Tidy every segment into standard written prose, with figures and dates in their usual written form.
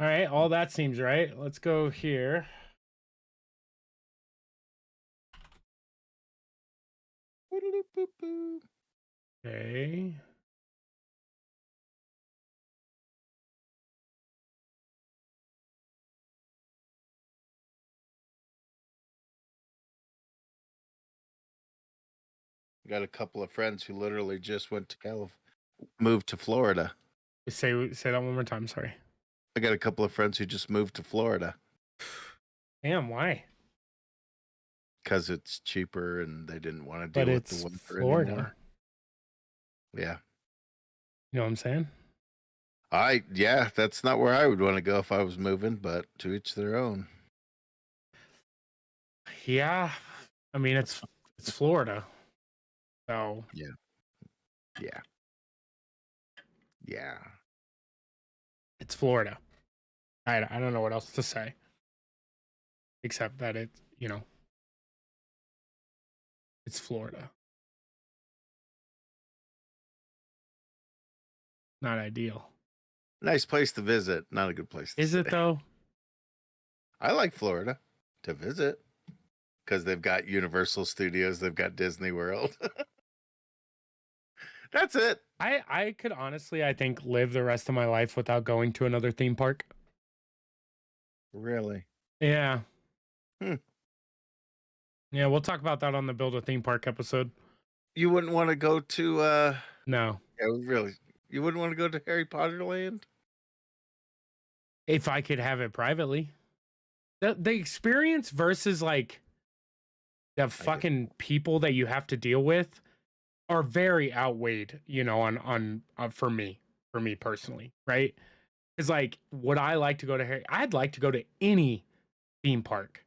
All right, all that seems right. Let's go here. Okay. Got a couple of friends who literally just went to moved to Florida. Say that one more time. Sorry. I got a couple of friends who just moved to Florida Damn, why? because it's cheaper and they didn't want to But deal with the it's winter Florida. anymore. Yeah. You know what I'm saying? Yeah, that's not where I would want to go if I was moving, but to each their own. Yeah. I mean, it's Florida. So Yeah. Yeah. Yeah. it's Florida. I don't know what else to say. Except that it's Florida. Not ideal. Nice place to visit, not a good place to Is stay. it though? I like Florida to visit because they've got Universal Studios, they've got Disney World. That's it. I could honestly, I think, live the rest of my life without going to another theme park. Really? Yeah. Hmm. Yeah, we'll talk about that on the Build a Theme Park episode. You wouldn't want to go to No. yeah, really. You wouldn't want to go to Harry Potter Land? If I could have it privately. The experience versus like the fucking people that you have to deal with are very outweighed, on for me personally, right? Because like, would I like to go to Harry? I'd like to go to any theme park.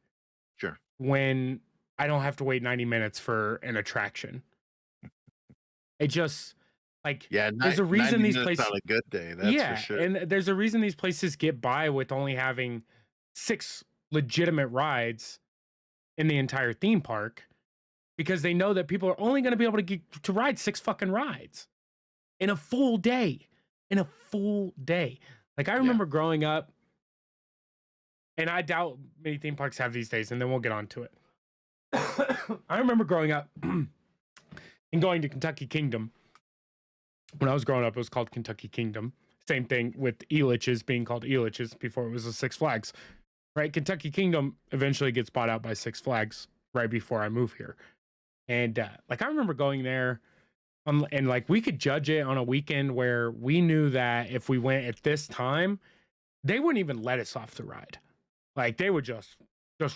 Sure. When I don't have to wait 90 minutes for an attraction. It just like there's a reason these places on a good day, that's for sure. and there's a reason these places get by with only having 6 legitimate rides in the entire theme park because they know that people are only going to be able to get to ride 6 fucking rides in a full day. In a full day. Like I remember growing up, and I doubt many theme parks have these days, and then we'll get on to it. I remember growing up and going to Kentucky Kingdom. When I was growing up, it was called Kentucky Kingdom. Same thing with Elitch's being called Elitch's before it was a Six Flags. Right? Kentucky Kingdom eventually gets bought out by Six Flags right before I move here. And like I remember going there and like we could judge it on a weekend where we knew that if we went at this time, they wouldn't even let us off the ride. Like they would just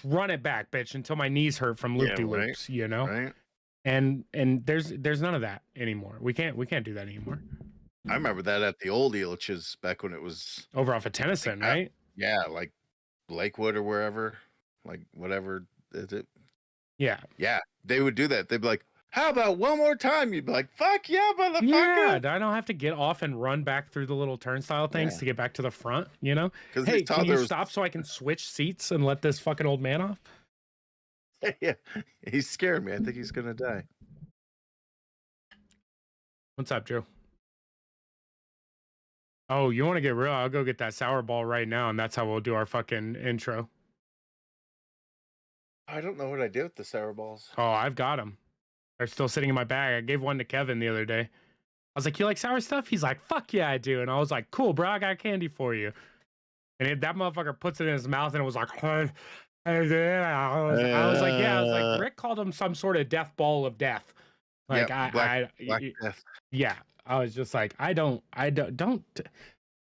run it back, bitch, until my knees hurt from loop-de-loops, Right. And there's none of that anymore. We can't do that anymore. I remember that at the old Elitch's back when it was over off of Tennyson, like, right? Yeah, like Lakewood or wherever, like whatever is it. Yeah. Yeah, they would do that. They'd be like, "How about one more time?" You'd be like, "Fuck yeah, motherfucker!" Yeah, I don't have to get off and run back through the little turnstile things to get back to the front. Hey, can you stop so I can switch seats and let this fucking old man off? Yeah, he's scaring me. I think he's gonna die. What's up, Drew? Oh, you want to get real? I'll go get that sour ball right now, and that's how we'll do our fucking intro. I don't know what I did with the sour balls. Oh, I've got them. They're still sitting in my bag. I gave one to Kevin the other day. I was like, "You like sour stuff?" He's like, "Fuck yeah, I do." And I was like, "Cool, bro. I got candy for you." And that motherfucker puts it in his mouth, and it was like, I was like, yeah. I was like, Rick called him some sort of death ball of death. Like black death. Yeah. I was just like, don't,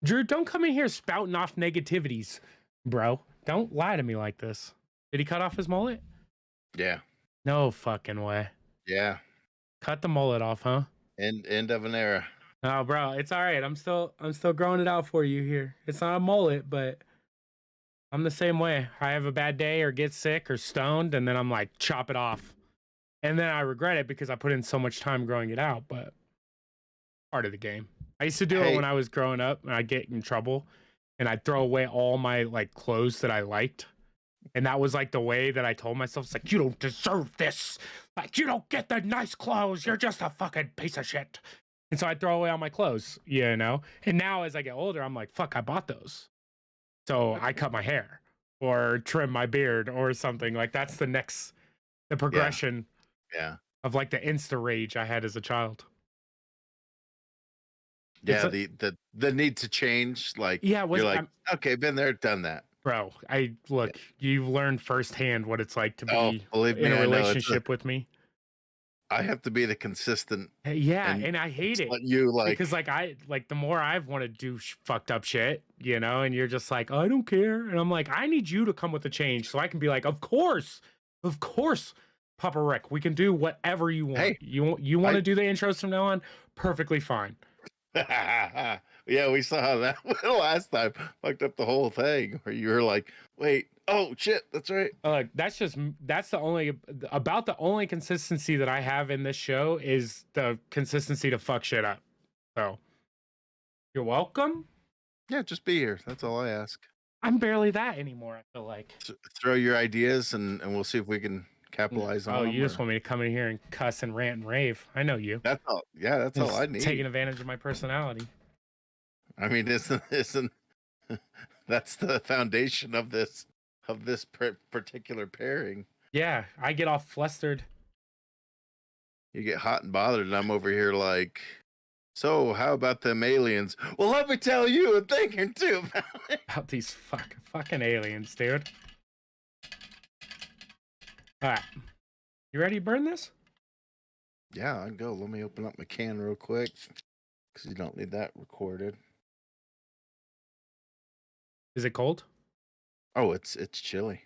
Drew, don't come in here spouting off negativities, bro. Don't lie to me like this. Did he cut off his mullet? Yeah. No fucking way. Yeah. Cut the mullet off, huh? End of an era. Oh, bro, it's all right. I'm still growing it out for you here. It's not a mullet, but I'm the same way. I have a bad day or get sick or stoned, and then I'm like, chop it off. And then I regret it because I put in so much time growing it out, but part of the game. I used to do it when I was growing up, and I'd get in trouble, and I'd throw away all my like clothes that I liked. And that was like the way that I told myself, it's like, you don't deserve this. Like, you don't get the nice clothes. You're just a fucking piece of shit. And so I throw away all my clothes, And now as I get older, I'm like, fuck, I bought those. So I cut my hair or trim my beard or something. Like that's the Yeah. progression Yeah. of like the insta rage I had as a child. It's Yeah. The need to change. Like yeah, you're was like, okay, been there, done that. bro, Yeah. you've learned firsthand what it's like to Oh, be believe in me, a I know. relationship with me. I have to be the consistent Yeah, and and I hate just it let you because like, like the more I've want to do fucked up shit, and you're just like, I don't care, and I'm like, I need you to come with the change so I can be like, of course, Papa Rick, we can do whatever you want. hey, You want I to do the intros from now on? Perfectly fine. yeah, we saw that last time. Fucked up the whole thing where you were like, wait, oh shit, that's right. That's the only about the only consistency that I have in this show is the consistency to fuck shit up. So you're welcome. Yeah, just be here. That's all I ask. I'm barely that anymore. I feel like. Throw your ideas and we'll see if we can Yeah. capitalize Oh, on you them. just want me to come in here and cuss and rant and rave? I know you. That's all. Yeah, that's all Just I need. taking advantage of my personality. I mean, isn't that's the foundation of this particular pairing? Yeah, I get all flustered. You get hot and bothered, and I'm over here like, so how about them aliens? Well, let me tell you a thing or two about it. About these fucking aliens, dude. All right, you ready to burn this? Yeah, I can go. Let me open up my can real quick because you don't need that recorded. Is it cold? Oh, it's chilly,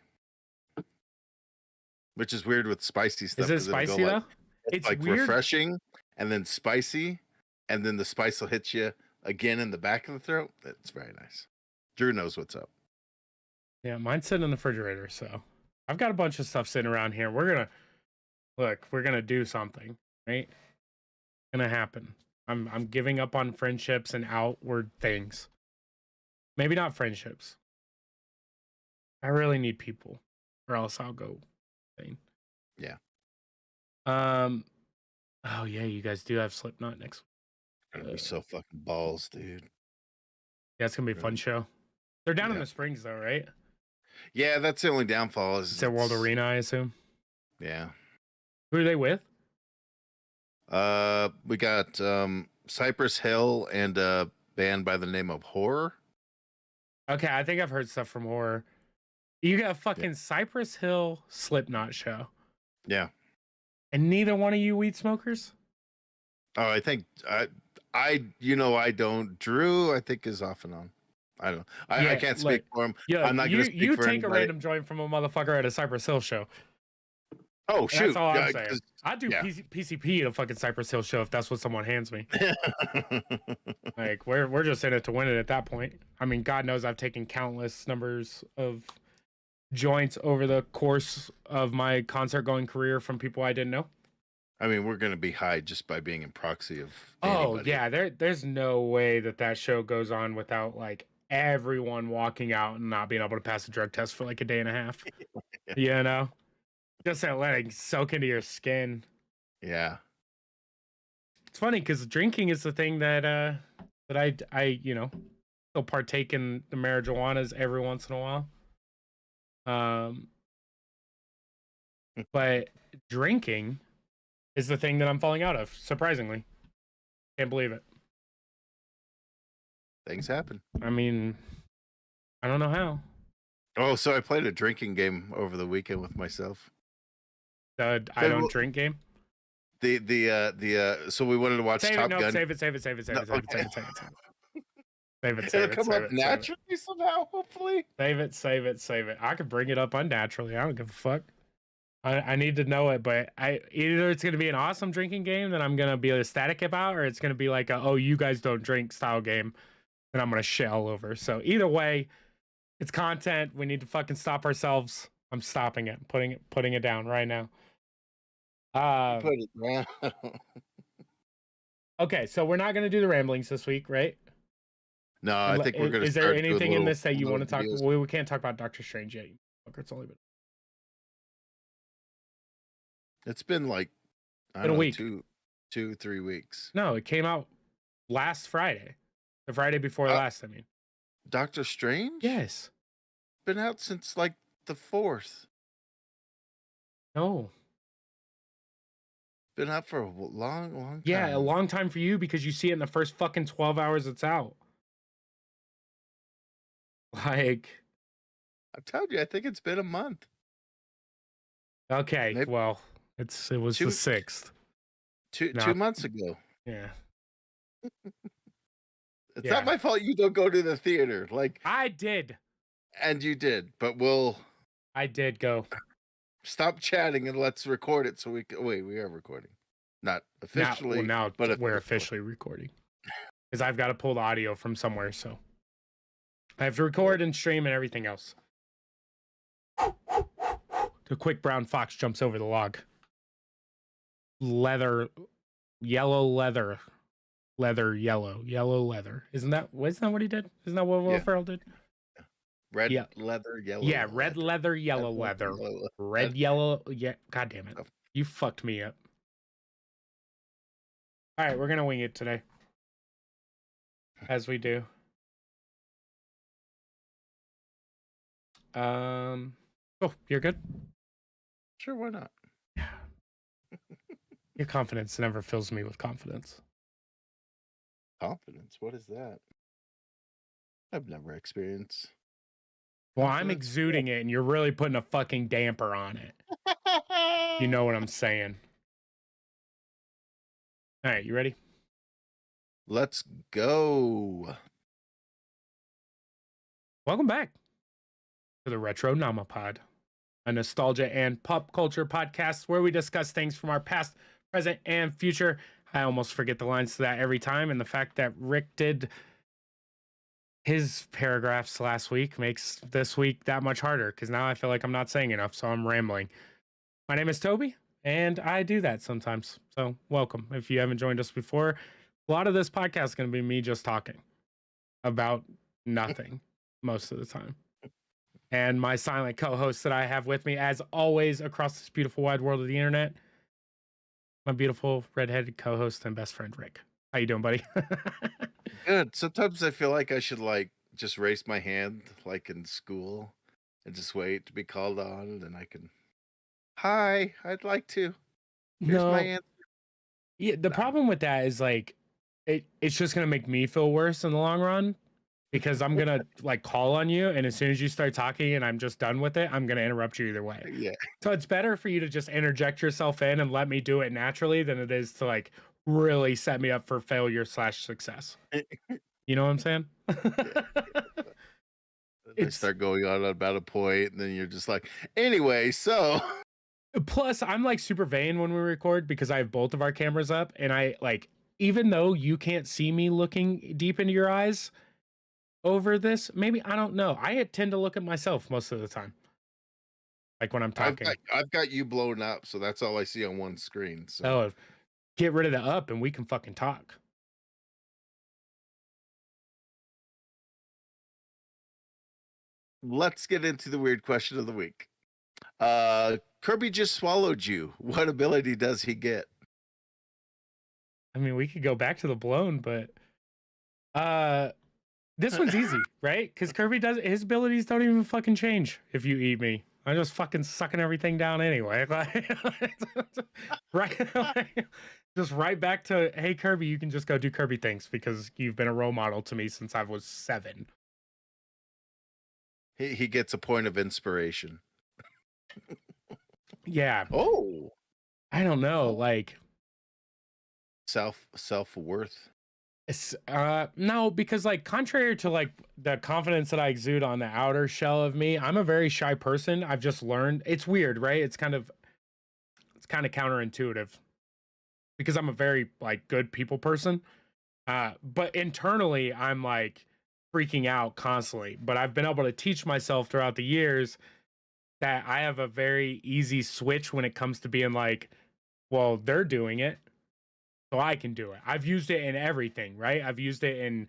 which is weird with spicy stuff. Is it 'cause it'll go spicy like, though? it's It's like weird. refreshing and then spicy, and then the spice will hit you again in the back of the throat. That's very nice. Drew knows what's up. Yeah, mine's sitting in the refrigerator, so I've got a bunch of stuff sitting around here. We're gonna do something, right? Gonna happen. I'm giving up on friendships and outward things. Maybe not friendships. I really need people, or else I'll go insane. Yeah. Oh yeah, you guys do have Slipknot next week. Gonna be so fucking balls, dude. Yeah, it's gonna be a fun show. They're down in Yeah. the Springs though, right? Yeah, that's the only downfall. Is It's at World Arena, I assume. Yeah. Who are they with? We got Cypress Hill and a band by the name of Horror. Okay, I think I've heard stuff from Horror. You got a fucking Cypress Hill Slipknot show. Yeah. And neither one of you weed smokers? Oh, I think I don't. Drew, I think, is off and on. I don't know. I can't speak for him. Yeah, I'm not going to speak you for take anybody. a random joint from a motherfucker at a Cypress Hill show. Oh, shoot. That's all I'm saying. I do yeah. PCP at a fucking Cypress Hill show if that's what someone hands me. Like we're just in it to win it at that point. I mean, God knows I've taken countless numbers of joints over the course of my concert going career from people I didn't know. I mean, we're going to be high just by being in proxy of anybody. Yeah, there's no way that show goes on without like everyone walking out and not being able to pass a drug test for like a day and a half. You know? Just that letting soak into your skin. Yeah. It's funny because drinking is the thing that I still partake in the marijuanas every once in a while. But drinking is the thing that I'm falling out of, surprisingly. Can't believe it. Things happen. I mean, I don't know how. Oh, so I played a drinking game over the weekend with myself. I don't drink game. So we wanted to watch Top Gun. Save it. It'll come up naturally somehow, hopefully. Save it. I could bring it up unnaturally. I don't give a fuck. I need to know it, but either it's gonna be an awesome drinking game that I'm gonna be ecstatic about, or it's gonna be like a, oh, you guys don't drink style game that I'm gonna shit all over. So either way, it's content. We need to fucking stop ourselves. I'm stopping it, putting it down right now. Put it down. Okay, so we're not gonna do the ramblings this week, right? No, I think we're gonna. Is there anything in this that you want to talk? We can't talk about Doctor Strange yet. It's only been. It's been like a week, 2-3 weeks. No, it came out last Friday, the Friday before last. I mean, Doctor Strange? Yes. Been out since like the 4th. No. Been out for a long Yeah, a time. long time for you because you see it in the first fucking 12 hours it's out. Like, I told you, I think it's been a month. okay, Maybe well, it was the two 6th. two Not 2 months ago. yeah. It's not Yeah. my fault you don't go to the theater. Like, I did. and you did, but we'll I did go. stop chatting and let's record it so we can wait, we are recording. Not officially, Now but we're officially. officially recording. Because I've got to pull the audio from somewhere, so I have to record and stream and everything else. The quick brown fox jumps over the log. Yellow leather. Isn't that what he did? Isn't that what Will Yeah. Ferrell did? Red Yeah. leather, yellow. Yeah, red leather, yellow leather. Red, yellow, yeah. God damn it. You fucked me up. All right, we're going to wing it today. As we do. Oh, you're good? Sure, why not? Yeah. Your confidence never fills me with confidence. Confidence? What is that? I've never experienced. Well, I'm exuding it, and you're really putting a fucking damper on it. You know what I'm saying? All right, you ready? Let's go. Welcome back to the Retronomipod, a nostalgia and pop culture podcast where we discuss things from our past, present, and future. I almost forget the lines to that every time, and the fact that Rick did his paragraphs last week makes this week that much harder because now I feel like I'm not saying enough, so I'm rambling. My name is Toby, and I do that sometimes. So welcome. If you haven't joined us before, a lot of this podcast is going to be me just talking about nothing most of the time. And my silent co-host that I have with me, as always, across this beautiful wide world of the internet, my beautiful redheaded co-host and best friend, Rick. How you doing, buddy? Good. Sometimes I feel like I should like just raise my hand like in school and just wait to be called on, and then I can. Hi, I'd like to. Here's my answer. Yeah, the problem with that is like it's just gonna make me feel worse in the long run because I'm gonna like call on you, and as soon as you start talking and I'm just done with it, I'm gonna interrupt you either way. Yeah. So it's better for you to just interject yourself in and let me do it naturally than it is to like really set me up for failure / success. You know what I'm saying? They start going on about a point, and then you're just like, anyway, so. Plus, I'm like super vain when we record because I have both of our cameras up, and I like, even though you can't see me looking deep into your eyes over this, maybe, I don't know. I tend to look at myself most of the time. Like when I'm talking. I've got you blown up, so that's all I see on one screen. So. Oh, get rid of the up and we can fucking talk. Let's get into the weird question of the week. Kirby just swallowed you. What ability does he get? I mean, we could go back to the blown, but this one's easy, right? Because Kirby does his abilities don't even fucking change if you eat me. I'm just fucking sucking everything down anyway. Right, just right back to, hey Kirby, you can just go do Kirby things because you've been a role model to me since I was 7. He gets a point of inspiration. Yeah. Oh, I don't know, like self-worth. It's, no, because like contrary to like the confidence that I exude on the outer shell of me, I'm a very shy person. I've just learned. It's weird, right? It's kind of counterintuitive because I'm a very like good people person. But internally I'm like freaking out constantly. But I've been able to teach myself throughout the years that I have a very easy switch when it comes to being like, well, they're doing it, so I can do it. I've used it in everything, right? I've used it in,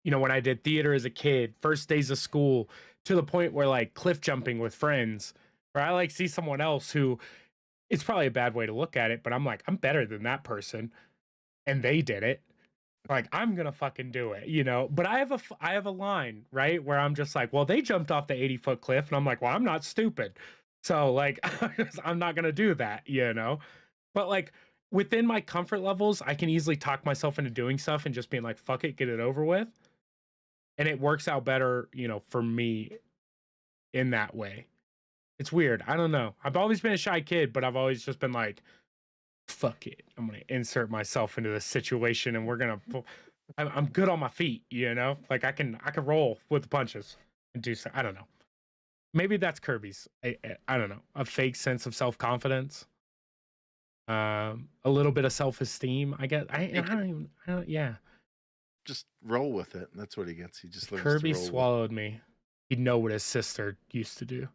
when I did theater as a kid, first days of school, to the point where like cliff jumping with friends, where I like see someone else who, it's probably a bad way to look at it, but I'm like, I'm better than that person. And they did it. Like, I'm gonna fucking do it, you know. But I have a line, right, where I'm just like, well, they jumped off the 80-foot cliff, and I'm like, well, I'm not stupid, so like, I'm not gonna do that, you know. But like within my comfort levels, I can easily talk myself into doing stuff and just being like, fuck it, get it over with, and it works out better, you know, for me in that way. It's weird. I don't know. I've always been a shy kid, but I've always just been like, fuck it, I'm gonna insert myself into this situation, and I'm good on my feet, you know. Like I can roll with the punches and do so. I don't know. Maybe that's Kirby's. I don't know. A fake sense of self confidence. A little bit of self esteem. I guess. Yeah. Just roll with it. That's what he gets. He just If learns Kirby to roll swallowed me, he'd know what his sister used to do.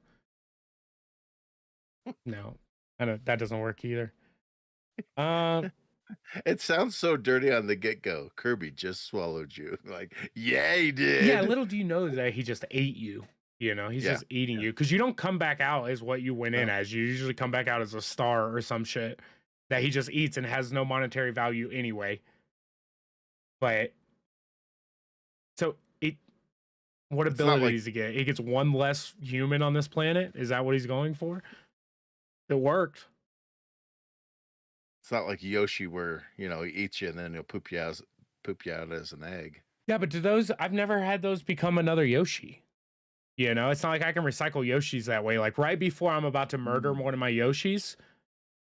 No, I don't. That doesn't work either. It sounds so dirty on the get-go. Kirby just swallowed you. Like, yeah, he did. Yeah, little do you know that he just ate you. You know, he's just eating you, because you don't come back out as what you went in as. You usually come back out as a star or some shit that he just eats and has no monetary value anyway. But so what ability does he get? He gets one less human on this planet. Is that what he's going for? It worked. It's not like Yoshi where, you know, he eats you and then he'll poop you out as an egg. Yeah, but I've never had those become another Yoshi. You know, it's not like I can recycle Yoshis that way. Like right before I'm about to murder one of my Yoshis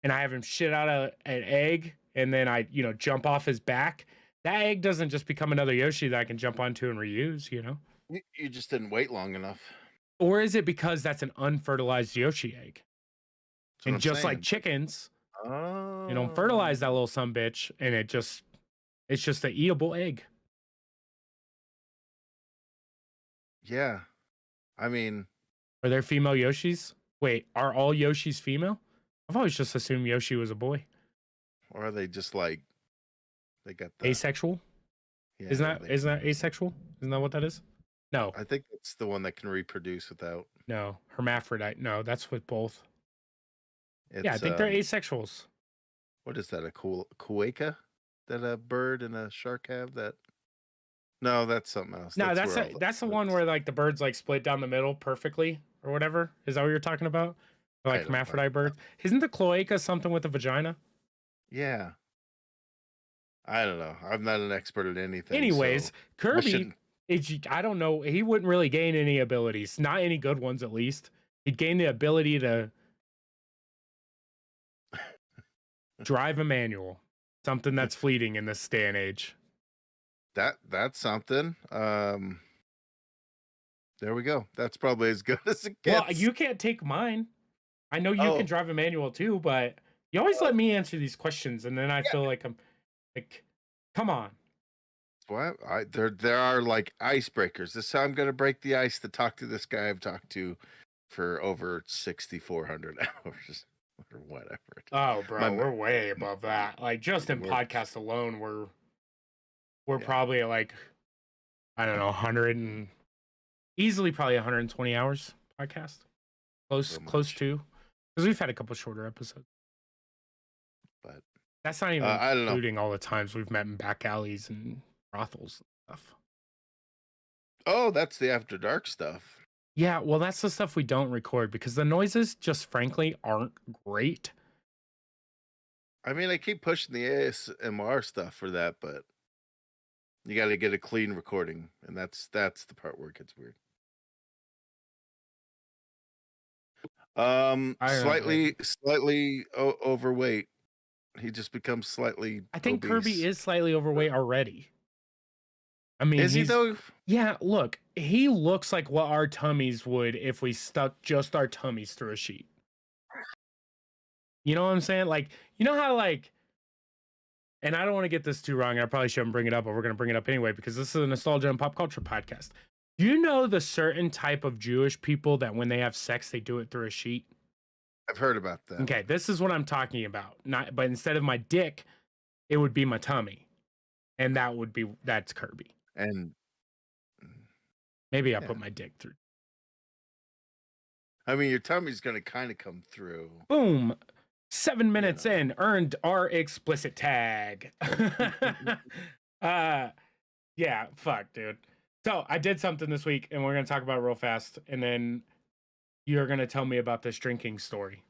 and I have him shit out an egg and then I, you know, jump off his back, that egg doesn't just become another Yoshi that I can jump onto and reuse, you know? You just didn't wait long enough. Or is it because that's an unfertilized Yoshi egg? And just like chickens, you don't fertilize that little sumbitch and it's just an eatable egg. Yeah. I mean, are there female Yoshis? Wait, are all Yoshis female? I've always just assumed Yoshi was a boy. Or are they just like they got the asexual? Yeah, isn't that asexual? Isn't that what that is? No. I think it's the one that can reproduce without. No, hermaphrodite. No, that's with both. Yeah, I think they're asexuals. What is that? A cueca? That a bird and a shark have? That? No, that's something else. No, that's the one where like the birds like split down the middle perfectly or whatever. Is that what you're talking about? Or, like hermaphrodite birds. Isn't the cloaca something with a vagina? Yeah. I don't know. I'm not an expert at anything. Anyways, so Kirby, I don't know. He wouldn't really gain any abilities, not any good ones at least. He'd gain the ability to drive a manual, something that's fleeting in this day and age. That's something. There we go. That's probably as good as it gets. Well, you can't take mine. I know you can drive a manual too, but you always let me answer these questions, and then I feel like I'm like, come on. What? There are like icebreakers. This is how I'm going to break the ice to talk to this guy I've talked to for over 6,400 hours or whatever. Oh, bro, we're way above that. Like just in podcast alone, we're probably at like, I don't know, 100 and easily probably 120 hours podcast. Close to, because we've had a couple shorter episodes. But that's not even including all the times we've met in back alleys and brothels and stuff. Oh, that's the after dark stuff. Yeah, well, that's the stuff we don't record because the noises just frankly aren't great. I mean, I keep pushing the ASMR stuff for that, but you got to get a clean recording, and that's the part where it gets weird. Slightly overweight. He just becomes slightly. I think obese. Kirby is slightly overweight already. I mean, is he though? Yeah, look, he looks like what our tummies would if we stuck just our tummies through a sheet. You know what I'm saying? Like, you know how like, and I don't want to get this too wrong. I probably shouldn't bring it up, but we're going to bring it up anyway because this is a nostalgia and pop culture podcast. You know the certain type of Jewish people that when they have sex, they do it through a sheet? I've heard about that. Okay, this is what I'm talking about. But instead of my dick, it would be my tummy. And that's Kirby. And maybe I put my dick through. I mean, your tummy's going to kind of come through. Boom. 7 minutes in, earned our explicit tag. Yeah, fuck, dude. So I did something this week, and we're gonna talk about it real fast, and then you're gonna tell me about this drinking story.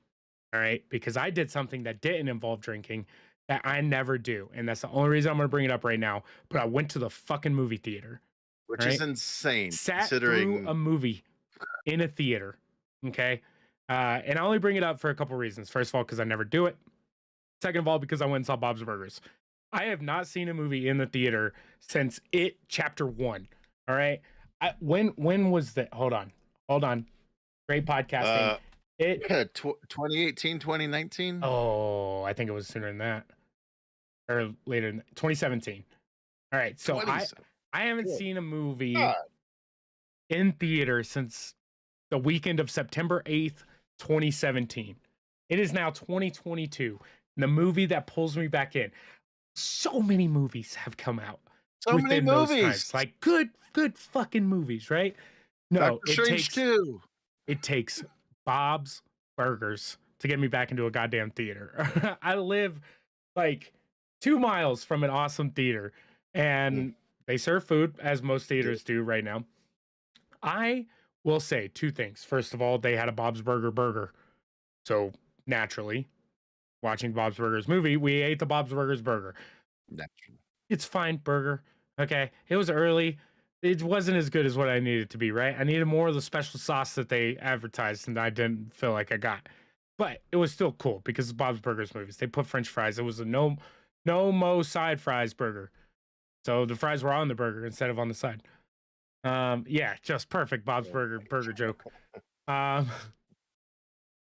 All right, because I did something that didn't involve drinking that I never do, and that's the only reason I'm gonna bring it up right now. But I went to the fucking movie theater. Which All is right, insane sat through considering. a movie in a theater. Okay, and I only bring it up for a couple reasons. First of all, because I never do it. Second of all, because I went and saw Bob's Burgers. I have not seen a movie in the theater since It Chapter One. All right. When was that? Hold on. Great podcasting. It. 2018, 2019. Oh, I think it was sooner than that, or later than 2017. All right. So 20. I haven't Good seen a movie God. in theater since the weekend of September 8th, 2017. It is now 2022. The movie that pulls me back in. So many movies have come out So many within those movies. times. Like good fucking movies, right? No, Doctor Strange too. it takes Bob's Burgers to get me back into a goddamn theater. I live like 2 miles from an awesome theater, and they serve food as most theaters do right now. I will say two things. First of all, they had a Bob's Burger. So naturally, watching Bob's Burgers movie, we ate the Bob's Burgers burger. Naturally. It's fine burger. Okay. It was early. It wasn't as good as what I needed to be, right? I needed more of the special sauce that they advertised and I didn't feel like I got. But it was still cool because it's Bob's Burgers movies. They put French fries. It was a no mo side fries burger. So the fries were on the burger instead of on the side. Yeah, just perfect Bob's burger joke.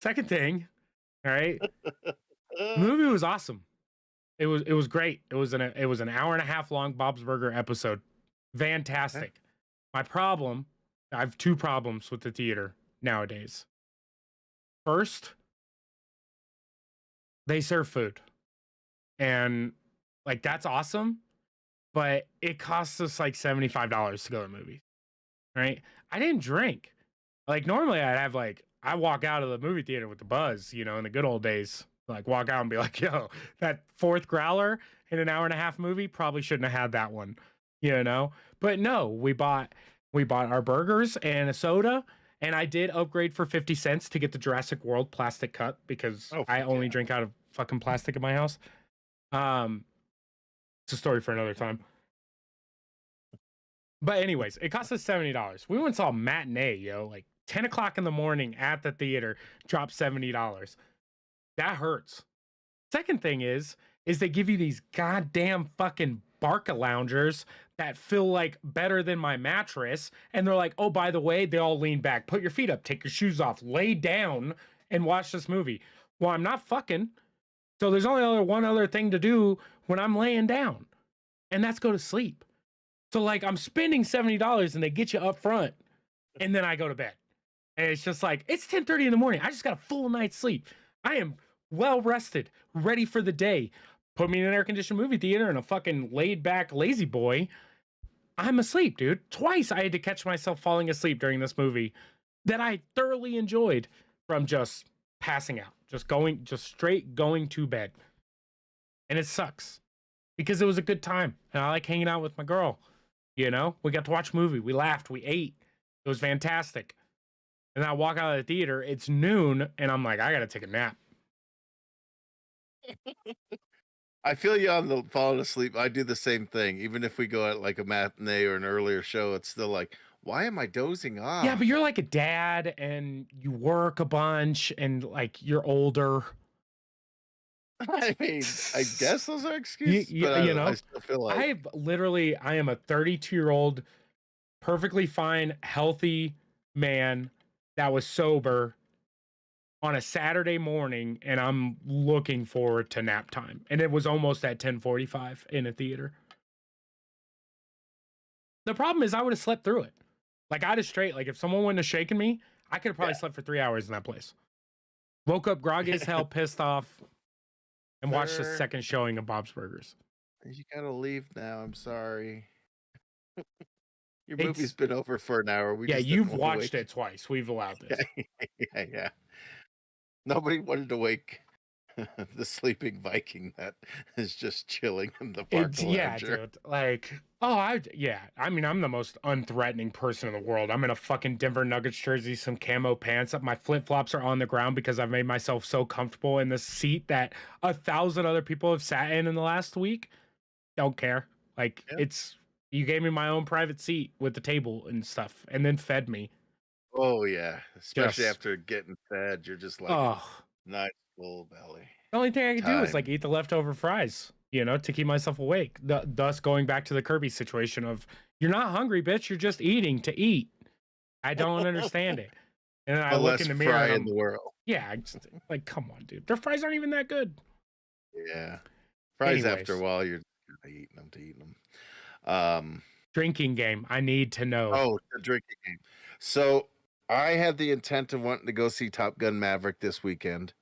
Second thing, all right. The movie was awesome. It was great. It was an hour and a half long Bob's Burger episode. Fantastic. My problem, I have two problems with the theater nowadays. First, they serve food. And like that's awesome, but it costs us like $75 to go to the movie. Right? I didn't drink. Like normally I'd have like I walk out of the movie theater with the buzz, you know, in the good old days. Like walk out and be like, yo, that fourth growler in an hour and a half movie probably shouldn't have had that one, you know? But no, we bought our burgers and a soda, and I did upgrade for 50 cents to get the Jurassic World plastic cup because I only drink out of fucking plastic in my house. It's a story for another time. But anyways, it cost us $70. We went and saw a matinee, yo, like 10 o'clock in the morning at the theater, dropped $70. That hurts. Second thing is they give you these goddamn fucking Barca loungers that feel like better than my mattress. And they're like, oh, by the way, they all lean back. Put your feet up, take your shoes off, lay down and watch this movie. Well, I'm not fucking. So there's only one other thing to do when I'm laying down. And that's go to sleep. So like I'm spending $70 and they get you up front and then I go to bed. And it's just like, it's 10:30 in the morning. I just got a full night's sleep. I am well rested, ready for the day. Put me in an air conditioned movie theater and a fucking laid back lazy boy. I'm asleep, dude. Twice I had to catch myself falling asleep during this movie that I thoroughly enjoyed from just passing out, just straight going to bed. And it sucks because it was a good time and I like hanging out with my girl. You know, we got to watch a movie. We laughed. We ate. It was fantastic. And I walk out of the theater. It's noon, and I'm like, I gotta take a nap. I feel you on the falling asleep. I do the same thing. Even if we go at like a matinee or an earlier show, it's still like, why am I dozing off? Yeah, but you're like a dad, and you work a bunch, and like you're older. I mean, I guess those are excuses, but I still feel like I am a 32-year-old, perfectly fine, healthy man that was sober on a Saturday morning, and I'm looking forward to nap time. And it was almost at 10:45 in a theater. The problem is I would have slept through it. Like I'd have straight, like if someone wouldn't have shaken me, I could have probably slept for 3 hours in that place. Woke up groggy as hell, pissed off, and watched the second showing of Bob's Burgers. You gotta leave now. I'm sorry. Your movie's been over for an hour. You've watched it twice. We've allowed this. Yeah. Nobody wanted to wake The sleeping Viking that is just chilling in the park It's yeah, lounger. dude. Like, oh, yeah. I mean, I'm the most unthreatening person in the world. I'm in a fucking Denver Nuggets jersey, some camo pants. My flip flops are on the ground because I've made myself so comfortable in this seat that 1,000 other people have sat in the last week. Don't care. Like, Yeah. it's you gave me my own private seat with the table and stuff, and then fed me. Oh yeah, especially Just after getting fed, you're just like oh, nice full belly. the only thing I could do is like Time. eat the leftover fries, to keep myself awake. Thus going back to the Kirby situation of you're not hungry, bitch. You're just eating to eat. I don't understand it. And then I The look less in the mirror fry and in the I'm world. yeah, like, come on, dude. Their fries aren't even that good. Yeah. Fries after a Anyways, while, you're eating them to eat them. Um, drinking game. I need to know. oh, the drinking game. So I had the intent of wanting to go see Top Gun Maverick this weekend.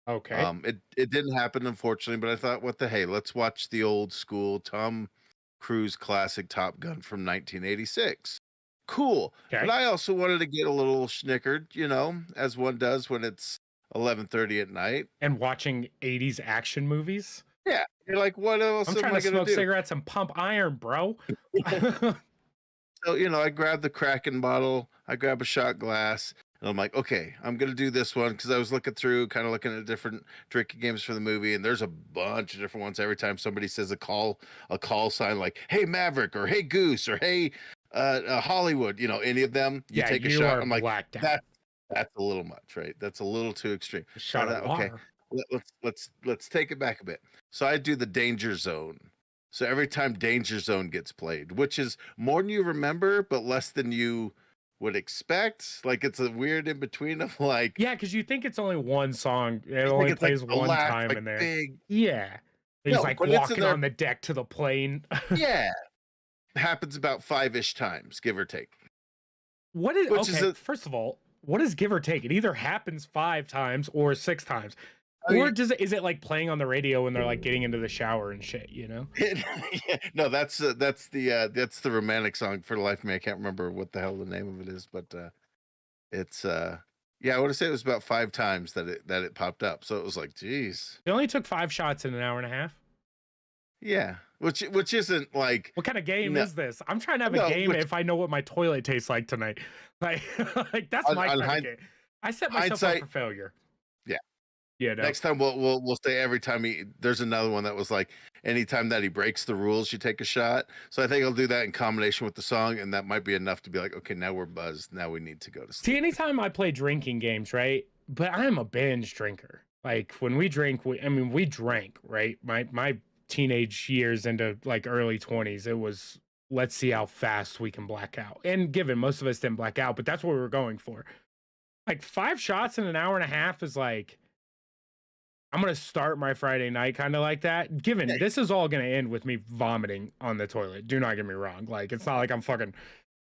Okay. It didn't happen, unfortunately, but I thought, what the hey, let's watch the old school Tom Cruise classic Top Gun from 1986. Cool. But Okay. I also wanted to get a little snickered, as one does when it's 11:30 at night. And watching 80s action movies. Yeah, you're like, what else I'm am trying I to gonna smoke do? cigarettes and pump iron, bro. So, I grabbed the Kraken bottle, I grab a shot glass, and I'm like, okay, I'm gonna do this one because I was looking through, kind of looking at different drinking games for the movie, and there's a bunch of different ones. Every time somebody says a call sign like, "Hey Maverick" or "Hey Goose" or "Hey Hollywood," any of them, you Yeah, take a you shot. are I'm like, blacked out. that's a little much, right? That's a little too extreme. A So I shot of thought, okay, water. let's take it back a bit. So I do the danger zone. So every time Danger Zone gets played, which is more than you remember, but less than you would expect. Like it's a weird in between of like Yeah, because you think it's only one song. It you think only it's like plays the one last time like in there. big Yeah. He's no, like but it's in walking there. on the deck to the plane. Yeah, happens about 5-ish times, give or take. What is Which is okay? a First of all, what is give or take? It either happens 5 times or 6 times, I or mean, is it like playing on the radio when they're like getting into the shower and shit? yeah, no, that's that's the romantic song for the life of me. I can't remember what the hell the name of it is, but it's yeah, I would say it was about 5 times that it popped up. So it was like, geez. It only took 5 shots in an hour and a half. Yeah, which isn't like What kind of game no is this? I'm trying to have a no game which if I know what my toilet tastes like tonight. Like, like that's my on kind of game. I set myself up hindsight, for failure. yeah. You know. Next time we'll say every time there's another one that was like anytime that he breaks the rules, you take a shot. So I think I'll do that in combination with the song, and that might be enough to be like, okay, now we're buzzed. Now we need to go to See, sleep. anytime I play drinking games, right? But I am a binge drinker. Like when we drink, we drank, right? My teenage years into like early 20s, it was let's see how fast we can black out. And given most of us didn't black out, but that's what we were going for. Like 5 shots in an hour and a half is like I'm gonna start my Friday night kind of like that. Given Yeah, this is all gonna end with me vomiting on the toilet. Do not get me wrong. Like it's not like I'm fucking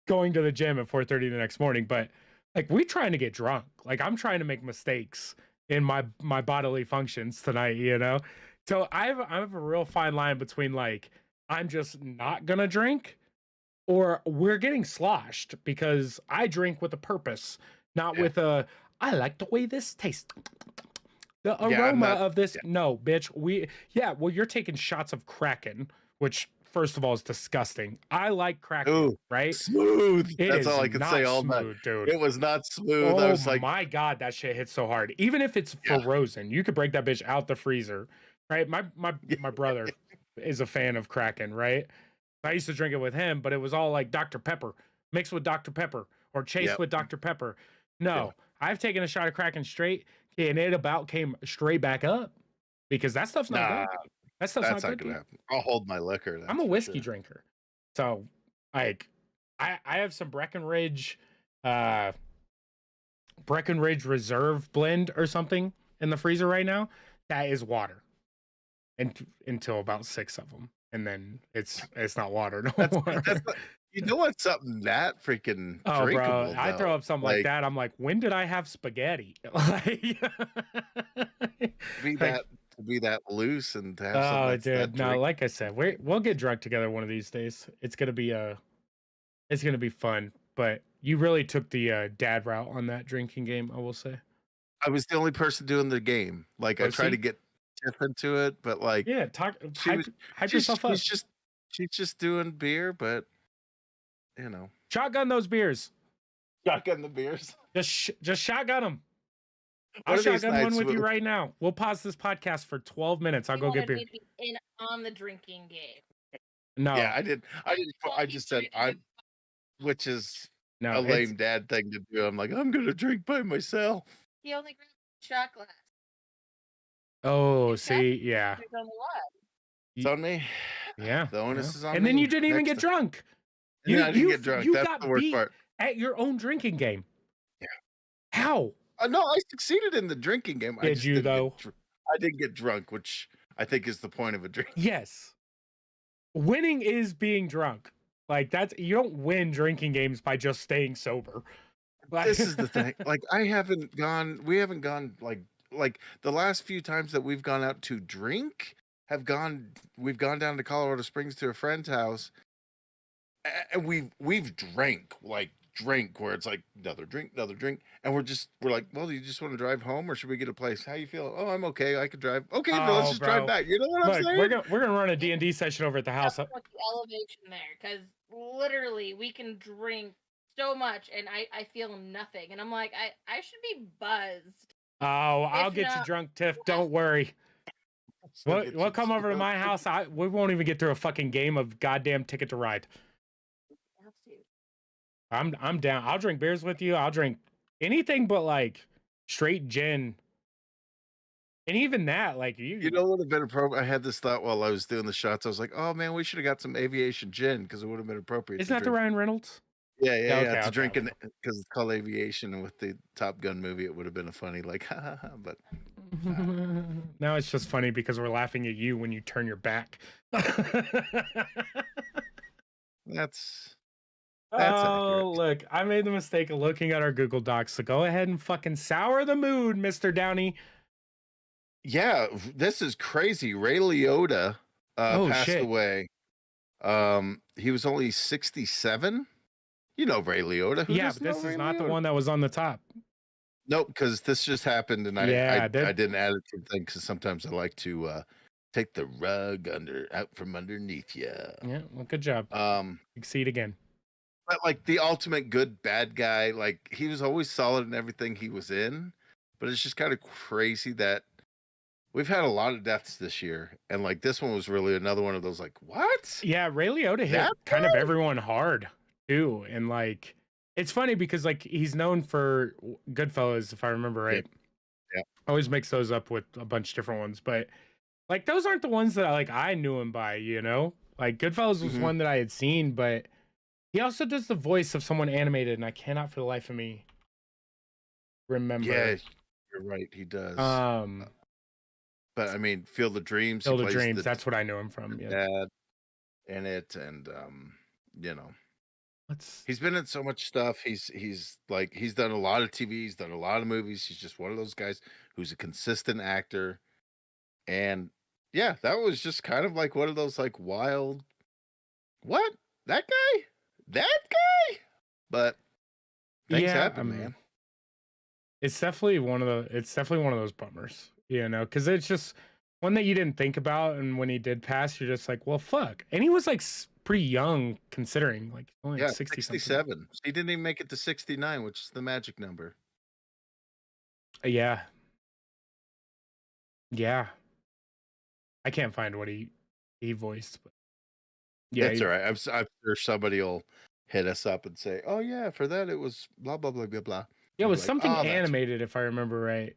going to the gym at 4:30 the next morning, but like we trying to get drunk. Like I'm trying to make mistakes in my bodily functions tonight. So I have a real fine line between like I'm just not gonna drink or we're getting sloshed because I drink with a purpose, not yeah, with a I like the way this tastes. The yeah. I'm aroma not. of this, Yeah. no, bitch. Yeah, well, you're taking shots of Kraken, which first of all is disgusting. I like Kraken, Ooh, right? smooth. It That's is all I could say not all night. smooth, dude. It was not smooth. I Oh was like, my god, that shit hits so hard. Even if it's yeah, frozen, you could break that bitch out the freezer, right? My brother is a fan of Kraken, right? I used to drink it with him, but it was all like Dr. Pepper mixed with Dr. Pepper or chased yep, with Dr. Pepper. yeah. No, I've taken a shot of Kraken straight, and it about came straight back up because that stuff's not Nah, good. That stuff's that's not not good, gonna dude. happen. I'll hold my liquor. I'm That's a for whiskey sure. drinker, so like I have some uh Breckenridge Reserve blend or something in the freezer right now. That is water, and until about 6 of them, and then it's not water no That's more. that's not, you know what's something that freaking Oh, bro, drinkable I though. throw up something like Like that. I'm like, when did I have spaghetti? Like, be like, that to be that loose and to have something oh, that's that dude, no, drink. like I said, we'll get drunk together one of these days. It's gonna be fun. But you really took the dad route on that drinking game, I will say. I was the only person doing the game. Like I tried to Pussy? get Tiff into it, but like Yeah, she was, hype yourself up. she's just doing beer, but you know, Shotgun those beers. shotgun the beers. Just shotgun them. I'll One of these shotgun one nights, with you right now. We'll pause this podcast for 12 minutes. I'll You go get wanted beer. me to be in on the drinking game. No, yeah, I did. I just said I'm, which is no, a it's lame dad thing to do. I'm like, I'm gonna drink by myself. He only grabbed a shot glass. oh, It's see, yeah, There's only one. It's on me. yeah. The onus yeah. is on And me. then you didn't even Next get time. drunk. And then I didn't get drunk. You That's got the worst beat part. at your own drinking game. Yeah. How? No, I succeeded in the drinking game. I Did just you didn't though? I didn't get drunk, which I think is the point of a drink. Yes. Winning is being drunk. Like that's you don't win drinking games by just staying sober. Like, This is the thing. Like we haven't gone like the last few times that we've gone out to drink we've gone down to Colorado Springs to a friend's house, and we've drank where it's like another drink, and we're like, well, you just want to drive home or should we get a place? How you feel? Oh, I'm okay, I could drive. Okay, then let's just drive back. You know what I'm saying? We're gonna run a D&D session over at the house. The elevation there, because literally we can drink so much and I feel nothing, and I'm like, I should be buzzed. Oh, I'll get you drunk, Tiff. Don't worry. We'll come over to my house. We won't even get through a fucking game of goddamn Ticket to Ride. I'm down. I'll drink beers with you. I'll drink anything but like straight gin. And even that, like you know, would have been appropriate. I had this thought while I was doing the shots. I was like, oh man, we should have got some aviation gin because it would have been appropriate. Isn't that the Ryan Reynolds? Yeah. To drink because it's called aviation, and with the Top Gun movie, it would have been a funny like, but. Now it's just funny because we're laughing at you when you turn your back. That's oh, accurate. Look, I made the mistake of looking at our Google Docs, so go ahead and fucking sour the mood, Mr. Downey. Yeah, this is crazy. Ray Liotta passed away. He was only 67. You know Ray Liotta. Who but this is not the one that was on the top. Nope, because this just happened, and I didn't add it to the thing because sometimes I like to take the rug out from underneath you. Yeah, well, good job. Succeed again. But like the ultimate good bad guy, like he was always solid in everything he was in. But it's just kind of crazy that we've had a lot of deaths this year, and like this one was really another one of those like, what? Yeah, Ray Liotta hit kind of everyone hard too, and like it's funny because like he's known for Goodfellas, if I remember right. Yeah. Always mix those up with a bunch of different ones, but like those aren't the ones that I knew him by, you know? Like Goodfellas was one that I had seen, but he also does the voice of someone animated, and I cannot for the life of me remember. Yeah, you're right, he does. But I mean, Field of Dreams. Field of Dreams, that's what I know him from. Yeah. Dad in it, and you know. Let's... He's been in so much stuff. He's done a lot of TV, he's done a lot of movies. He's just one of those guys who's a consistent actor. And yeah, that was just kind of like one of those like wild, what? That guy? But things happen, man. It's definitely one of those bummers, you know, because it's just one that you didn't think about, and when he did pass, you're just like, well, fuck. And he was like pretty young considering, like only 67. He didn't even make it to 69, which is the magic number. Yeah. I can't find what he voiced, but yeah, it's all right. I'm sure somebody will hit us up and say, "Oh yeah, for that it was blah blah blah blah blah." Yeah, it was something animated, if I remember right.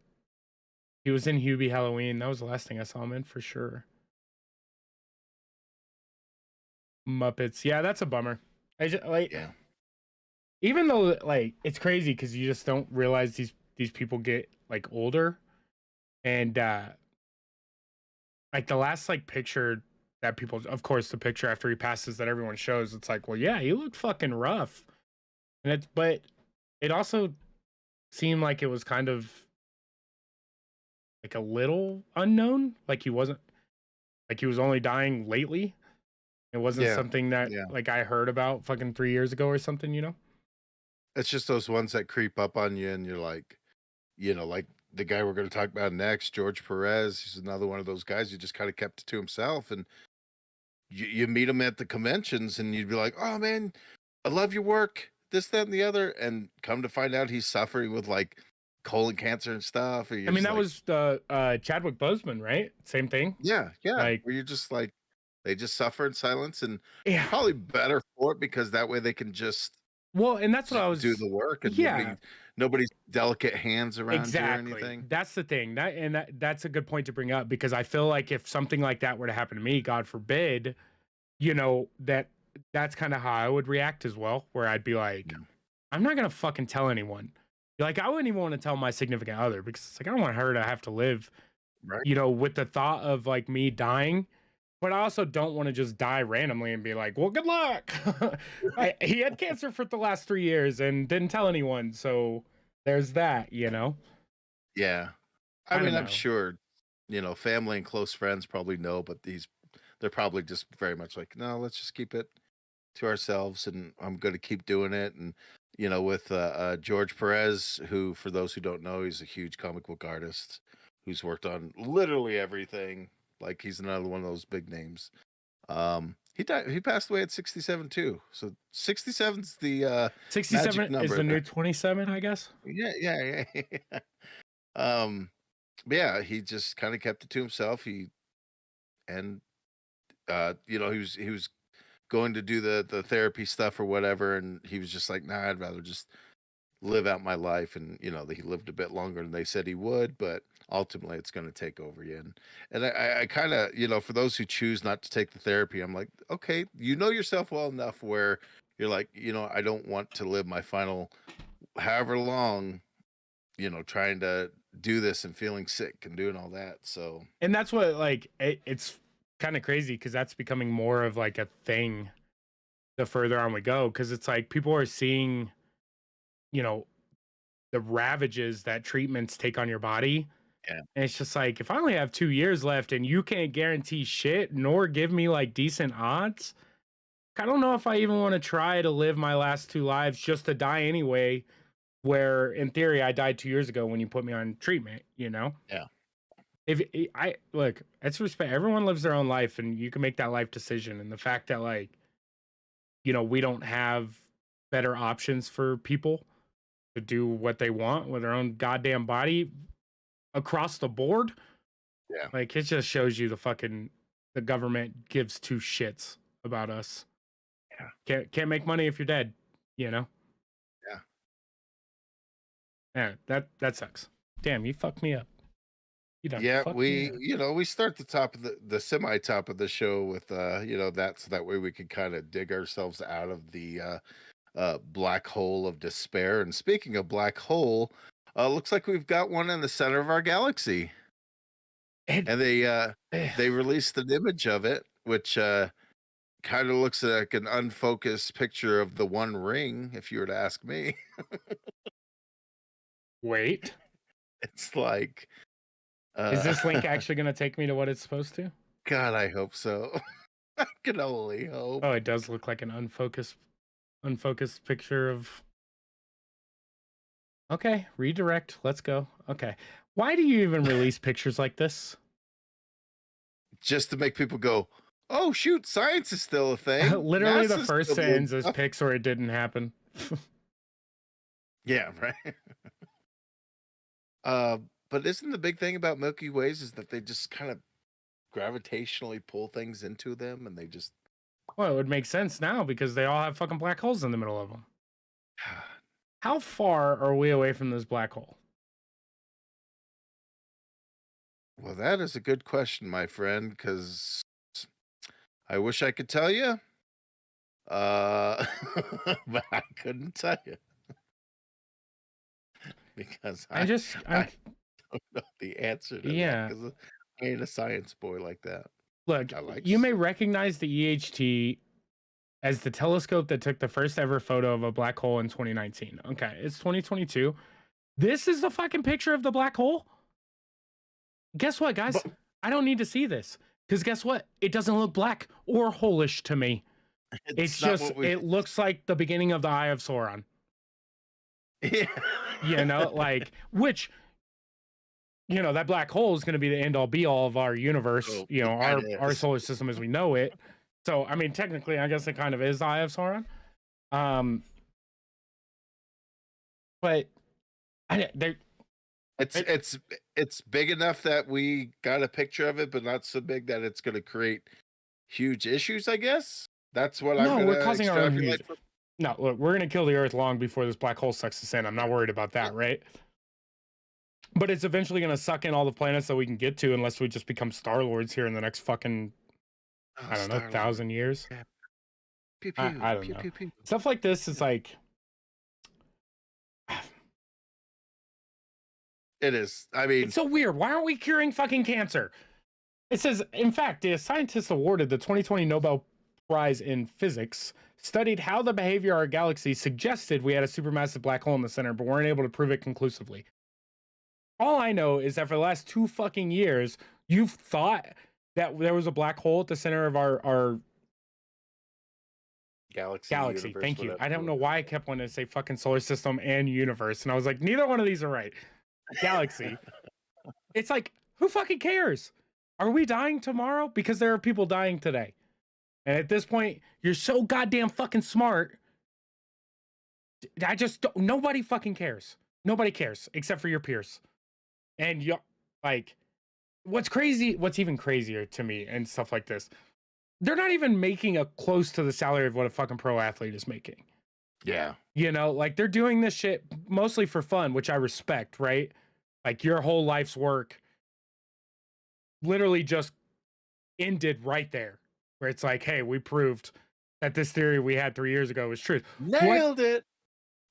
He was in Hubie Halloween. That was the last thing I saw him in for sure. Muppets. Yeah, that's a bummer. I just even though like it's crazy because you just don't realize these people get like older, and like the last like picture that people, of course, the picture after he passes that everyone shows, it's like, well, yeah, he looked fucking rough, and but it also seemed like it was kind of like a little unknown, like he was only dying lately. It wasn't something that like I heard about fucking 3 years ago or something, you know? It's just those ones that creep up on you, and you're like, you know, like the guy we're going to talk about next, George Perez, he's another one of those guys who just kind of kept it to himself. And you meet him at the conventions and you'd be like, oh man, I love your work, this, that, and the other. And come to find out he's suffering with like colon cancer and stuff. And I mean, that like, was the Chadwick Boseman, right? Same thing. yeah. Like, where you're just like, they just suffer in silence, and yeah. probably better for it because that way they can just Well, and that's what I was do the work, and yeah. nobody's delicate hands around Exactly. you or anything. That's the thing. That's a good point to bring up, because I feel like if something like that were to happen to me, God forbid, you know, that's kind of how I would react as well, where I'd be like, Yeah. I'm not gonna fucking tell anyone. Like, I wouldn't even want to tell my significant other, because it's like, I don't want her to have to live, Right. you know, with the thought of like me dying. But I also don't want to just die randomly and be like, well, good luck. He had cancer for the last 3 years and didn't tell anyone. So there's that, you know? Yeah. I I don't mean, I'm know. sure, family and close friends probably know, but they're probably just very much like, no, let's just keep it to ourselves, and I'm going to keep doing it. And, with George Perez, who, for those who don't know, he's a huge comic book artist who's worked on literally everything. Like, he's another one of those big names. He passed away at 67 too. So 67's the 67 magic number is the there. new 27, I guess. Yeah. But yeah, he just kind of kept it to himself. He was going to do the therapy stuff or whatever, and he was just like, nah, I'd rather just live out my life. And he lived a bit longer than they said he would, but ultimately it's going to take over you. And I kind of, for those who choose not to take the therapy, I'm like, okay, you know yourself well enough where you're like, I don't want to live my final however long, trying to do this and feeling sick and doing all that. So, And that's what, like, it's kind of crazy, because that's becoming more of like a thing the further on we go. Because it's like people are seeing, the ravages that treatments take on your body. yeah. And it's just like, if I only have 2 years left and you can't guarantee shit nor give me like decent odds, I don't know if I even want to try to live my last 2 lives just to die anyway, where in theory I died 2 years ago when you put me on treatment, Yeah. If I look, it's respect. Everyone lives their own life, and you can make that life decision. And the fact that, like, we don't have better options for people to do what they want with their own goddamn body across the board. Yeah. Like, it just shows you the government gives 2 shits about us. Yeah. Can't make money if you're dead, Yeah. Yeah, that sucks. Damn, you fucked me up. You done Yeah, fucked me up. we start the top of the semi top of the show with that, so that way we can kind of dig ourselves out of the black hole of despair. And speaking of black hole, looks like we've got one in the center of our galaxy. And they released an image of it, which kind of looks like an unfocused picture of the One Ring, if you were to ask me. Wait. It's like Is this link actually going to take me to what it's supposed to? God, I hope so. I can only hope. Oh, it does look like an unfocused picture of. Okay, redirect. Let's go. Okay. Why do you even release pictures like this? Just to make people go, oh, shoot, science is still a thing. Literally, the NASA's first still doing sentence is stuff. pics or it didn't happen. Yeah, right. But isn't the big thing about Milky Ways is that they just kind of gravitationally pull things into them, and they just Well, it would make sense now because they all have fucking black holes in the middle of them. How far are we away from this black hole? Well, that is a good question, my friend, because I wish I could tell you, but I couldn't tell you because I don't know the answer to that, because I ain't a science boy like that. Look, you may recognize the EHT as the telescope that took the first ever photo of a black hole in 2019. Okay, it's 2022. This is the fucking picture of the black hole. Guess what, guys? I don't need to see this, because guess what? It doesn't look black or hole-ish to me. It's just, it looks like the beginning of the Eye of Sauron. Yeah. Like, which that black hole is going to be the end all be all of our universe, Oh, our solar system as we know it. So, I mean, technically, I guess it kind of is the Eye of Sauron. But it's big enough that we got a picture of it, but not so big that it's going to create huge issues. I guess that's what I'm going to. We're causing our own huge. No, look, we're going to kill the Earth long before this black hole sucks us in. I'm not worried about that, right? But it's eventually going to suck in all the planets that we can get to, unless we just become Star Lords here in the next fucking, I don't know, 1,000 years. Yeah. Pew, pew, I don't pew, know. pew, pew. Stuff like this is like. It is. I mean, it's so weird. Why aren't we curing fucking cancer? It says, in fact, the scientists awarded the 2020 Nobel Prize in Physics studied how the behavior of our galaxy suggested we had a supermassive black hole in the center, but weren't able to prove it conclusively. All I know is that for the last 2 fucking years, you've thought that there was a black hole at the center of our galaxy. Universe, thank you. I don't know why I kept wanting to say fucking solar system and universe, and I was like, neither one of these are right. Galaxy. It's like, who fucking cares? Are we dying tomorrow? Because there are people dying today. And at this point, you're so goddamn fucking smart. I just don't, nobody fucking cares. Nobody cares except for your peers. And you like, what's even crazier to me and stuff like this, they're not even making a close to the salary of what a fucking pro athlete is making. Yeah. Like they're doing this shit mostly for fun, which I respect, right? Like your whole life's work literally just ended right there, where it's like, hey, we proved that this theory we had 3 years ago was true. Nailed it.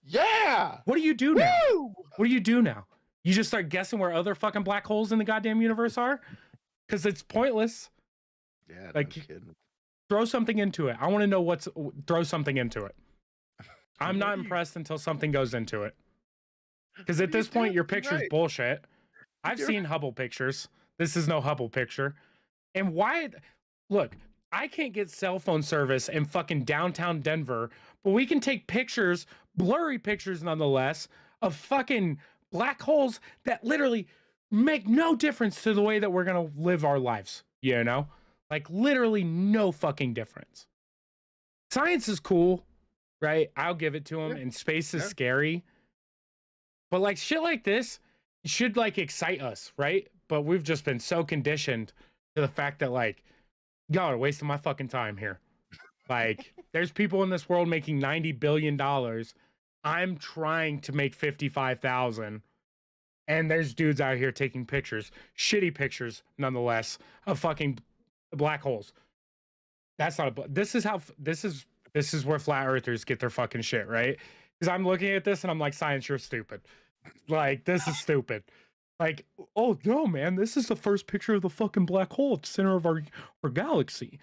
Yeah. What do you do now? Woo! What do you do now? You just start guessing where other fucking black holes in the goddamn universe are? Because it's pointless. Yeah, like, no kidding. Throw something into it. I want to know throw something into it. I'm not impressed until something goes into it. Because at this point, your picture's bullshit. I've seen Hubble pictures. This is no Hubble picture. And why? Look, I can't get cell phone service in fucking downtown Denver, but we can take pictures, blurry pictures nonetheless, of fucking black holes that literally make no difference to the way that we're going to live our lives. Like literally no fucking difference. Science is cool, right? I'll give it to them. And space is scary. But like shit like this should like excite us, right? But we've just been so conditioned to the fact that like, y'all are wasting my fucking time here. Like there's people in this world making $90 billion. I'm trying to make 55,000. And there's dudes out here taking pictures, shitty pictures nonetheless, of fucking black holes. That's not this is where flat earthers get their fucking shit, right? Because I'm looking at this and I'm like, science, you're stupid. Like, this is stupid. Like, oh no, man, this is the first picture of the fucking black hole at the center of our galaxy.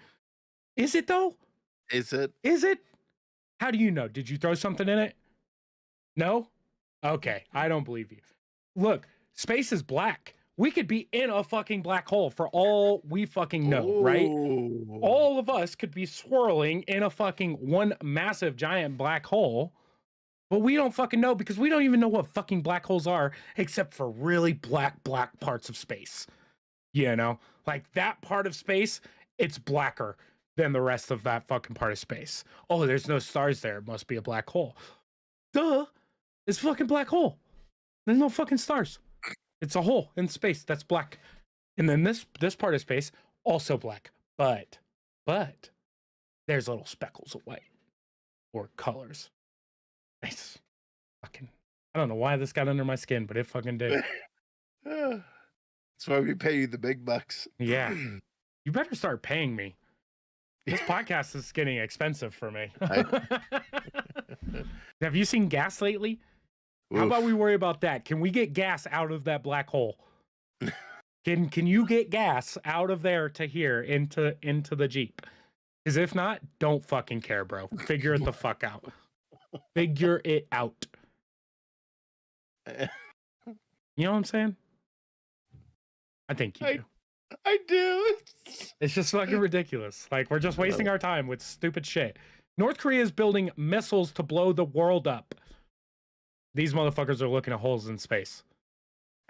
Is it though? Is it? Is it? How do you know? Did you throw something in it? No? Okay, I don't believe you. Look, space is black. We could be in a fucking black hole for all we fucking know, right? All of us could be swirling in a fucking one massive giant black hole, but we don't fucking know because we don't even know what fucking black holes are except for really black parts of space. Like that part of space, it's blacker than the rest of that fucking part of space. Oh, there's no stars there. It must be a black hole. Duh. It's a fucking black hole. There's no fucking stars. It's a hole in space that's black. And then this part of space, also black. But there's little speckles of white or colors. Nice. Fucking, I don't know why this got under my skin, but it fucking did. That's why we pay you the big bucks. Yeah. You better start paying me. This podcast is getting expensive for me. Have you seen gas lately? How about we worry about that? Can we get gas out of that black hole? Can you get gas out of there to here into the Jeep? Because if not, don't fucking care, bro. Figure it the fuck out. Figure it out. You know what I'm saying? I think you do. I do. It's just fucking ridiculous. Like, we're just wasting our time with stupid shit. North Korea is building missiles to blow the world up. These motherfuckers are looking at holes in space.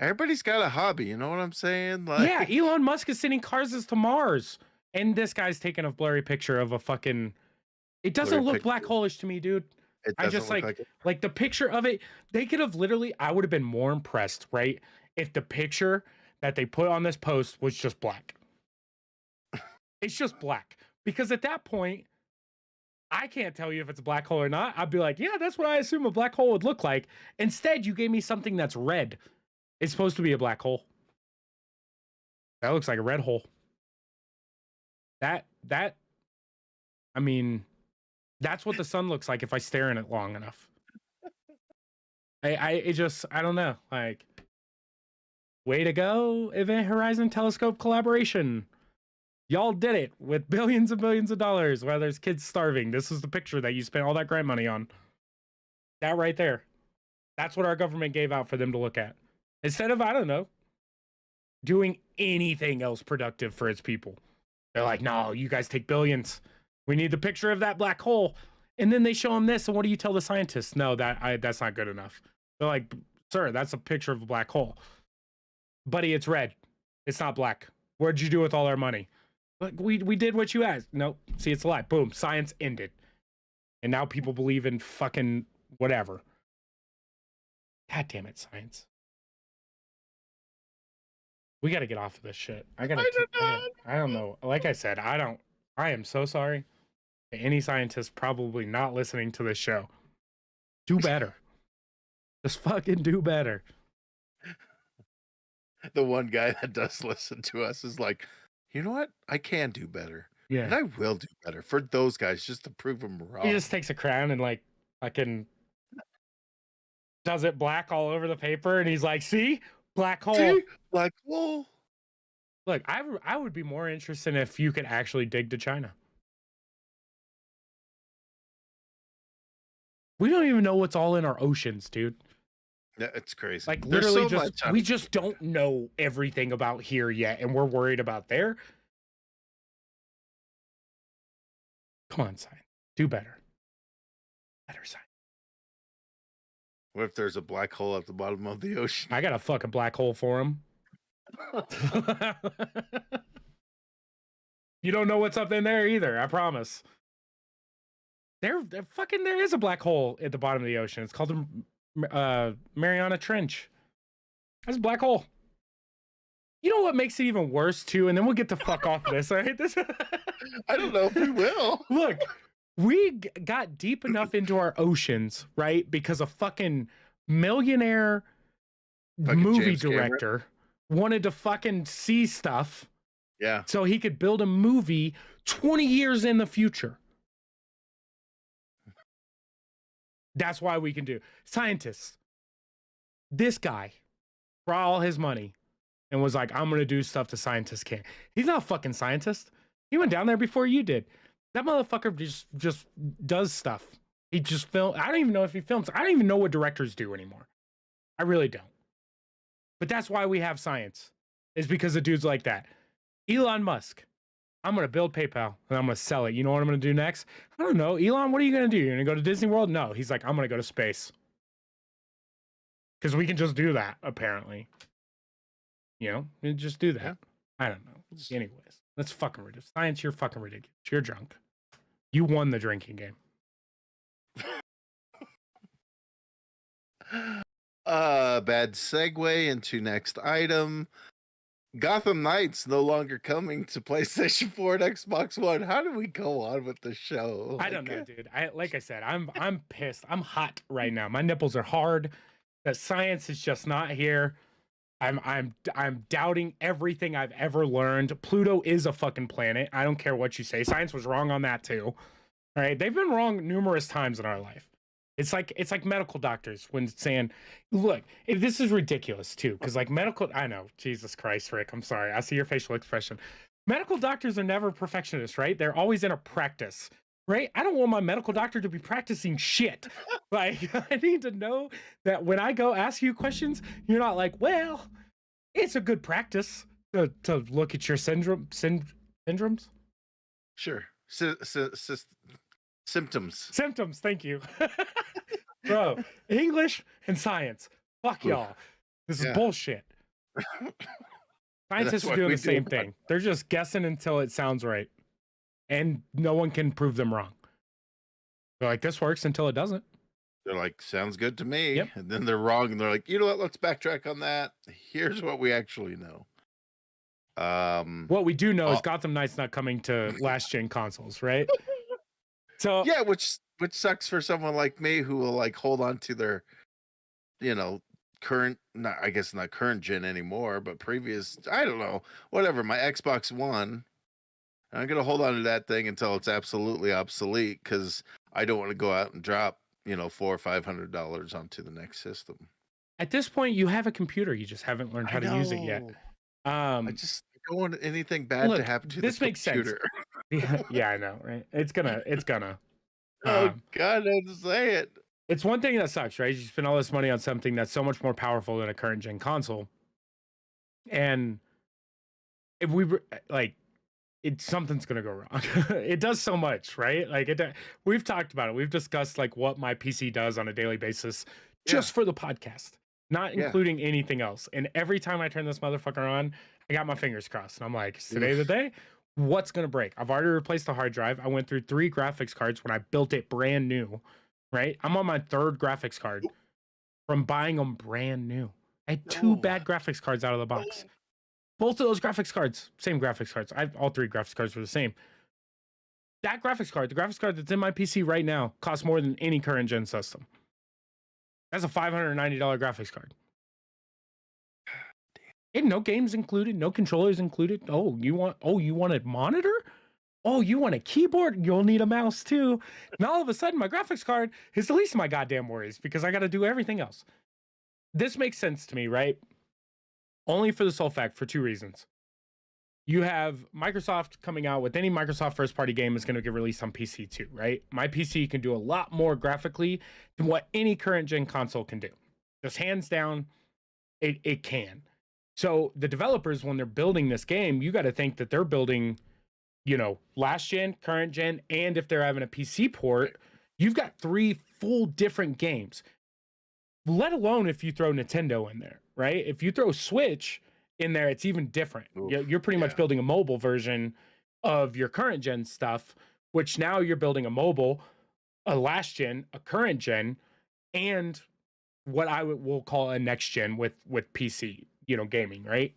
Everybody's got a hobby. You know what I'm saying? Yeah, Like, Elon Musk is sending cars to Mars, and this guy's taking a blurry picture of a fucking. It doesn't blurry look black picture. hole-ish to me, dude. It I doesn't just look like it. like the picture of it. They could have literally. I would have been more impressed, right, if the picture that they put on this post was just black. It's just black, because at that point, I can't tell you if it's a black hole or not. I'd be like, yeah, that's what I assume a black hole would look like. Instead, you gave me something that's red. It's supposed to be a black hole. That looks like a red hole. That I mean, that's what the sun looks like if I stare in it long enough. I don't know. Like, way to go, Event Horizon Telescope collaboration. Y'all did it with billions and billions of dollars while there's kids starving. This is the picture that you spent all that grant money on. That right there. That's what our government gave out for them to look at. Instead of, I don't know, doing anything else productive for its people. They're like, no, you guys take billions. We need the picture of that black hole. And then they show them this, and what do you tell the scientists? No, that's not good enough. They're like, sir, that's a picture of a black hole. Buddy, it's red. It's not black. What'd you do with all our money? Like, we did what you asked. Nope. See, it's a lie. Boom. Science ended. And now people believe in fucking whatever. God damn it, science. We got to get off of this shit. I don't know. Like I said, I am so sorry. Any scientist probably not listening to this show. Do better. Just fucking do better. The one guy that does listen to us is like, you know what? I can do better. Yeah. And I will do better for those guys just to prove them wrong. He just takes a crown and like fucking does it black all over the paper, and he's like, see? Black hole. See? Black hole. Look, I would be more interested if you could actually dig to China. We don't even know what's all in our oceans, dude. Yeah, it's crazy. Like, There's literally so just much we just don't know everything about here yet, and we're worried about there. Come on, science. Do better. Better science. What if there's a black hole at the bottom of the ocean? I got a fucking black hole for him. You don't know what's up in there either, I promise. There is a black hole at the bottom of the ocean. It's called the Mariana Trench. That's a black hole. You know what makes it even worse too? And then we'll get the fuck off of this. All right, I don't know if we will. Look, we got deep enough into our oceans, right? Because a fucking millionaire movie James Cameron. director wanted to fucking see stuff. Yeah. So he could build a movie 20 years in the future. That's why we can do. Scientists. This guy brought all his money and was like, I'm going to do stuff the scientists can't. He's not a fucking scientist. He went down there before you did. That motherfucker just does stuff. He just film. I don't even know if he films. I don't even know what directors do anymore. I really don't. But that's why we have science. Is because of dudes like that. Elon Musk. I'm going to build PayPal and I'm going to sell it. You know what I'm going to do next? I don't know. Elon, what are you going to do? You're going to go to Disney World? No. He's like, I'm going to go to space. Because we can just do that, apparently. You know, and just do that. Yeah. I don't know. Anyways, that's fucking ridiculous. Science, you're fucking ridiculous. You're drunk. You won the drinking game. Bad segue into next item. Gotham Knights no longer coming to PlayStation 4 and Xbox One. How do we go on with the show? I don't know, dude. Like I said, I'm pissed. I'm hot right now. My nipples are hard. The science is just not here. I'm doubting everything I've ever learned. Pluto is a fucking planet. I don't care what you say. Science was wrong on that too. All right, they've been wrong numerous times in our life. It's like medical doctors when saying, look, this is ridiculous too, because like I know, Jesus Christ, Rick, I'm sorry. I see your facial expression. Medical doctors are never perfectionists, right? They're always in a practice, right? I don't want my medical doctor to be practicing shit. Like, I need to know that when I go ask you questions, you're not like, well, it's a good practice to look at your syndromes. Sure. Symptoms. Symptoms, thank you. Bro, English and science. Fuck y'all. This is bullshit. Scientists are why doing we the do same it. thing. They're just guessing until it sounds right. And no one can prove them wrong. They're like, this works until it doesn't. They're like, sounds good to me. Yep. And then they're wrong. And they're like, you know what? Let's backtrack on that. Here's what we actually know. What we do know is oh, Gotham Knight's not coming to last gen consoles, right? So yeah, which sucks for someone like me who will like hold on to their, current, not I guess not current gen anymore, but previous, I don't know, whatever, my Xbox One. I'm gonna hold on to that thing until it's absolutely obsolete because I don't want to go out and drop, $400 or $500 onto the next system. at this point, you have a computer. You just haven't learned how I to use it yet. know. I don't want anything bad to Look, happen to this the makes sense. computer. Yeah, I know, right? It's gonna. Oh God, I had to say it. It's one thing that sucks, right? You spend all this money on something that's so much more powerful than a current gen console, and if we like, something's gonna go wrong. It does so much, right? Like we've talked about it. We've discussed like what my PC does on a daily basis, just for the podcast, not including anything else. And every time I turn this motherfucker on, I got my fingers crossed, and I'm like, is today the day? What's gonna break? I've already replaced the hard drive. I went through 3 graphics cards when I built it brand new. Right? I'm on my 3rd graphics card from buying them brand new. I had 2 bad graphics cards out of the box. Both of those graphics cards, same graphics cards. All 3 graphics cards were the same. That graphics card, the graphics card that's in my PC right now, costs more than any current gen system. That's a $590 graphics card. And no games included, no controllers included. Oh, you want a monitor? Oh, you want a keyboard? You'll need a mouse too. And all of a sudden, my graphics card is the least of my goddamn worries because I got to do everything else. This makes sense to me, right? Only for the sole fact, for 2 reasons. You have Microsoft coming out with any Microsoft first-party game is going to get released on PC too, right? My PC can do a lot more graphically than what any current gen console can do. Just hands down, it can. So the developers, when they're building this game, you got to think that they're building, last gen, current gen, and if they're having a PC port, you've got 3 full different games. Let alone if you throw Nintendo in there, right? If you throw Switch in there, it's even different. You're pretty much building a mobile version of your current gen stuff, which now you're building a mobile, a last gen, a current gen, and what will call a next gen with PC, gaming, right?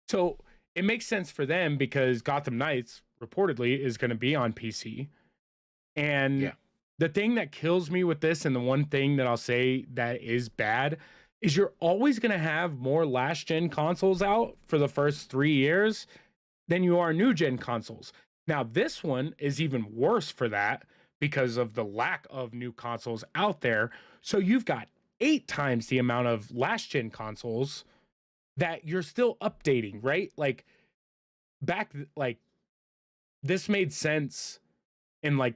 So it makes sense for them because Gotham Knights reportedly is going to be on PC. And the thing that kills me with this, and the one thing that I'll say that is bad, is you're always going to have more last gen consoles out for the first 3 years than you are new gen consoles. Now, this one is even worse for that because of the lack of new consoles out there. So you've got 8 times the amount of last gen consoles that you're still updating, right? Like this made sense in like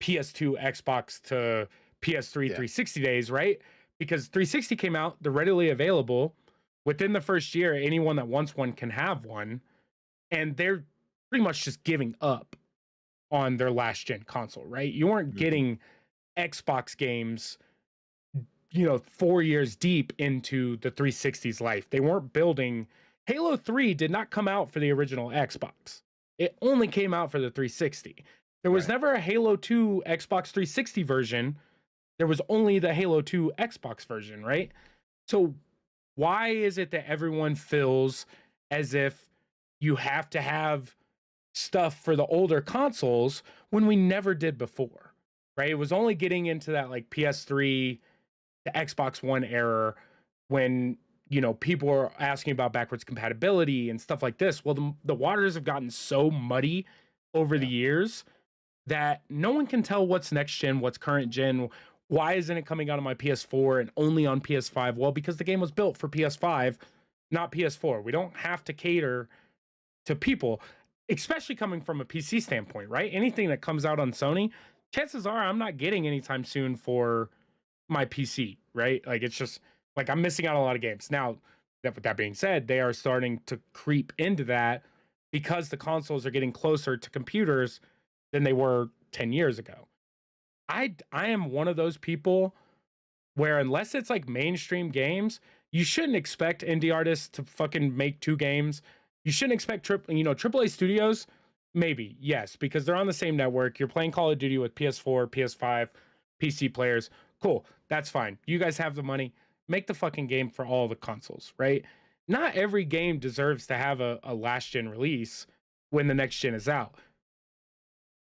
PS2, Xbox to PS3 360 days, right? Because 360 came out, they're readily available. Within the first year, anyone that wants one can have one. And they're pretty much just giving up on their last gen console, right? You weren't getting Xbox games, 4 years deep into the 360's life. They weren't building. Halo 3 did not come out for the original Xbox. It only came out for the 360. There was never a Halo 2 Xbox 360 version. There was only the Halo 2 Xbox version, right? So why is it that everyone feels as if you have to have stuff for the older consoles when we never did before, right? It was only getting into that like PS3, the Xbox One era when, people were asking about backwards compatibility and stuff like this. Well, the waters have gotten so muddy over the years that no one can tell what's next gen, what's current gen. Why isn't it coming out on my PS4 and only on PS5? Well, because the game was built for PS5, not PS4. We don't have to cater to people, especially coming from a PC standpoint, right? Anything that comes out on Sony, chances are I'm not getting anytime soon for my PC, right? Like it's just like I'm missing out on a lot of games. Now, with that being said, they are starting to creep into that because the consoles are getting closer to computers than they were 10 years ago. I am one of those people where unless it's like mainstream games, you shouldn't expect indie artists to fucking make 2 games. You shouldn't expect AAA studios. Maybe, yes, because they're on the same network. You're playing Call of Duty with PS4, PS5, PC players. Cool, that's fine. You guys have the money. Make the fucking game for all the consoles, right? Not every game deserves to have a last gen release when the next gen is out.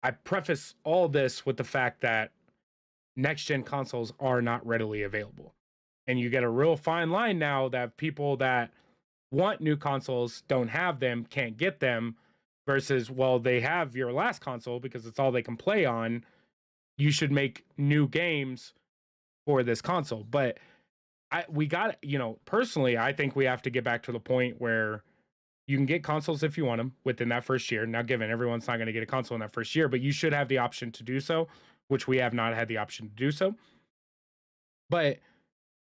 I preface all this with the fact that next gen consoles are not readily available. And you get a real fine line now that people that want new consoles don't have them, can't get them, versus, well, they have your last console because it's all they can play on. You should make new games for this console. But we got, personally, I think we have to get back to the point where you can get consoles if you want them within that first year. Now, given everyone's not going to get a console in that first year, but you should have the option to do so, which we have not had the option to do so. But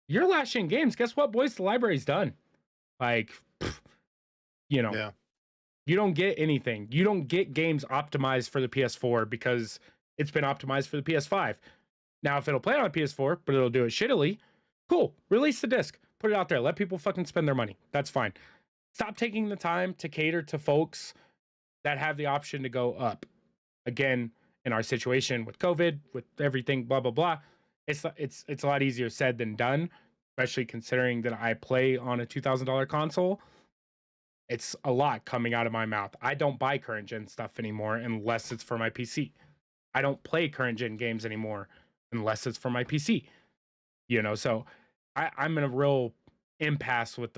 your last gen games, guess what, boys? The library's done. Like, Yeah. you don't get anything. You don't get games optimized for the PS4 because it's been optimized for the PS5. Now, if it'll play on a PS4, but it'll do it shittily, cool. Release the disc. Put it out there. Let people fucking spend their money. That's fine. Stop taking the time to cater to folks that have the option to go up. Again, in our situation with COVID, with everything, blah, blah, blah, it's a lot easier said than done, especially considering that I play on a $2,000 console. It's a lot coming out of my mouth. I don't buy current gen stuff anymore unless it's for my PC. I don't play current gen games anymore unless it's for my PC. So I'm in a real impasse with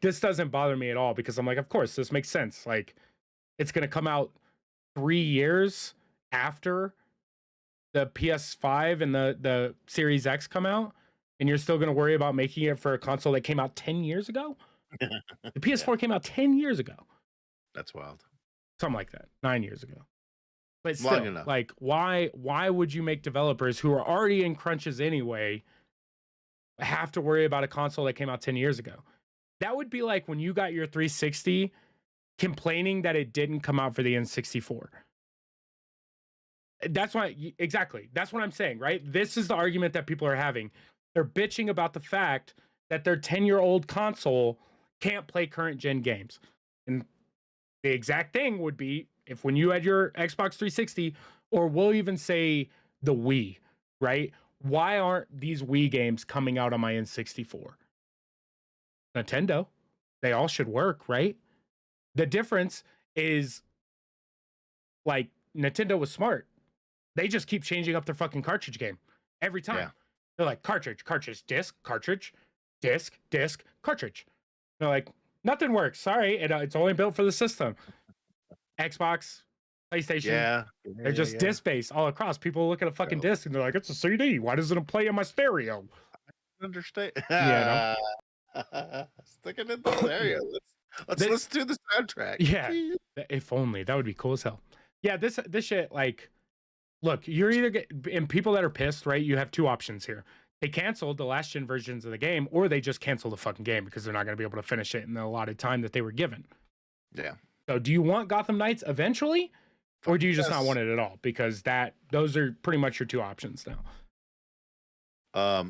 this doesn't bother me at all because I'm like, of course, this makes sense. Like, it's going to come out 3 years after the PS5 and the Series X come out, and you're still going to worry about making it for a console that came out 10 years ago? The PS4 came out 10 years ago. That's wild. Something like that. 9 years ago. But Long still, enough. like, why would you make developers who are already in crunches anyway have to worry about a console that came out 10 years ago? That would be like when you got your 360 complaining that it didn't come out for the N64. That's why, exactly. That's what I'm saying, right? This is the argument that people are having. They're bitching about the fact that their 10-year-old console can't play current gen games. And the exact thing would be if when you had your Xbox 360, or we'll even say the Wii, right? Why aren't these Wii games coming out on my N64? Nintendo. They all should work, right? The difference is, like, Nintendo was smart. They just keep changing up their fucking cartridge game every time. Yeah. They're like, cartridge, disc, cartridge, disc, cartridge. They're like, nothing works. Sorry, it's only built for the system. Xbox, PlayStation, Yeah. they're just disc based all across. People look at a fucking disc and they're like, it's a CD. Why doesn't it play in my stereo? Understand? Yeah, Sticking in the stereo. Let's listen to the soundtrack. Yeah. If only. That would be cool as hell. Yeah, this shit, like, look, you're either and people that are pissed, right? You have two options here. They canceled the last gen versions of the game, or they just canceled the fucking game because they're not going to be able to finish it in the allotted time that they were given. Yeah. So do you want Gotham Knights eventually, or do you just not want it at all? Because those are pretty much your two options now.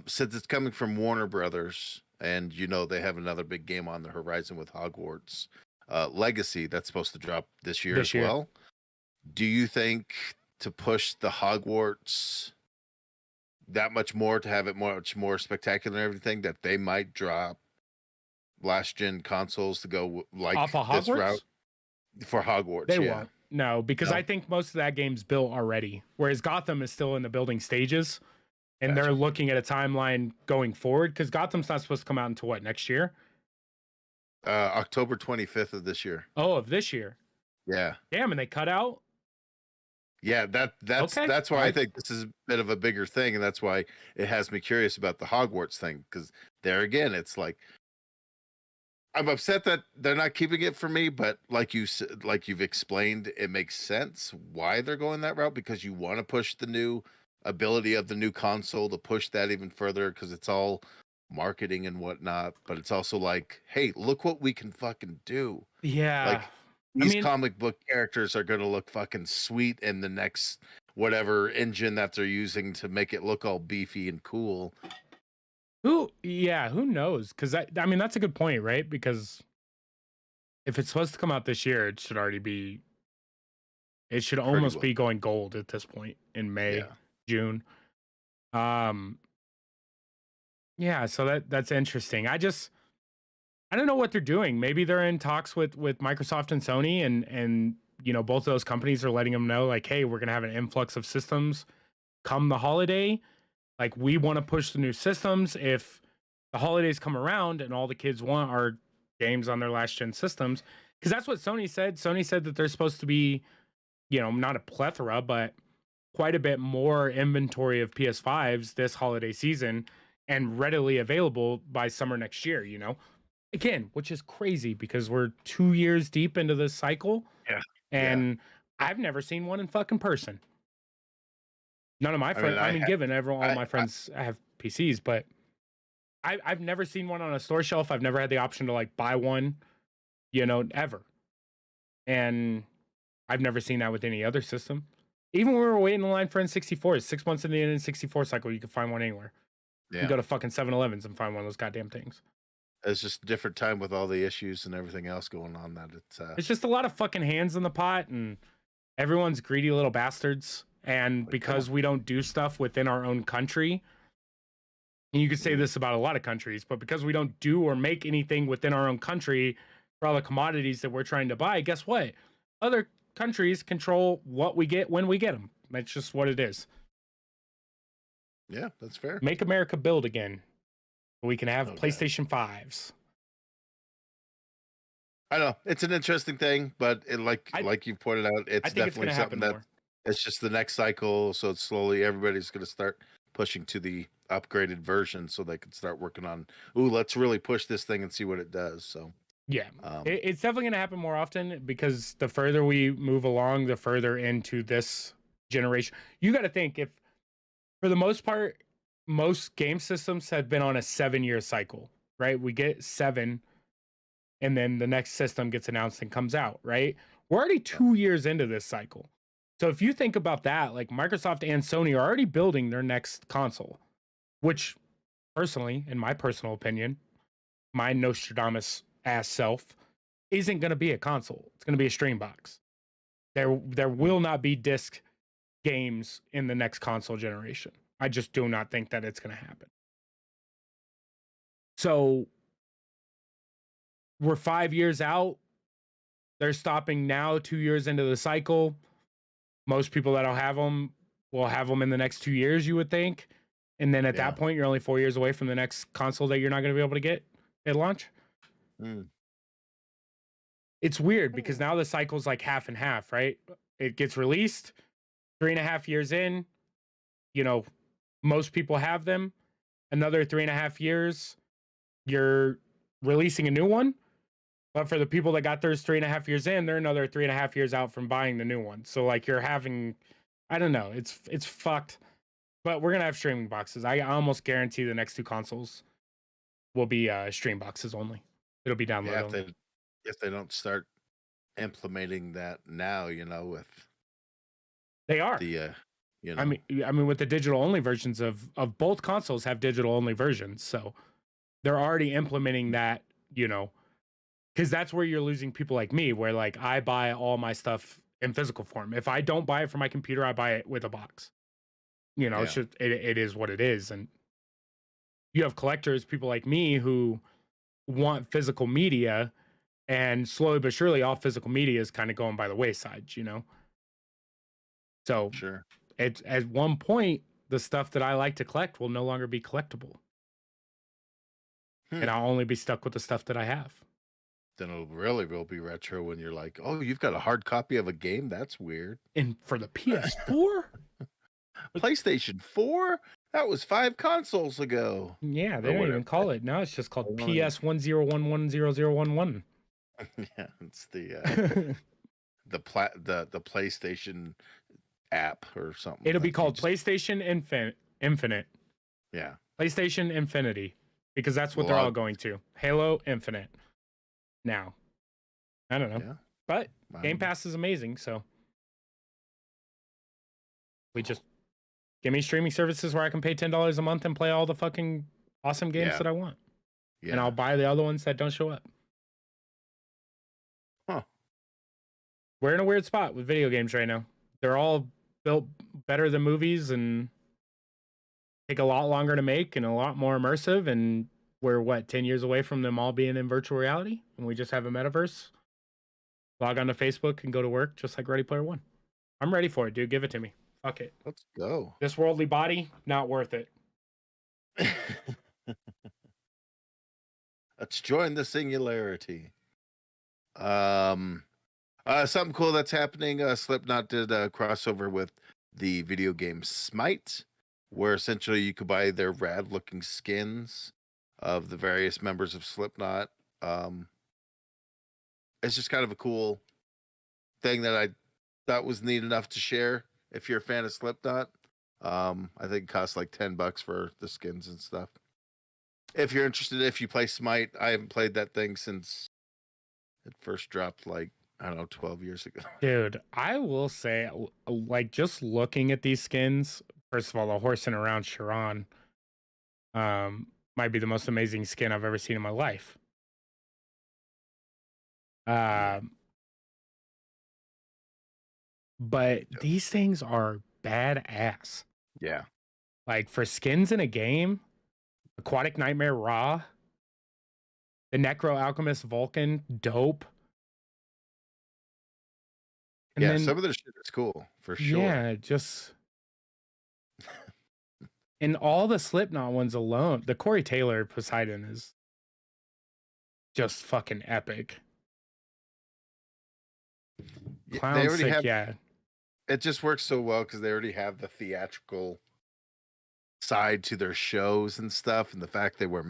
Since it's coming from Warner Brothers, and they have another big game on the horizon with Hogwarts Legacy that's supposed to drop this year as well. Do you think to push the Hogwarts that much more, to have it much more spectacular and everything, that they might drop last gen consoles to go like off of this Hogwarts? route for Hogwarts? They won't. No, because I think most of that game's built already, whereas Gotham is still in the building stages, and they're looking at a timeline going forward, because Gotham's not supposed to come out until what, next year? October 25th of this year. Oh, of this year. Yeah. Damn, and they cut out? Yeah, that's why I think this is a bit of a bigger thing, and that's why it has me curious about the Hogwarts thing, because there again, it's like I'm upset that they're not keeping it for me, but like you've explained, it makes sense why they're going that route, because you want to push the new ability of the new console, to push that even further, because it's all marketing and whatnot, but it's also like, hey, look what we can fucking do. Yeah. Like, these comic book characters are going to look fucking sweet in the next whatever engine that they're using to make it look all beefy and cool. Who knows? Because I mean, that's a good point, right? Because if it's supposed to come out this year, it should already be. It should Pretty almost well. be going gold at this point in May, Yeah. June. Um, yeah. So that's interesting. I don't know what they're doing. Maybe they're in talks with Microsoft and Sony, and both of those companies are letting them know like, hey, we're gonna have an influx of systems come the holiday. Like, we want to push the new systems. If the holidays come around and all the kids want are games on their last gen systems, because that's what Sony said. Sony said that there's supposed to be, not a plethora, but quite a bit more inventory of PS5s this holiday season and readily available by summer next year, Again, which is crazy because we're 2 years deep into this cycle Yeah. and I've never seen one in fucking person. None of my I mean, friends, given everyone, all I, my friends have PCs, but I've never seen one on a store shelf. I've never had the option to like buy one, ever. And I've never seen that with any other system. Even when we were waiting in line for N64, 6 months in the N64 cycle, you can find one anywhere. You can go to fucking 7-Elevens and find one of those goddamn things. It's just a different time with all the issues and everything else going on that It's just a lot of fucking hands in the pot and everyone's greedy little bastards. And because we don't do stuff within our own country, and you could say this about a lot of countries, but because we don't do or make anything within our own country for all the commodities that we're trying to buy, guess what? Other countries control what we get when we get them. That's just what it is. Yeah, that's fair. Make America build again. We can have Okay. PlayStation 5s. I know it's an interesting thing, but like you pointed out, it's definitely something that it's just the next cycle. So it's slowly everybody's going to start pushing to the upgraded version so they can start working on, let's really push this thing and see what it does. So yeah, it's definitely going to happen more often because the further we move along, the further into this generation. You got to think, if for the most part, most game systems have been on a 7-year cycle, right? We get 7 and then the next system gets announced and comes out, right? We're already 2 years into this cycle. So if you think about that, like Microsoft and Sony are already building their next console, which personally, in my personal opinion, my Nostradamus ass self, isn't going to be a console. It's going to be a stream box. There will not be disc games in the next console generation. I just do not think that it's going to happen. So we're 5 years out. They're stopping now, 2 years into the cycle. Most people that'll have them will have them in the next 2 years, you would think. And then at that point, you're only 4 years away from the next console that you're not going to be able to get at launch. It's weird because now the cycle's like half and half, right? It gets released 3.5 years in, most people have them. Another 3.5 years, you're releasing a new one. But for the people that got theirs 3.5 years in, they're another 3.5 years out from buying the new one. So like you're having, I don't know, it's fucked. But we're gonna have streaming boxes. I almost guarantee the next 2 consoles will be stream boxes only. It'll be downloadable. Yeah, if they don't start implementing that now, with they are the I mean with the digital only versions of both consoles have digital only versions, so they're already implementing that, because that's where you're losing people like me, where like I buy all my stuff in physical form. If I don't buy it for my computer, I buy it with a box. It's just, it is what it is. And you have collectors, people like me, who want physical media, and slowly but surely all physical media is kind of going by the wayside, So sure, at one point, the stuff that I like to collect will no longer be collectible. And I'll only be stuck with the stuff that I have. Then it really will be retro when you're like, oh, you've got a hard copy of a game? That's weird. And for the PS4? PlayStation 4? That was 5 consoles ago. Yeah, they don't even call it. Now it's just called PS10110011. Yeah, it's the PlayStation app or something. It'll be called PlayStation Infinite. Yeah. PlayStation Infinity. Because that's what they're all going to. Halo Infinite. Now. I don't know. Yeah. But Game Pass is amazing, so we just give me streaming services where I can pay $10 a month and play all awesome games Yeah. that I want. Yeah. And I'll buy the other ones that don't show up. Huh. We're in a weird spot with video games right now. They're all built better than movies and take a lot longer to make and a lot more immersive. And we're 10 years away from them all being in virtual reality. And we just have a metaverse. Log on to Facebook and go to work just like Ready Player One. I'm ready for it, dude. Give it to me. Fuck it. Let's go. This worldly body, not worth it. Let's join the singularity. Something cool that's happening. Slipknot did a crossover with the video game Smite, where essentially you could buy their rad looking skins of the various members of Slipknot. It's just kind of a cool thing that I thought was neat enough to share if you're a fan of Slipknot. I think it costs like $10 for the skins and stuff. If you're interested, if you play Smite, I haven't played that thing since it first dropped, like, I don't know, 12 years ago. Dude, I will say, like, just looking at these skins, first of all, the horsing around Sharon might be the most amazing skin I've ever seen in my life. But these things are badass. Yeah. Like, for skins in a game, Aquatic Nightmare Ra, the Necro Alchemist Vulcan, dope. And yeah, then, some of their shit is cool, for sure. yeah, just... And all the Slipknot ones alone, the Corey Taylor Poseidon is just fucking epic. They Clown already Sick, have, yeah. it just works so well because they already have the theatrical side to their shows and stuff, and the fact they wear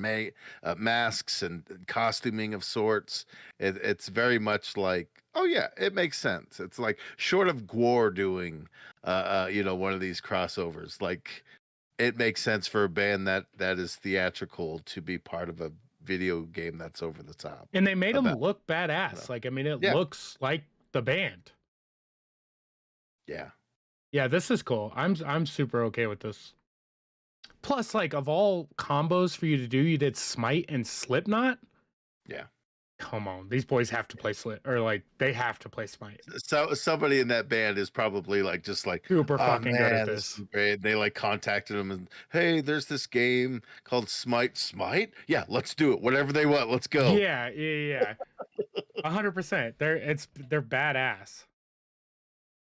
masks and costuming of sorts. It's very much like, oh yeah, it makes sense. It's like, short of Gwar doing one of these crossovers, like, it makes sense for a band that is theatrical to be part of a video game that's over the top. And they made them look badass. Like, I mean, it looks like the band. Yeah. Yeah, this is cool. I'm super okay with this. Plus, like, of all combos for you to do, you did Smite and Slipknot. Yeah. Come on, these boys have to play they have to play Smite. So somebody in that band is probably like, just like, super fucking good at this. They like contacted them and, hey, there's this game called Smite. Smite? Yeah, let's do it. Whatever they want, let's go. Yeah. 100%. They're badass.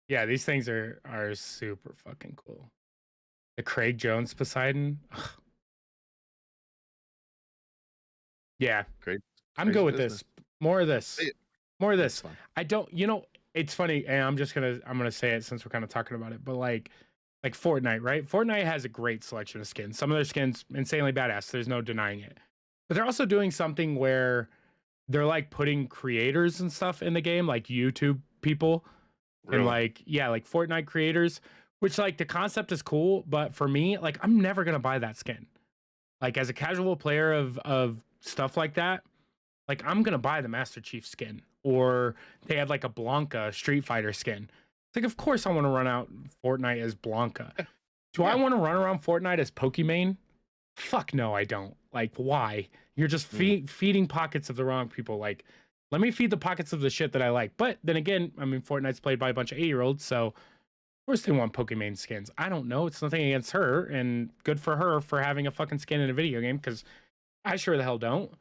Yeah, these things are super fucking cool. The Craig Jones Poseidon. Ugh. Yeah. Great. I'm good with this. More of this. More of this. I don't, it's funny, and I'm gonna say it since we're kind of talking about it, but like Fortnite, right? Fortnite has a great selection of skins. Some of their skins insanely badass. There's no denying it. But they're also doing something where they're like putting creators and stuff in the game, like YouTube people. Really? And like Fortnite creators, which, like, the concept is cool, but for me, like, I'm never gonna buy that skin. Like, as a casual player of stuff like that, like, I'm gonna buy the Master Chief skin, or they had like a Blanca Street Fighter skin. It's like, of course I want to run out Fortnite as Blanca. Do I want to run around Fortnite as Pokimane? Fuck no, I don't. Like, why? You're just feeding pockets of the wrong people. Like, let me feed the pockets of the shit that I like. But then again, I mean, Fortnite's played by a bunch of 8-year-olds, so of course they want Pokimane skins. I don't know. It's nothing against her, and good for her for having a fucking skin in a video game, because I sure the hell don't.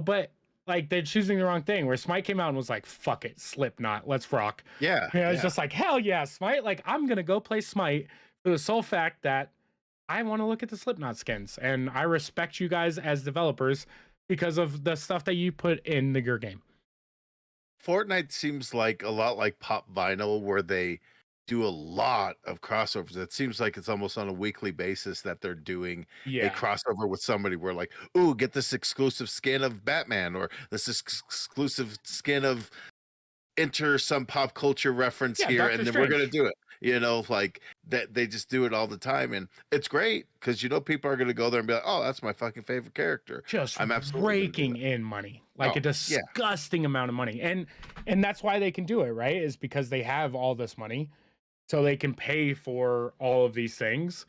But like, they're choosing the wrong thing. Where Smite came out and was like, fuck it, Slipknot, let's rock. Yeah. It's just like, hell yeah, Smite. Like, I'm gonna go play Smite for the sole fact that I want to look at the Slipknot skins, and I respect you guys as developers because of the stuff that you put in your game. Fortnite seems like a lot like Pop Vinyl, where they do a lot of crossovers. It seems like it's almost on a weekly basis that they're doing a crossover with somebody where, like, ooh, get this exclusive skin of Batman, or this exclusive skin of enter some pop culture reference here, Dr. and then Strange. we're going to do it. Like that, they just do it all the time, and it's great because people are going to go there and be like, "Oh, that's my fucking favorite character." I'm absolutely raking in money, like a disgusting amount of money, and that's why they can do it, right? Is because they have all this money, so they can pay for all of these things.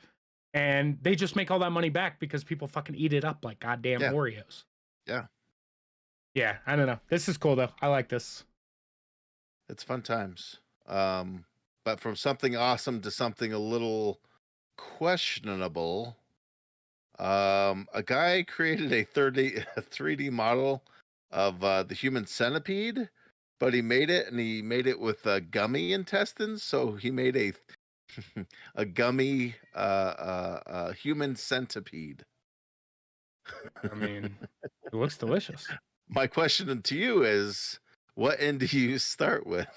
And they just make all that money back because people fucking eat it up like goddamn Yeah. Oreos. Yeah. Yeah, I don't know. This is cool though. I like this. It's fun times. But from something awesome to something a little questionable, a guy created a 3D model of the human centipede, but he made it with gummy intestines. So he made a gummy human centipede. I mean, it looks delicious. My question to you is, what end do you start with?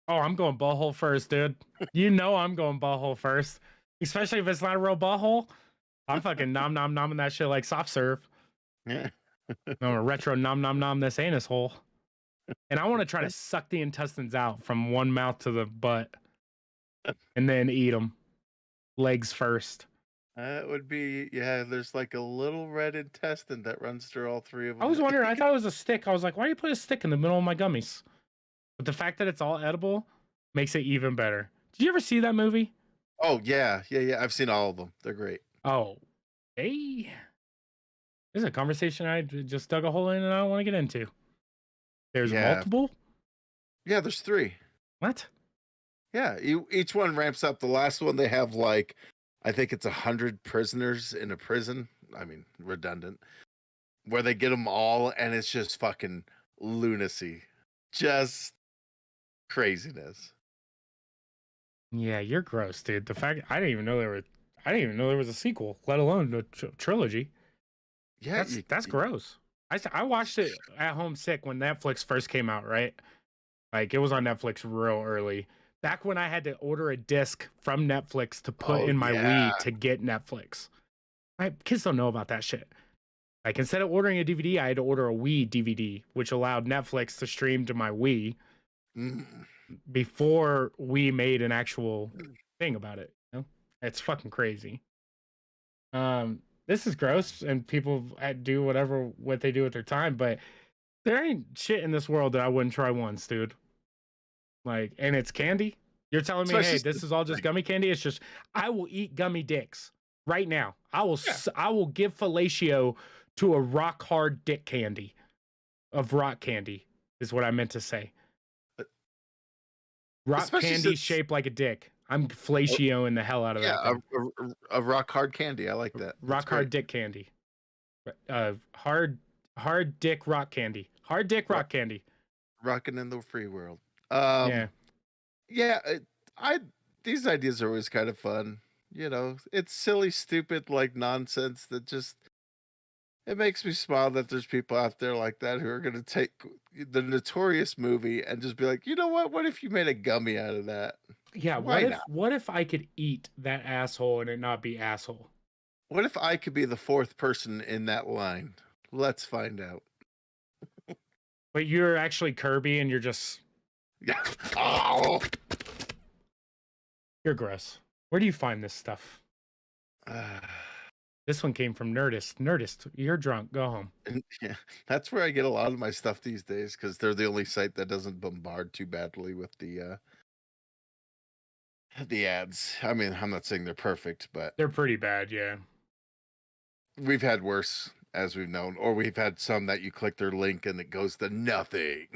Oh, I'm going butthole first, dude. You know I'm going butthole first. Especially if it's not a real butthole. I'm fucking nomming that shit like soft serve. Yeah. I'm a retro nom this anus hole. And I want to try to suck the intestines out from one mouth to the butt. And then eat them. Legs first. That would be, yeah, there's like a little red intestine that runs through all three of them. I was wondering, I thought it was a stick. I was like, why do you put a stick in the middle of my gummies? But the fact that it's all edible makes it even better. Did you ever see that movie? Oh, yeah. I've seen all of them. They're great. Oh, hey. This is a conversation I just dug a hole in and I don't want to get into. There's multiple? Yeah, there's 3. What? Yeah, each one ramps up. The last one, they have like, I think it's 100 prisoners in a prison. I mean, redundant. Where they get them all, and it's just fucking lunacy. Just craziness. Yeah, you're gross, dude. The fact I didn't even know there was a sequel, let alone a trilogy. Yeah, that's gross. I watched it at home sick when Netflix first came out, right? Like it was on Netflix real early. Back when I had to order a disc from Netflix to put in my Wii to get Netflix. My kids don't know about that shit. Like instead of ordering a DVD, I had to order a Wii DVD, which allowed Netflix to stream to my Wii before we made an actual thing about it. You know? It's fucking crazy. This is gross, and people do what they do with their time, but there ain't shit in this world that I wouldn't try once, dude. Like, and it's candy. You're telling me, hey, this is all just gummy candy? It's just I will eat gummy dicks right now. I will give fellatio to a rock hard dick candy of rock candy is what I meant to say. Rock candy shaped like a dick. I'm fellatioing the hell out of that. Yeah, a rock hard candy. I like that. Rock hard dick candy. Hard dick rock candy. Hard dick rock candy. Rocking in the free world. Yeah. These ideas are always kind of fun. You know, it's silly, stupid, like nonsense that just it makes me smile that there's people out there like that who are going to take the Notorious movie and just be like, you know what? What if you made a gummy out of that? Yeah. What if I could eat that asshole and it not be asshole? What if I could be the 4th person in that line? Let's find out. But you're actually Kirby and you're just yeah. Oh. You're gross. Where do you find this stuff? This one came from Nerdist. Nerdist, you're drunk. Go home. Yeah, that's where I get a lot of my stuff these days because they're the only site that doesn't bombard too badly with the ads. I mean, I'm not saying they're perfect, but they're pretty bad. Yeah, we've had worse, as we've known, or we've had some that you click their link and it goes to nothing.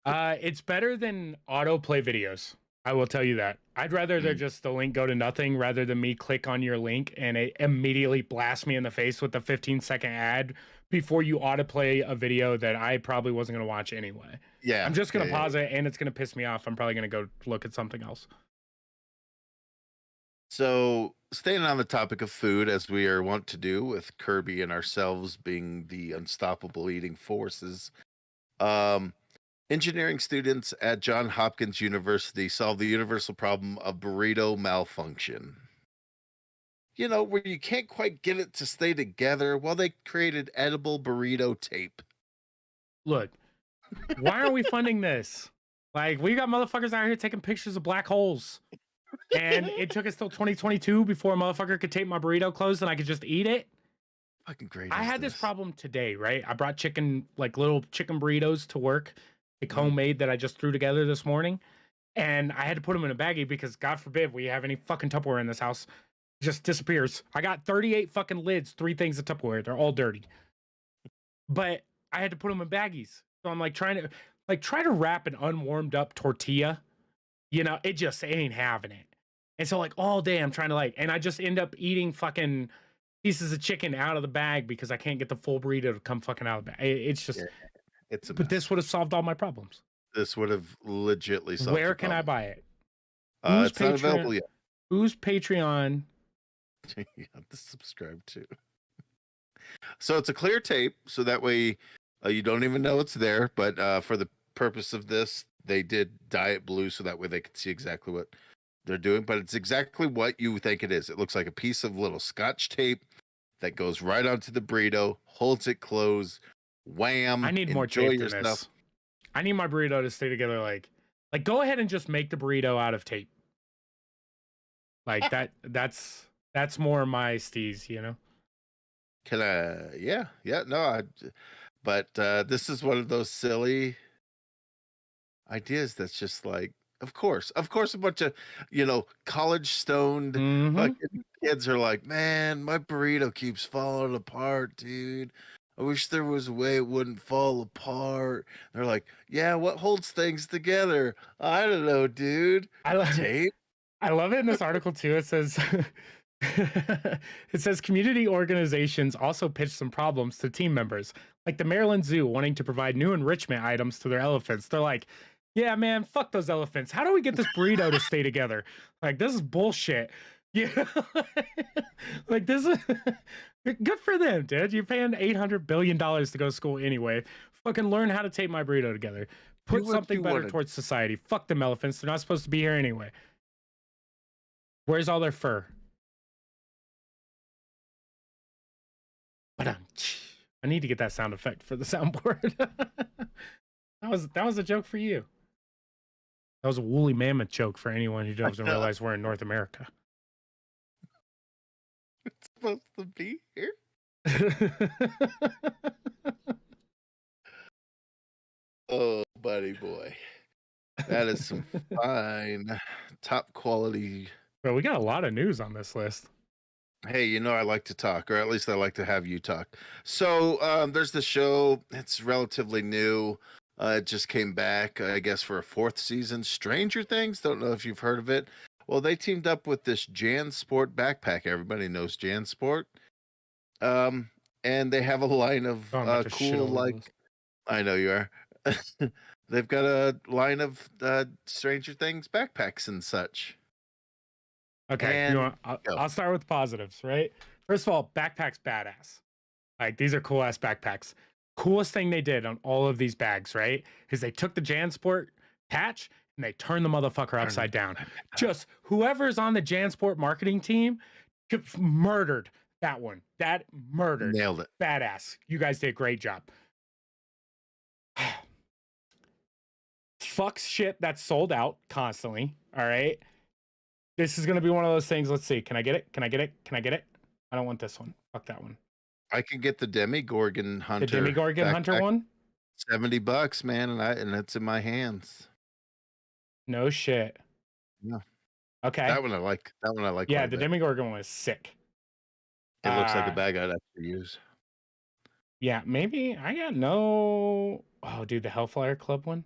It's better than autoplay videos. I will tell you that. I'd rather the link go to nothing rather than me click on your link and it immediately blasts me in the face with a 15-second ad before you autoplay a video that I probably wasn't going to watch anyway. Yeah. I'm just going to pause it and it's going to piss me off. I'm probably going to go look at something else. So, staying on the topic of food, as we are wont to do with Kirby and ourselves being the unstoppable eating forces, engineering students at Johns Hopkins University solved the universal problem of burrito malfunction. You know, where you can't quite get it to stay together. Well, they created edible burrito tape. Look, why aren't we funding this? Like, we got motherfuckers out here taking pictures of black holes. And it took us till 2022 before a motherfucker could tape my burrito closed and I could just eat it. Fucking great. I had this problem today, right? I brought little chicken burritos to work. Like homemade that I just threw together this morning. And I had to put them in a baggie because God forbid we have any fucking Tupperware in this house. Just disappears. I got 38 fucking lids, 3 things of Tupperware. They're all dirty. But I had to put them in baggies. So I'm like trying to wrap an unwarmed up tortilla. You know, it just ain't having it. And so like all day I'm trying to and I just end up eating fucking pieces of chicken out of the bag because I can't get the full burrito to come fucking out of the bag. It's just, it's a but mess. this would have solved all my problems. This would have legitly solved. Where can I buy it? It's not available yet. Who's Patreon? You have to subscribe to. So it's a clear tape, so that way you don't even know it's there. But for the purpose of this, they did dye it blue so that way they could see exactly what they're doing. But it's exactly what you think it is. It looks like a piece of little Scotch tape that goes right onto the burrito, holds it closed. Wham! I need more tape than this. I need my burrito to stay together. Like go ahead and just make the burrito out of tape. Like that's more my steez, you know. Can I? Yeah. No, but this is one of those silly ideas that's just like, of course, a bunch of college stoned fucking kids are like, man, my burrito keeps falling apart, dude. I wish there was a way it wouldn't fall apart. They're like, yeah, what holds things together? I don't know, dude. Tape. I love it in this article too. It says it says community organizations also pitched some problems to team members, like the Maryland Zoo wanting to provide new enrichment items to their elephants. They're like, yeah, man, fuck those elephants. How do we get this burrito to stay together? Like, this is bullshit. Yeah. Like, this is good for them, dude. You're paying $800 billion to go to school anyway. Fucking learn how to tape my burrito together. Put something better towards society. Fuck them elephants. They're not supposed to be here anyway. Where's all their fur? But I need to get that sound effect for the soundboard. That was a joke for you. That was a woolly mammoth joke for anyone who doesn't realize we're in North America. It's supposed to be here. Oh, buddy boy. That is some fine, top quality. Bro, we got a lot of news on this list. Hey, I like to talk, or at least I like to have you talk. So there's the show. It's relatively new. It just came back, I guess, for a 4th season. Stranger Things. Don't know if you've heard of it. Well, they teamed up with this JanSport backpack. Everybody knows JanSport. And they have a line of cool, I know you are. They've got a line of Stranger Things backpacks and such. Okay, I'll start with the positives, right? First of all, backpacks badass. Like, these are cool ass backpacks. Coolest thing they did on all of these bags, right, is they took the JanSport patch and they turned the motherfucker upside down. Just whoever's on the JanSport marketing team murdered that one. That murdered. Nailed it. Badass. You guys did a great job. Fucks shit that's sold out constantly. All right. This is going to be one of those things. Let's see. Can I get it? Can I get it? Can I get it? I don't want this one. Fuck that one. I can get the Demigorgon Hunter. The Demigorgon Hunter one? $70, man, and it's in my hands. No shit. Yeah. Okay. That one I like. Yeah, the Demigorgon one is sick. It looks like a bag I'd actually use. Yeah, maybe. I got no... Oh, dude, the Hellfire Club one?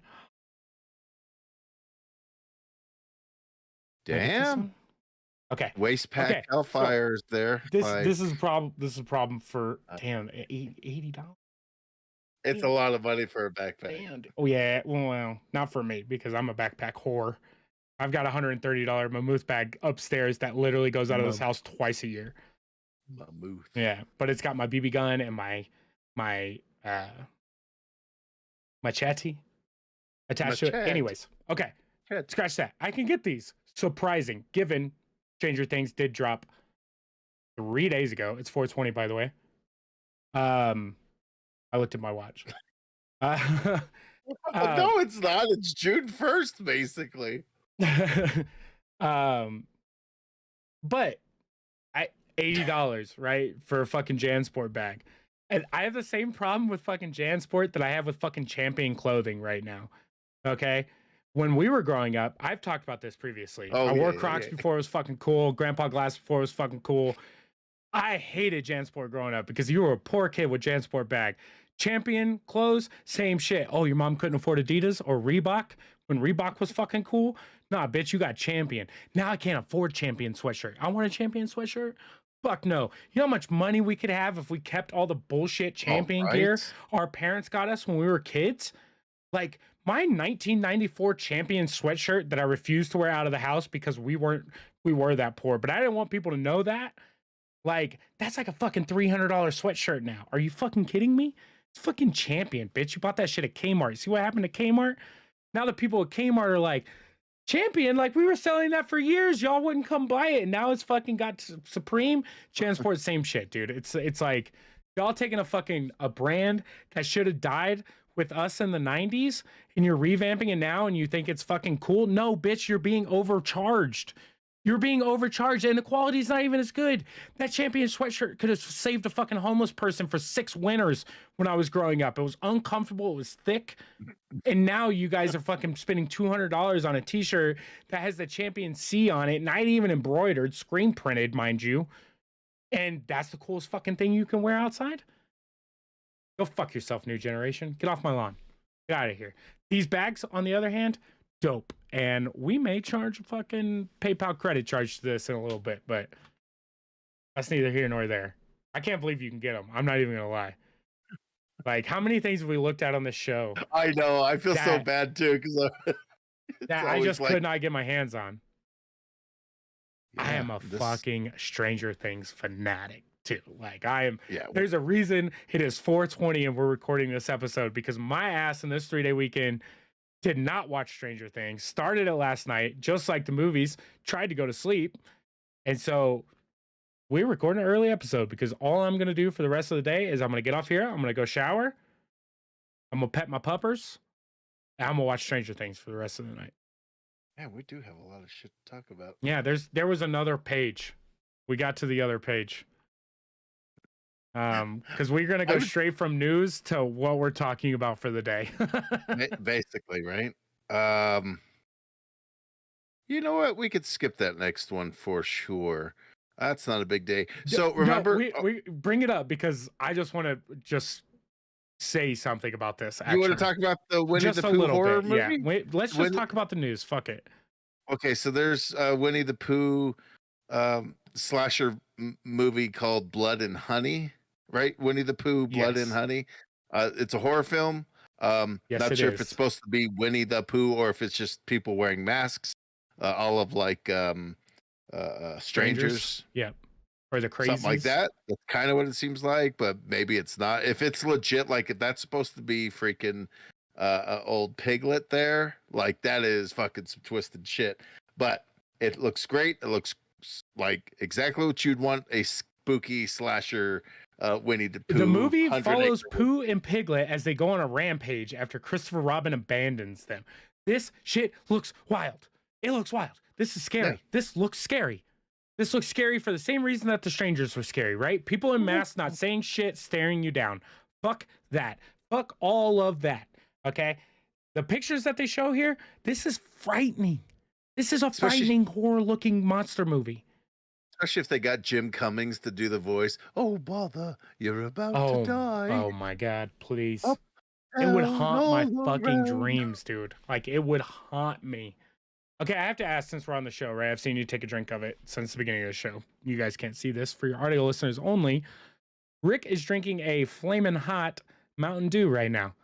Damn. Okay. Waist pack Hellfires there. This is a problem. This is a problem for $80. It's a lot of money for a backpack. Damn. Oh yeah. Well, not for me because I'm a backpack whore. I've got a $130 mammoth bag upstairs that literally goes out of this house twice a year. Mammoth. Yeah, but it's got my BB gun and my chatty attached to it. Anyways, okay. Scratch that. I can get these. Surprising, given Stranger Things did drop 3 days ago. It's 4:20, by the way. I looked at my watch. No, it's not. It's June 1st, basically. But $80, right, for a fucking JanSport bag. And I have the same problem with fucking JanSport that I have with fucking Champion clothing right now. Okay? when we were growing up, I've talked about this previously. Oh, I yeah, wore yeah, Crocs yeah. before it was fucking cool. Grandpa Glass before it was fucking cool. I hated JanSport growing up because you were a poor kid with JanSport bag. Champion clothes, same shit. Oh, your mom couldn't afford Adidas or Reebok when Reebok was fucking cool? Nah, bitch, you got Champion. Now I can't afford Champion sweatshirt. I want a Champion sweatshirt? Fuck no. You know how much money we could have if we kept all the bullshit All Champion gear right. our parents got us when we were kids? Like my 1994 Champion sweatshirt that I refused to wear out of the house because we were that poor, but I didn't want people to know that. Like, that's like a fucking $300 sweatshirt now. Are you fucking kidding me? It's fucking Champion, bitch. You bought that shit at Kmart. See what happened to Kmart? Now the people at Kmart are like, Champion, like we were selling that for years. Y'all wouldn't come buy it. And now it's fucking got Supreme. JanSport, same shit, dude. It's like y'all taking a brand that should have died with us in the 90s and you're revamping it now and you think it's fucking cool. No, bitch, you're being overcharged. You're being overcharged and the quality's not even as good. That Champion sweatshirt could have saved a fucking homeless person for 6 winters when I was growing up. It was uncomfortable. It was thick. And now you guys are fucking spending $200 on a t-shirt that has the Champion C on it, not even embroidered, screen printed, mind you. And that's the coolest fucking thing you can wear outside? Go fuck yourself, new generation. Get off my lawn. Get out of here. These bags, on the other hand, dope. And we may charge a fucking PayPal credit charge to this in a little bit, but that's neither here nor there. I can't believe you can get them. I'm not even gonna lie. Like, how many things have we looked at on this show I know. I feel so bad too because that I just could not get my hands on? Yeah, I am a fucking Stranger Things fanatic too. Like, I am. Yeah. There's a reason it is 4:20 and we're recording this episode because my ass in this 3-day weekend did not watch Stranger Things. Started it last night, just like the movies. Tried to go to sleep, and so we're recording an early episode because all I'm gonna do for the rest of the day is I'm gonna get off here. I'm gonna go shower. I'm gonna pet my puppers. And I'm gonna watch Stranger Things for the rest of the night. Yeah, we do have a lot of shit to talk about. Yeah, there was another page. We got to the other page. Because we're gonna go straight from news to what we're talking about for the day. Basically, right? You know what? We could skip that next one for sure. That's not a big day. So remember, we bring it up because I just want to say something about this. You want to talk about the Winnie the Pooh horror movie? Yeah. Wait, let's just talk about the news. Fuck it. Okay, so there's Winnie the Pooh slasher movie called Blood and Honey, right? Winnie the Pooh, Blood and Honey. It's a horror film. Not sure if it's supposed to be Winnie the Pooh or if it's just people wearing masks. All of like strangers. Yeah. Or the crazies. Something like that. That's kind of what it seems like, but maybe it's not. If it's legit, like if that's supposed to be freaking old Piglet there, like that is fucking some twisted shit. But it looks great. It looks like exactly what you'd want a spooky slasher Winnie the Pooh. The movie follows Pooh and Piglet as they go on a rampage after Christopher Robin abandons them. This shit looks wild. It looks wild. This is scary. Yeah. This looks scary. This looks scary for the same reason that the strangers were scary, right? People in masks not saying shit, staring you down. Fuck that. Fuck all of that. Okay? The pictures that they show here, this is frightening. This is a frightening, horror-looking monster movie. Especially if they got Jim Cummings to do the voice. Oh, bother, you're about to die. Oh, my God, please. It would haunt my fucking dreams, dude. Like, it would haunt me. Okay, I have to ask, since we're on the show, right? I've seen you take a drink of it since the beginning of the show. You guys can't see this. For your audio listeners only, Rick is drinking a flaming hot Mountain Dew right now.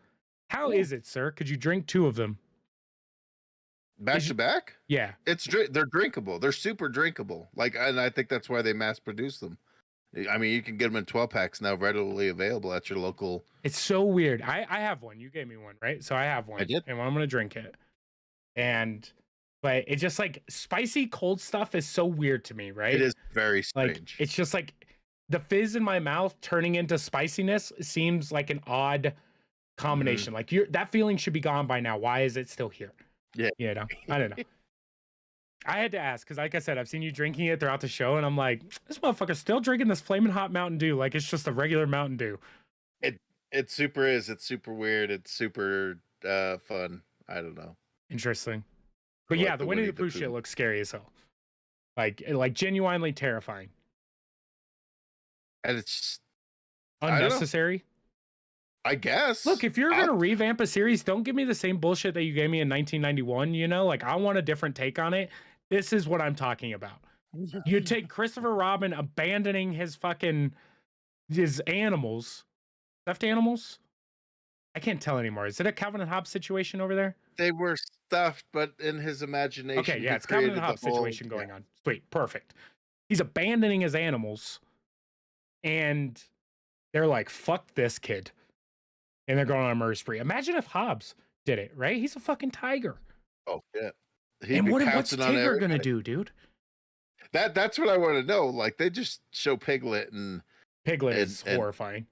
How is it, sir? Could you drink 2 of them? Back to back? Yeah. They're drinkable. They're super drinkable. Like, and I think that's why they mass produce them. I mean, you can get them in 12 packs now, readily available at your local. It's so weird. I have one. You gave me one, right? So I have one. I did. And I'm going to drink it. But it's just like spicy cold stuff is so weird to me, right? It is very strange. Like, it's just like the fizz in my mouth turning into spiciness seems like an odd combination. Like that feeling should be gone by now. Why is it still here? Yeah. You know, I don't know. I had to ask because, like I said, I've seen you drinking it throughout the show, and I'm like, this motherfucker's still drinking this flaming hot Mountain Dew like it's just a regular Mountain Dew. It super is. It's super weird. It's super fun. I don't know. Interesting. I But yeah, like the the Winnie Winnie the the Pooh shit Pooh. looks scary as hell. Like genuinely terrifying. And it's I don't know. Unnecessary. I guess. Look, if you're I'll gonna revamp a series, don't give me the same bullshit that you gave me in 1991. You know, like I want a different take on it. This is what I'm talking about. You take Christopher Robin abandoning his animals, stuffed animals. I can't tell anymore. Is it a Calvin and Hobbes situation over there? They were stuffed, but in his Okay, imagination, yeah, he it's Calvin and created the Hobbes whole. situation Yeah. going on. Sweet, perfect. He's abandoning his animals, and they're like, "Fuck this kid," and they're going on a murder spree. Imagine if Hobbes did it, right? He's a fucking tiger. Oh shit. He'd And be what's pouncing on Tigger gonna everybody. do, dude? That's what I want to know. Like they just show Piglet Piglet and is and horrifying.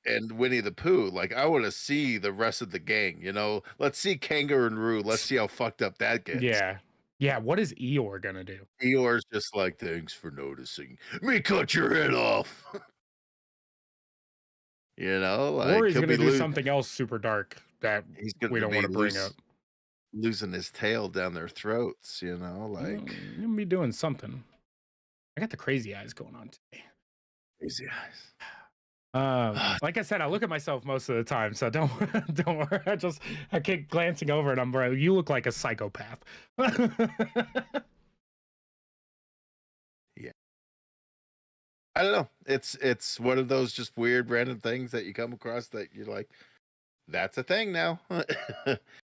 and Winnie the Pooh. Like I want to see the rest of the gang. You know, let's see Kangaroo. Let's see how fucked up that gets. Yeah. Yeah, what is Eeyore gonna do? Eeyore's just like, thanks for noticing. Me cut your head off. You know, like Or he's he'll gonna be do something else super dark that he's we gonna don't want be to bring up. losing his tail down their throats. You know, like He's gonna be doing something. I got the crazy eyes going on today. crazy eyes. Like I said, I look at myself most of the time, so don't don't worry. I keep glancing over and I'm like, you look like a psychopath. Yeah. I don't know. It's one of those just weird random things that you come across that you're like, that's a thing now.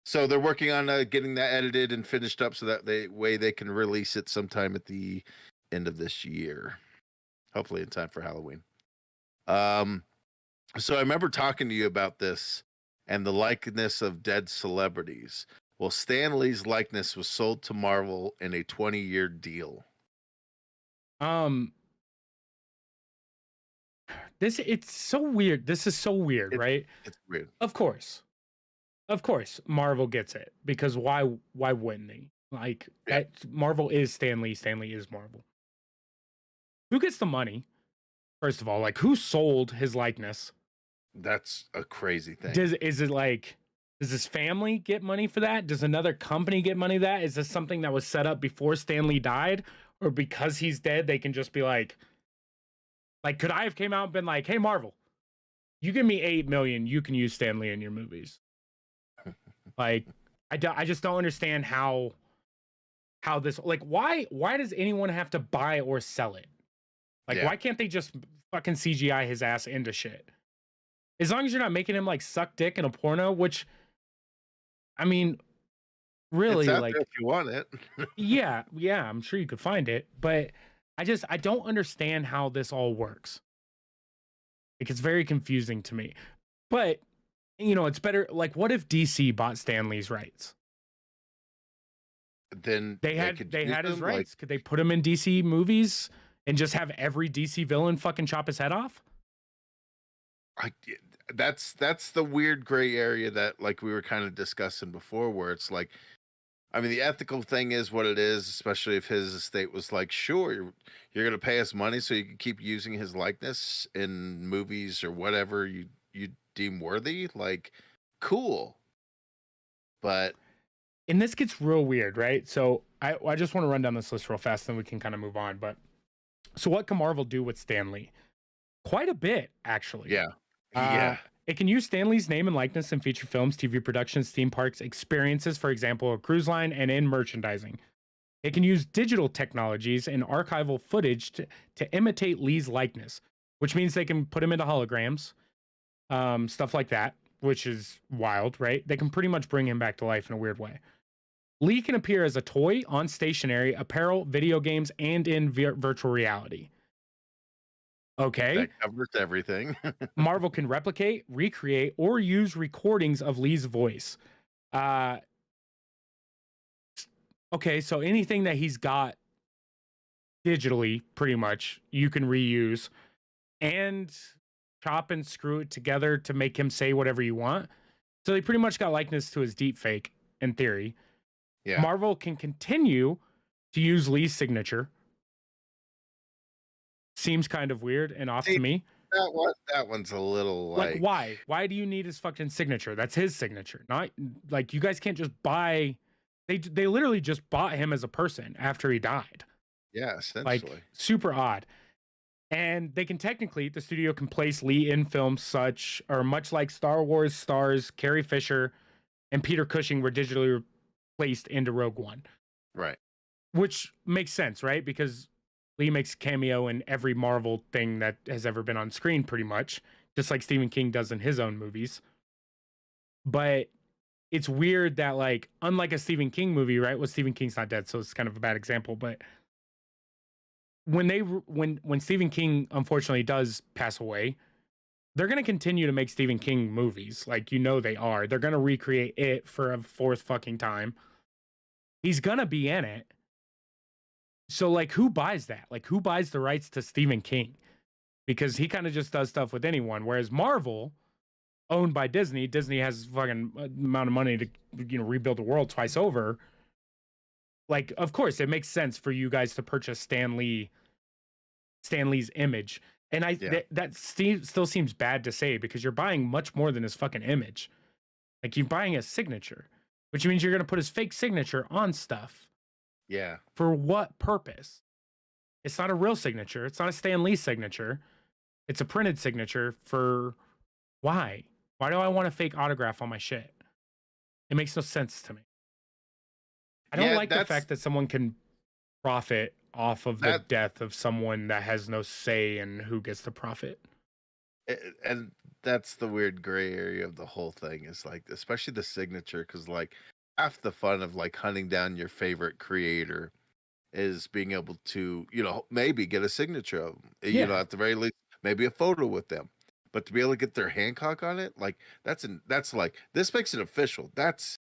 So they're working on getting that edited and finished up so that they can release it sometime at the end of this year, hopefully in time for Halloween. So I remember talking to you about this and the likeness of dead celebrities. Well, Stan Lee's likeness was sold to Marvel in a 20-year deal. It's so weird. This is so weird, right? It's weird. Of course, Marvel gets it because why wouldn't they? Like Marvel is Stan Lee. Stan Lee is Marvel. Who gets the money? First of all, like who sold his likeness? That's a crazy thing. Does his family get money for that? Does another company get money for that? Is this something that was set up before Stan Lee died, or because he's dead, they can just be like, could I have came out and been like, "Hey, Marvel, you give me $8 million, you can use Stan Lee in your movies." Like, I just don't understand how this, like, why does anyone have to buy or sell it? Like, why can't they just fucking CGI his ass into shit? As long as you're not making him like suck dick in a porno, which, I mean, really, it's out like, there if you want it. yeah, I'm sure you could find it, but I don't understand how this all works. Like, it's very confusing to me. But it's better. Like, what if DC bought Stan Lee's rights? Then they had his rights. Could they put him in DC movies and just have every DC villain fucking chop his head off? That's the weird gray area that like we were kind of discussing before, where it's like, I mean, the ethical thing is what it is, especially if his estate was like, sure, you're going to pay us money so you can keep using his likeness in movies or whatever you deem worthy. Like, cool. And this gets real weird, right? So I just want to run down this list real fast, then we can kind of move on. But so what can Marvel do with Stan Lee? Quite a bit, actually. Yeah. It can use Stan Lee's name and likeness in feature films, TV productions, theme parks, experiences, for example, a cruise line, and in merchandising. It can use digital technologies and archival footage to imitate Lee's likeness, which means they can put him into holograms, stuff like that, which is wild, right? They can pretty much bring him back to life in a weird way. Lee can appear as a toy, on stationery, apparel, video games, and in virtual reality. Okay. That covers everything. Marvel can replicate, recreate, or use recordings of Lee's voice. Okay, so anything that he's got digitally, pretty much, you can reuse and chop and screw it together to make him say whatever you want. So they pretty much got likeness to his deep fake, in theory. Yeah. Marvel can continue to use Lee's signature. Seems kind of weird and off to me. That one's a little like why? Why do you need his fucking signature? That's his signature. Not like you guys can't just buy They literally just bought him as a person after he died. Yeah, Like essentially. super odd. And they can technically, the studio can place Lee in films such, or much like Star Wars stars Carrie Fisher and Peter Cushing were digitally placed into Rogue One, Right. which makes sense, right? Because Lee makes a cameo in every Marvel thing that has ever been on screen, pretty much, just like Stephen King does in his own movies. But it's weird that, like, unlike a Stephen King movie, right? Well, Stephen King's not dead, so it's kind of a bad example. But when Stephen King unfortunately does pass away, they're going to continue to make Stephen King movies. Like, they are. They're going to recreate it for a fourth fucking time. He's going to be in it. So, like, who buys that? Like, who buys the rights to Stephen King? Because he kind of just does stuff with anyone. Whereas Marvel, owned by Disney, Disney has fucking amount of money to, rebuild the world twice over. Like, of course, it makes sense for you guys to purchase Stan Lee's image. And that still seems bad to say because you're buying much more than his fucking image. Like, you're buying a signature, which means you're going to put his fake signature on stuff. Yeah. For what purpose? It's not a real signature. It's not a Stan Lee signature. It's a printed signature for why? Why do I want a fake autograph on my shit? It makes no sense to me. I don't like the fact that someone can profit off of the death of someone that has no say in who gets the profit. And that's the weird gray area of the whole thing is like, especially the signature, because like half the fun of like hunting down your favorite creator is being able to, maybe get a signature of them. At the very least, maybe a photo with them. But to be able to get their Hancock on it, like that's like, this makes it official. That's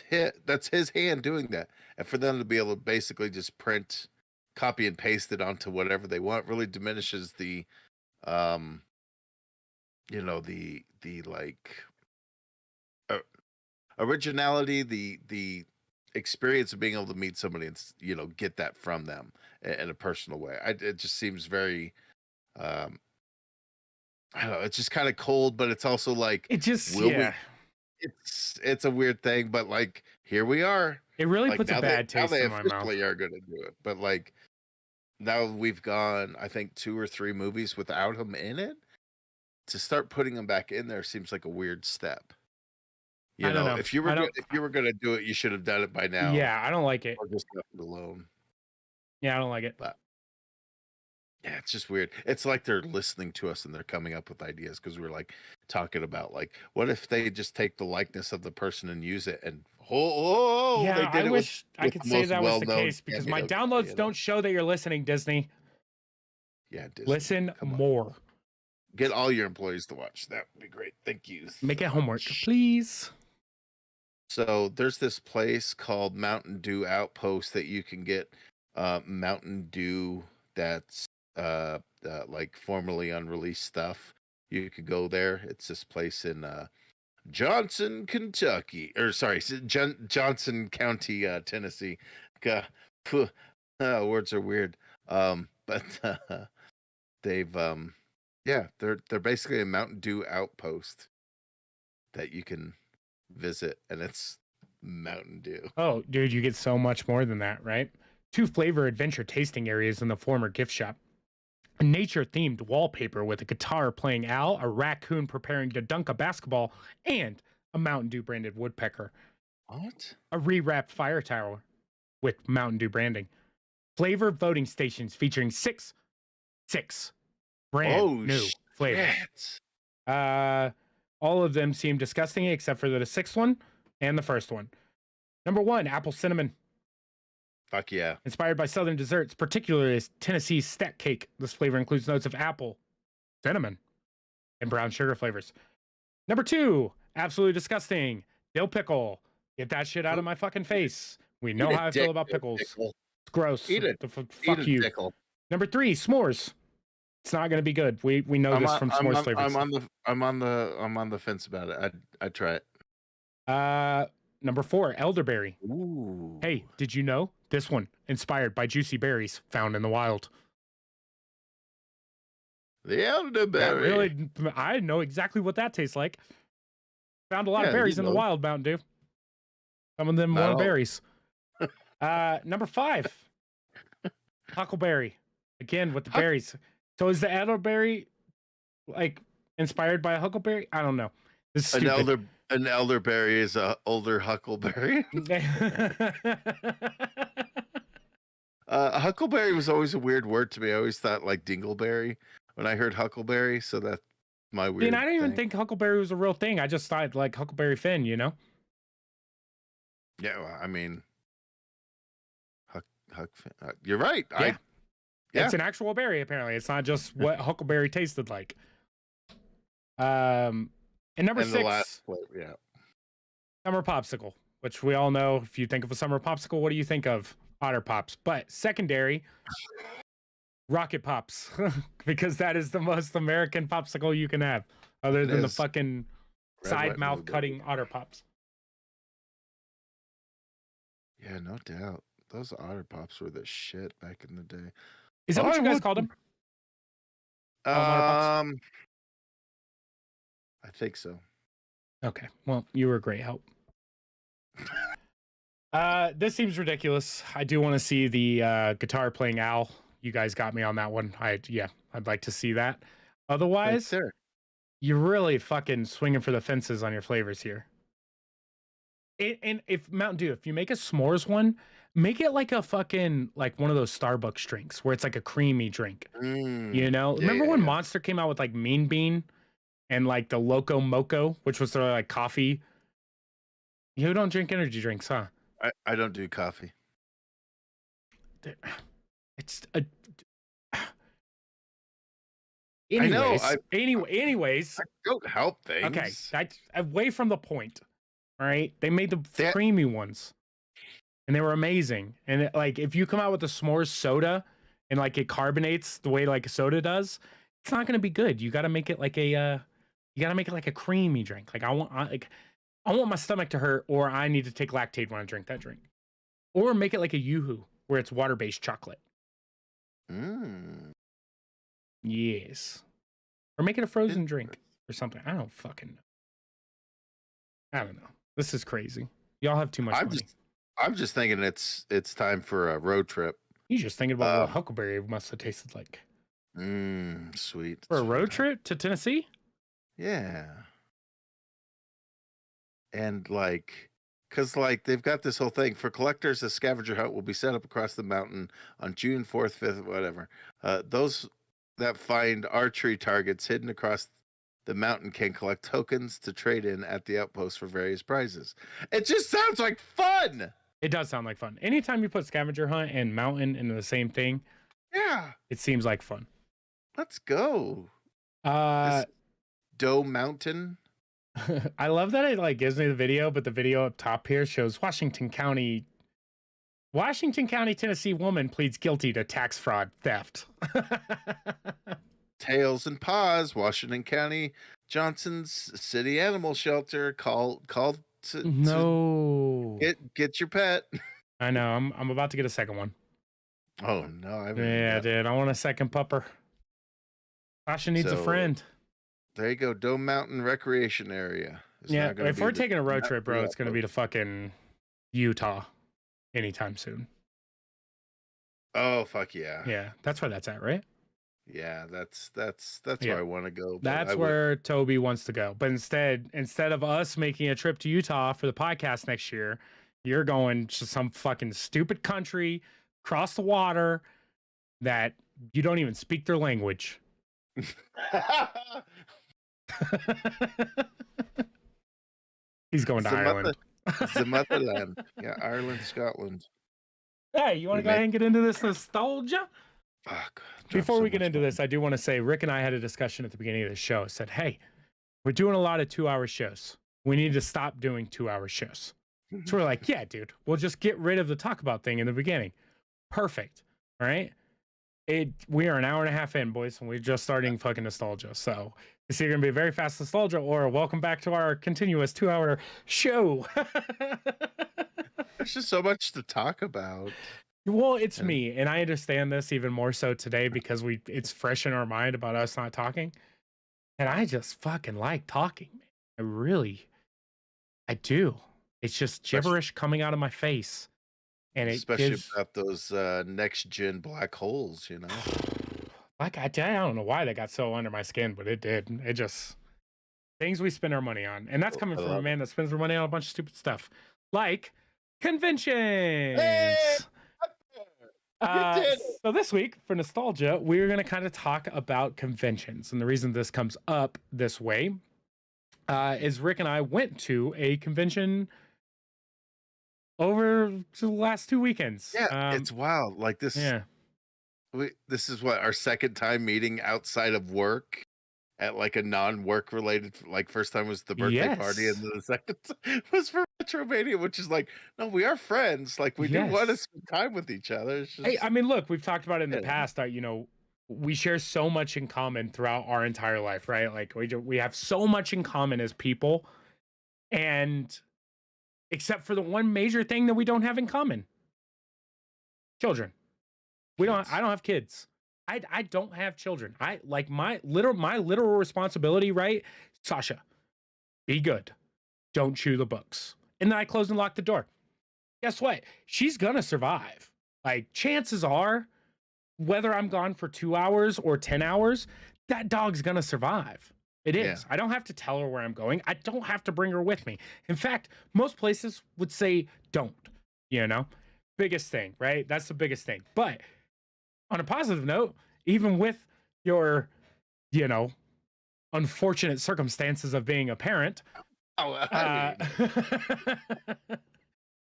his hand doing that. And for them to be able to basically just print, copy and paste it onto whatever they want really diminishes the the like originality, the experience of being able to meet somebody and get that from them in a personal way. It just seems very I don't know, it's just kind of cold, but it's also like it's a weird thing, but like here we are. It really like, puts a bad taste in my mouth. Now they officially are going to do it, but like now we've gone, I think 2 or 3 movies without him in it. To start putting him back in there seems like a weird step. I don't know. If you were going to do it, you should have done it by now. Yeah, I don't like it. Or just left it alone. Yeah, I don't like it. But yeah, it's just weird. It's like they're listening to us and they're coming up with ideas because we're like talking about like, what if they just take the likeness of the person and use it and yeah, they did I wish I could say that was the case because my downloads don't show that you're listening, Disney. Yeah, Disney. Listen more. Get all your employees to watch. That would be great. Thank you. Make it homework, please. So there's this place called Mountain Dew Outpost that you can get Mountain Dew that's like formerly unreleased stuff. You could go there. It's this place in Johnson, Kentucky, or sorry, Johnson County, Tennessee. Words are weird. But they've they're basically a Mountain Dew outpost that you can visit, and it's Mountain Dew. Oh, dude, you get so much more than that, right? 2 flavor adventure tasting areas in the former gift shop. A nature-themed wallpaper with a guitar playing Al, a raccoon preparing to dunk a basketball, and a Mountain Dew branded woodpecker. What? A rewrapped fire tower with Mountain Dew branding. Flavor voting stations featuring six brand new flavors. All of them seem disgusting except for the 6th one and the 1st one. Number 1, apple cinnamon. Fuck yeah. Inspired by southern desserts, particularly Tennessee's stack cake. This flavor includes notes of apple, cinnamon, and brown sugar flavors. Number 2, absolutely disgusting. Dill pickle. Get that shit out of my fucking face. We know how I feel about pickles. It's gross. Eat it. Fuck you. Pickle. Number 3, s'mores. It's not going to be good. We know this from s'mores flavors. I'm on the fence about it. I'd try it. Number 4, elderberry. Ooh. Hey, did you know this one inspired by juicy berries found in the wild? The elderberry. Really, I know exactly what that tastes like. Found a lot of berries in the wild, Mountain Dew. Some of them Not weren't all. berries. Number 5, huckleberry. Again with the Huck- berries. So is the elderberry like inspired by a huckleberry? I don't know. This is stupid. An elderberry is a older huckleberry. Huckleberry was always a weird word to me. I always thought like dingleberry when I heard huckleberry, so that's my weird. And I didn't even thing. think huckleberry was a real thing. I just thought like Huckleberry Finn, you know? Yeah, well, I mean, you're right. Yeah. Yeah. It's an actual berry, apparently. It's not just what huckleberry tasted like. And number And 6, the last flavor, yeah. summer popsicle, which we all know. If you think of a summer popsicle, what do you think of? Otter Pops. But secondary, Rocket Pops, because that is the most American popsicle you can have, other than the fucking Red, side white, mouth blue, cutting Otter Pops. Yeah, no doubt. Those Otter Pops were the shit back in the day. Is that what you guys called them? Otter Pops? I think so. Okay. Well, you were a great help. This seems ridiculous. I do want to see the guitar playing owl. You guys got me on that one. I'd like to see that. Otherwise, Thanks, you're really fucking swinging for the fences on your flavors here. And if Mountain Dew, if you make a s'mores one, make it like a fucking like one of those Starbucks drinks where it's like a creamy drink. You know, remember when Monster came out with like Mean Bean and like the Loco Moco, which was sort of like coffee. You don't drink energy drinks, huh? I don't do coffee. It's a. Anyways, anyways, I don't help things. Okay, that's away from the point. All right, they made the creamy ones, and they were amazing. And like, if you come out with a s'mores soda and like it carbonates the way like a soda does, it's not gonna be good. You got to make it like a, creamy drink. Like I want my stomach to hurt, or I need to take Lactaid when I drink that drink, or make it like a Yoo-hoo where it's water-based chocolate. Yes. Or make it a frozen drink or something. I don't fucking know. I don't know. This is crazy. Y'all have too much money. I'm just thinking it's time for a road trip. You just thinking about what huckleberry must have tasted like. Sweet. For a road trip to Tennessee? Yeah. And like, because like they've got this whole thing for collectors, a scavenger hunt will be set up across the mountain on June 4th, 5th, whatever. Those that find archery targets hidden across the mountain can collect tokens to trade in at the outpost for various prizes. It just sounds like fun. It does sound like fun. Anytime you put scavenger hunt and mountain into the same thing, yeah, it seems like fun. Let's go. Doe Mountain. I love that it like gives me the video, but the video up top here shows Washington County, Tennessee woman pleads guilty to tax fraud theft. Tails and Paws, Washington County, Johnson's City Animal Shelter called to get your pet. I know. I'm about to get a second one. Oh no! Dude, I want a second pupper. Sasha needs a friend. There you go, Dome Mountain Recreation Area. If we're taking a road trip, bro, it's going to be to fucking Utah anytime soon. Oh fuck yeah! Yeah, that's where that's at, right? Yeah, that's where I want to go. That's where Toby wants to go. But instead of us making a trip to Utah for the podcast next year, you're going to some fucking stupid country across the water that you don't even speak their language. He's going to Ireland. The motherland. Yeah, Ireland, Scotland. Hey, you want to go ahead and get into this nostalgia? Fuck. Before we get into this, I do want to say Rick and I had a discussion at the beginning of the show. Said, hey, we're doing a lot of 2-hour shows. We need to stop doing 2-hour shows. So we're like, yeah, dude, we'll just get rid of the talk about thing in the beginning. Perfect. All right. We are an hour and a half in, boys, and we're just starting fucking nostalgia. So it's either going to be a very fast nostalgia or welcome back to our continuous 2-hour show. There's just so much to talk about. Well, it's me, and I understand this even more so today because it's fresh in our mind about us not talking. And I just fucking like talking, man. I do. It's just Especially, gibberish coming out of my face, and it especially gives. about those next gen black holes. You know. Like I don't know why that got so under my skin, but it did. It just things we spend our money on, and that's coming I from a love man that spends their money on a bunch of stupid stuff, like it. Hey, conventions. you did it. So this week for nostalgia, we're going to kind of talk about conventions, and the reason this comes up this way is Rick and I went to a convention over the last 2 weekends. Yeah, it's wild. Like this. Yeah. This is what our second time meeting outside of work at like a non-work related. Like first time was the birthday party, and Yes. then the second was for Retromania, which is like, no, we are friends. Like we do want to Yes. spend time with each other. It's Hey, just I mean, look, we've talked about it in the yeah, past that, we share so much in common throughout our entire life, right? Like we have so much in common as people, and except for the one major thing that we don't have in common, children. I kids. don't have kids. I don't have children. I like my literal responsibility, right? Sasha, be good. Don't chew the books. And then I close and lock the door. Guess what? She's gonna survive. Like chances are, whether I'm gone for 2 hours or 10 hours, that dog's gonna survive. It Yeah. is. I don't have to tell her where I'm going. I don't have to bring her with me. In fact, most places would say don't, biggest thing, right? That's the biggest thing. But on a positive note, even with your, unfortunate circumstances of being a parent, Oh, I mean,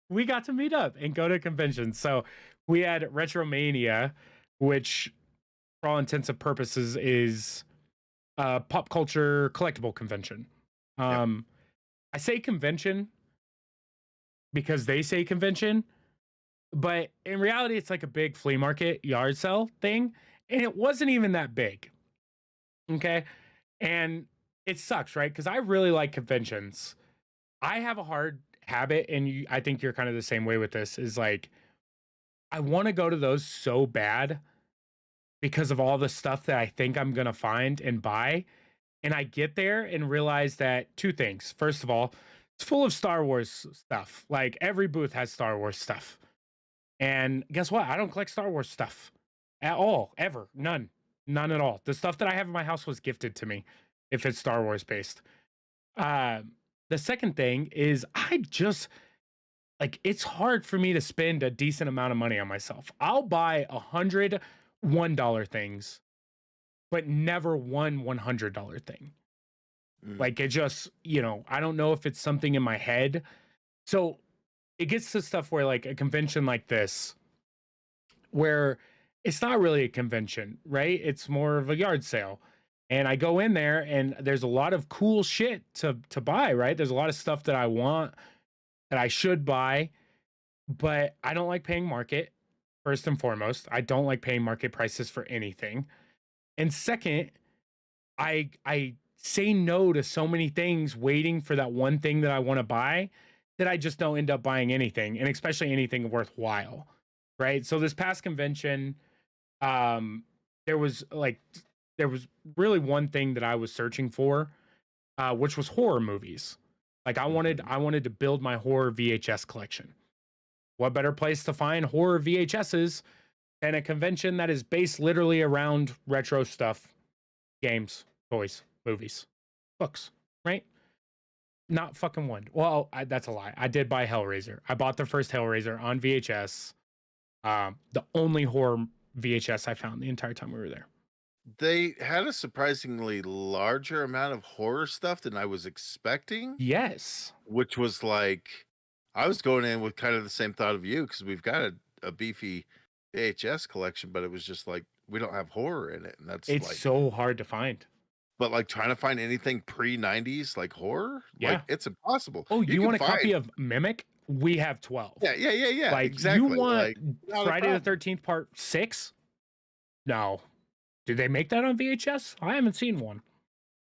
we got to meet up and go to conventions. So we had Retromania, which for all intents and purposes is a pop culture collectible convention. Yep. I say convention because they say convention, but in reality, it's like a big flea market yard sale thing. And it wasn't even that big. Okay. And it sucks, right? Because I really like conventions. I have a hard habit, and I think you're kind of the same way with this, is like, I want to go to those so bad because of all the stuff that I think I'm going to find and buy. And I get there and realize that two things. First of all, it's full of Star Wars stuff. Like every booth has Star Wars stuff. And guess what? I don't collect Star Wars stuff at all, ever. None at all. The stuff that I have in my house was gifted to me if it's Star Wars based. The second thing is I just like it's hard for me to spend a decent amount of money on myself. I'll buy $101 things, but never one $100 thing. Like it just, I don't know if it's something in my head. So it gets to stuff where like a convention like this, where it's not really a convention, right? It's more of a yard sale. And I go in there and there's a lot of cool shit to buy, right? There's a lot of stuff that I want that I should buy, but I don't like paying market. First and foremost, I don't like paying market prices for anything. And second, I say no to so many things waiting for that one thing that I want to buy that I just don't end up buying anything, and especially anything worthwhile, right? So this past convention, there was really one thing that I was searching for, which was horror movies. Like I wanted to build my horror VHS collection. What better place to find horror VHSs than a convention that is based literally around retro stuff, games, toys, movies, books, right? Not fucking one. Well, that's a lie. I did buy Hellraiser. I bought the first Hellraiser on VHS. The only horror VHS I found the entire time we were there. They had a surprisingly larger amount of horror stuff than I was expecting. Yes. Which was like, I was going in with kind of the same thought of you, because we've got a beefy VHS collection, but it was just like, we don't have horror in it. And it's like, so hard to find. But like trying to find anything pre-90s like horror, Yeah. like it's impossible. Oh, you want a can copy of Mimic? We have 12. Yeah. Like exactly. you want like, not a Friday the problem. 13th part 6? No. Did they make that on VHS? I haven't seen one.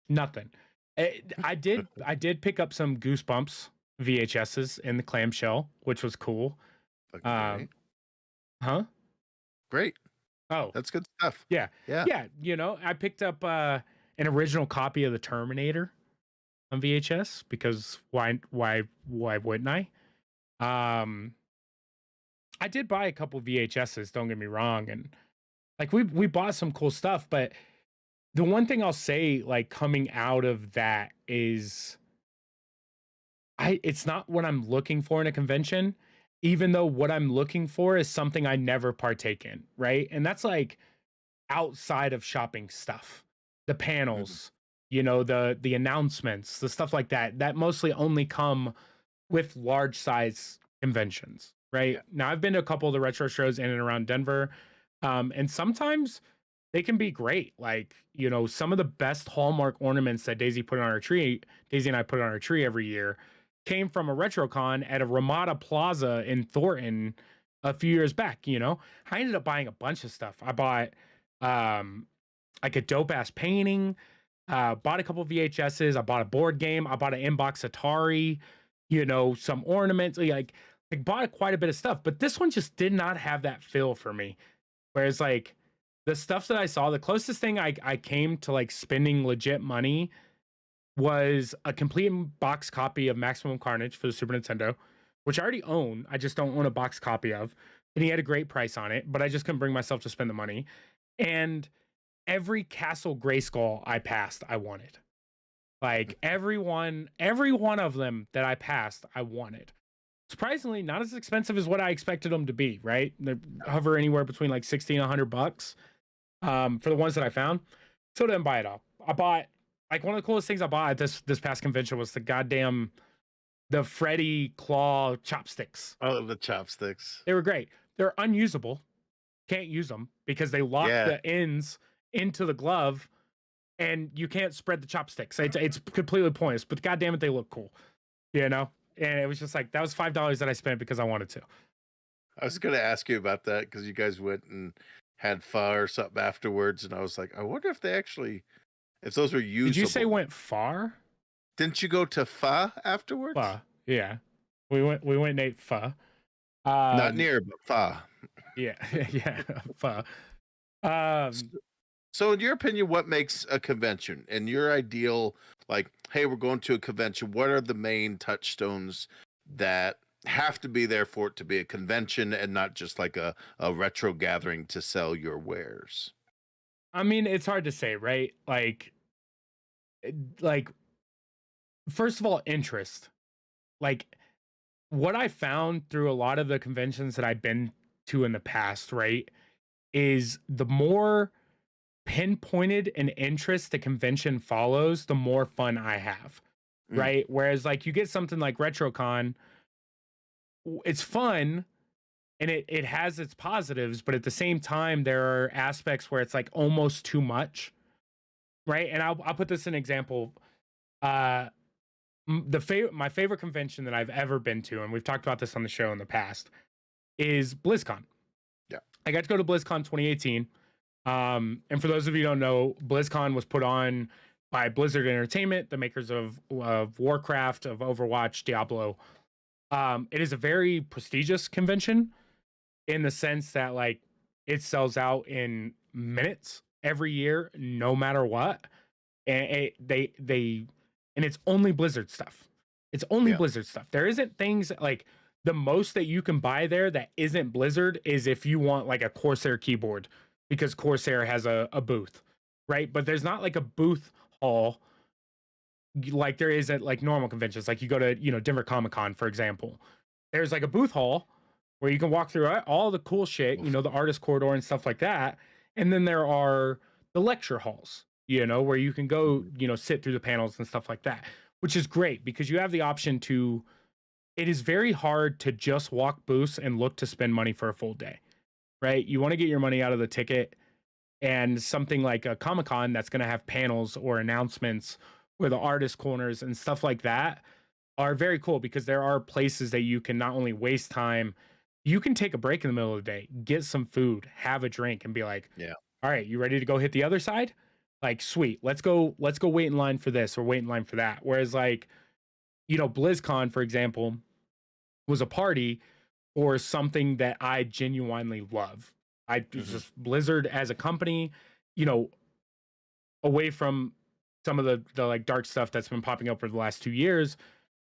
Nothing. I did pick up some Goosebumps VHSs in the clamshell, which was cool. Fucking great. Huh? Great. Oh, That's good stuff. yeah. Yeah. Yeah, I picked up an original copy of the Terminator on VHS because why wouldn't I? Um, I did buy a couple VHSs, don't get me wrong, and like we bought some cool stuff, but the one thing I'll say, like coming out of that is it's not what I'm looking for in a convention, even though what I'm looking for is something I never partake in, right? And that's like outside of shopping stuff, the Mhm. panels, the announcements, the stuff like that, that mostly only come with large size conventions, Yeah. right? Now I've been to a couple of the retro shows in and around Denver, and sometimes they can be great. Like, some of the best Hallmark ornaments that Daisy and I put on our tree every year came from a RetroCon at a Ramada Plaza in Thornton a few years back. I ended up buying a bunch of stuff. I bought um like a dope ass painting, bought a couple VHSs, I bought a board game, I bought an inbox Atari, some ornaments, like bought quite a bit of stuff. But this one just did not have that feel for me. Whereas like the stuff that I saw, the closest thing I came to like spending legit money was a complete box copy of Maximum Carnage for the Super Nintendo, which I already own. I just don't own a box copy of. And he had a great price on it, but I just couldn't bring myself to spend the money. And every Castle Grayskull I passed, I wanted. Like every one of them that I passed, I wanted. Surprisingly, not as expensive as what I expected them to be, right? They hover anywhere between like 60 and $100 for the ones that I found. So I didn't buy it all. I bought like one of the coolest things I bought at this past convention was the Freddy claw chopsticks. Oh, the chopsticks. They were great. They're unusable. Can't use them because they lock Yeah. the ends into the glove and you can't spread the chopsticks. It's completely pointless, but god damn it, they look cool. And it was just like that was $5 that I spent because I wanted to. I was going to ask you about that because you guys went and had pho or something afterwards, and I was like, I wonder if those were usable. Did you say went far? Didn't you go to pho afterwards? Pho. Yeah. We went and ate pho. Not near, but pho. Yeah, yeah, pho. So in your opinion, what makes a convention? In your ideal, like, hey, we're going to a convention, what are the main touchstones that have to be there for it to be a convention and not just like a retro gathering to sell your wares? I mean, it's hard to say, right? Like first of all, interest. Like what I found through a lot of the conventions that I've been to in the past, right, is the more pinpointed an interest the convention follows, the more fun I have, right? Whereas like you get something like RetroCon, it's fun and it has its positives, but at the same time there are aspects where it's like almost too much, right? And I'll put this in example. Uh my favorite convention that I've ever been to, and we've talked about this on the show in the past, is BlizzCon. Yeah. I got to go to BlizzCon 2018. And for those of you who don't know, BlizzCon was put on by Blizzard Entertainment, the makers of Warcraft, of Overwatch, Diablo. It is a very prestigious convention in the sense that like it sells out in minutes every year, no matter what. And and it's only Blizzard stuff. It's only Yeah. Blizzard stuff. There isn't things like the most that you can buy there that isn't Blizzard is if you want like a Corsair keyboard because Corsair has a booth, right? But there's not like a booth hall like there is at like normal conventions. Like you go to, Denver Comic Con, for example. There's like a booth hall where you can walk through all the cool shit, the artist corridor and stuff like that. And then there are the lecture halls, where you can go, sit through the panels and stuff like that, which is great because you have the option to. It is very hard to just walk booths and look to spend money for a full day, right? You want to get your money out of the ticket, and something like a Comic-Con that's going to have panels or announcements or the artist corners and stuff like that are very cool because there are places that you can not only waste time, you can take a break in the middle of the day, get some food, have a drink, and be like, Yeah. All right, you ready to go hit the other side? Like, sweet, let's go wait in line for this or wait in line for that. Whereas like, BlizzCon, for example, was a party or something that I genuinely love. Just Blizzard as a company, away from some of the like dark stuff that's been popping up for the last 2 years.